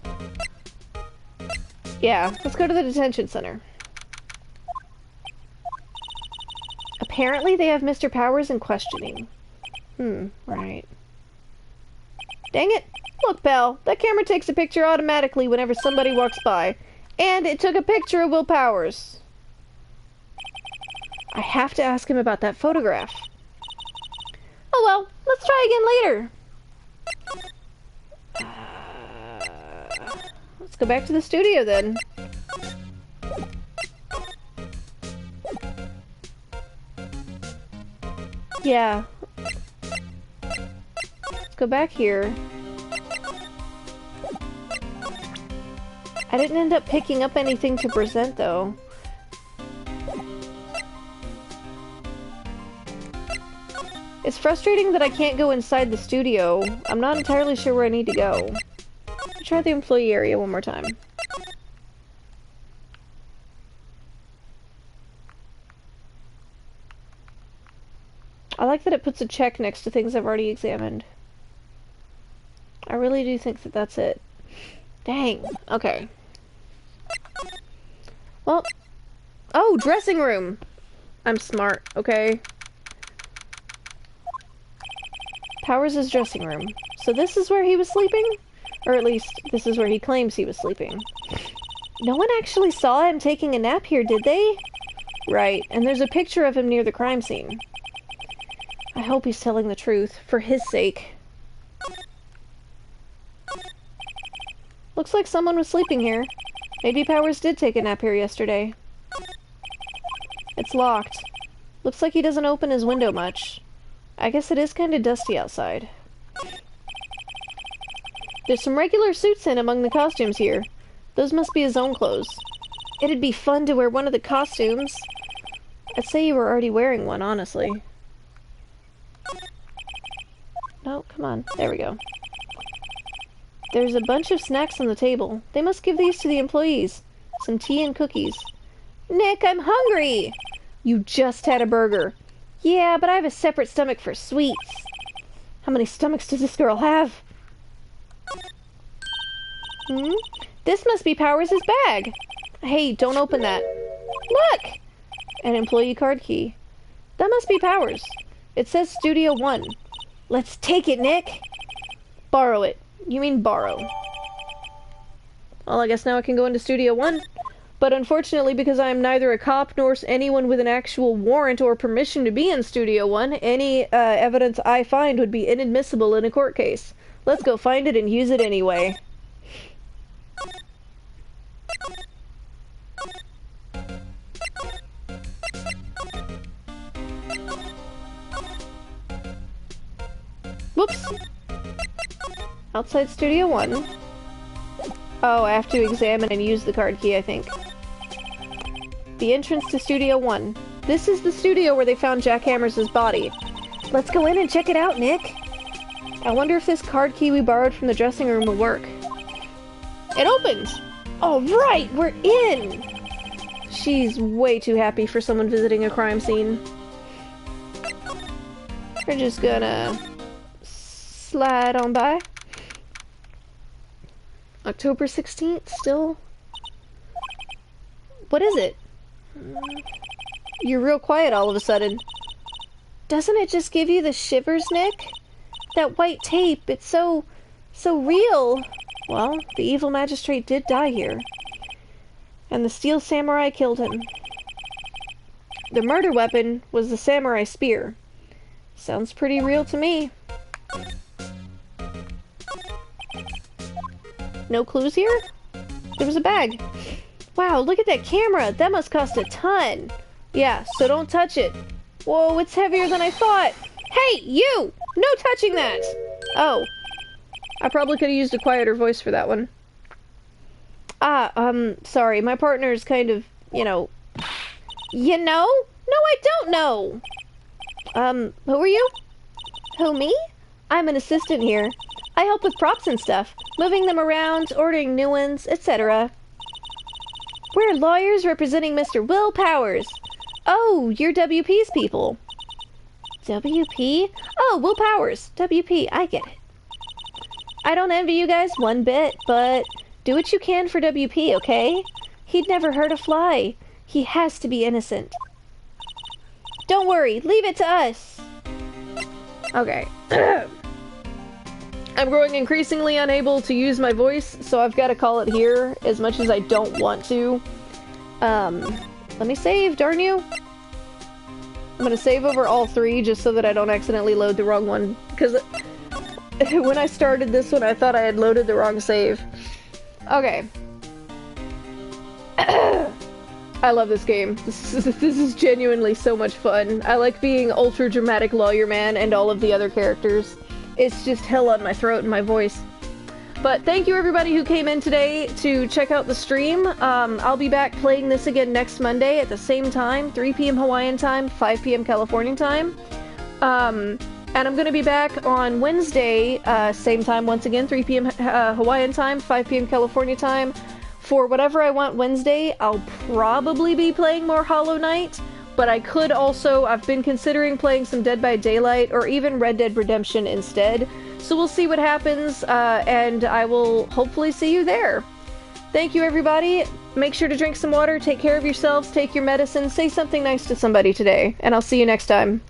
Speaker 1: Yeah, let's go to the detention center. Apparently they have Mr. Powers in questioning. Right. Dang it! Look, pal, that camera takes a picture automatically whenever somebody walks by. And it took a picture of Will Powers. I have to ask him about that photograph. Oh well, let's try again later. Let's go back to the studio then. Yeah. Let's go back here. I didn't end up picking up anything to present, though. It's frustrating that I can't go inside the studio. I'm not entirely sure where I need to go. I'll try the employee area one more time. I like that it puts a check next to things I've already examined. I really do think that that's it. Dang. Okay. Well, oh, dressing room. I'm smart, okay? Powers' dressing room. So this is where he was sleeping? Or at least, this is where he claims he was sleeping. No one actually saw him taking a nap here, did they? Right, and there's a picture of him near the crime scene. I hope he's telling the truth, for his sake. Looks like someone was sleeping here. Maybe Powers did take a nap here yesterday. It's locked. Looks like he doesn't open his window much. I guess it is kind of dusty outside. There's some regular suits in among the costumes here. Those must be his own clothes. It'd be fun to wear one of the costumes. I'd say you were already wearing one, honestly. No, come on. There we go. There's a bunch of snacks on the table. They must give these to the employees. Some tea and cookies. Nick, I'm hungry! You just had a burger. Yeah, but I have a separate stomach for sweets. How many stomachs does this girl have? This must be Powers' bag. Hey, don't open that. Look! An employee card key. That must be Powers. It says Studio 1. Let's take it, Nick! Borrow it. You mean borrow. Well, I guess now I can go into Studio 1. But unfortunately, because I am neither a cop nor anyone with an actual warrant or permission to be in Studio 1, any evidence I find would be inadmissible in a court case. Let's go find it and use it anyway. Whoops. Outside Studio 1. Oh, I have to examine and use the card key, I think. The entrance to Studio 1. This is the studio where they found Jack Hammers' body. Let's go in and check it out, Nick. I wonder if this card key we borrowed from the dressing room will work. It opens! Alright, we're in! She's way too happy for someone visiting a crime scene. We're just gonna slide on by. October 16th, still? What is it? You're real quiet all of a sudden. Doesn't it just give you the shivers, Nick? That white tape, it's so real. Well, the evil magistrate did die here. And the steel samurai killed him. The murder weapon was the samurai spear. Sounds pretty real to me. No clues here? There was a bag. Wow, look at that camera! That must cost a ton! Yeah, so don't touch it. Whoa, it's heavier than I thought! Hey, you! No touching that! Oh. I probably could have used a quieter voice for that one. Sorry, my partner's kind of, you know... You know? No, I don't know! Who are you? Who, me? I'm an assistant here. I help with props and stuff, moving them around, ordering new ones, etc. We're lawyers representing Mr. Will Powers. Oh, you're WP's people. WP? Oh, Will Powers. WP, I get it. I don't envy you guys one bit, but do what you can for WP, okay? He'd never hurt a fly. He has to be innocent. Don't worry, leave it to us. Okay. I'm growing increasingly unable to use my voice, so I've got to call it here, as much as I don't want to. Let me save, darn you. I'm gonna save over all three, just so that I don't accidentally load the wrong one, because when I started this one, I thought I had loaded the wrong save. Okay. I love this game. This is genuinely so much fun. I like being ultra dramatic lawyer man and all of the other characters. It's just hell on my throat and my voice. But thank you everybody who came in today to check out the stream. I'll be back playing this again next Monday at the same time, 3 p.m. Hawaiian time, 5 p.m. Californian time. And I'm going to be back on Wednesday, same time once again, 3 p.m. Hawaiian time, 5 p.m. California time. For whatever I want Wednesday, I'll probably be playing more Hollow Knight, but I could also, I've been considering playing some Dead by Daylight or even Red Dead Redemption instead. So we'll see what happens, and I will hopefully see you there. Thank you everybody. Make sure to drink some water, take care of yourselves, take your medicine, say something nice to somebody today, and I'll see you next time.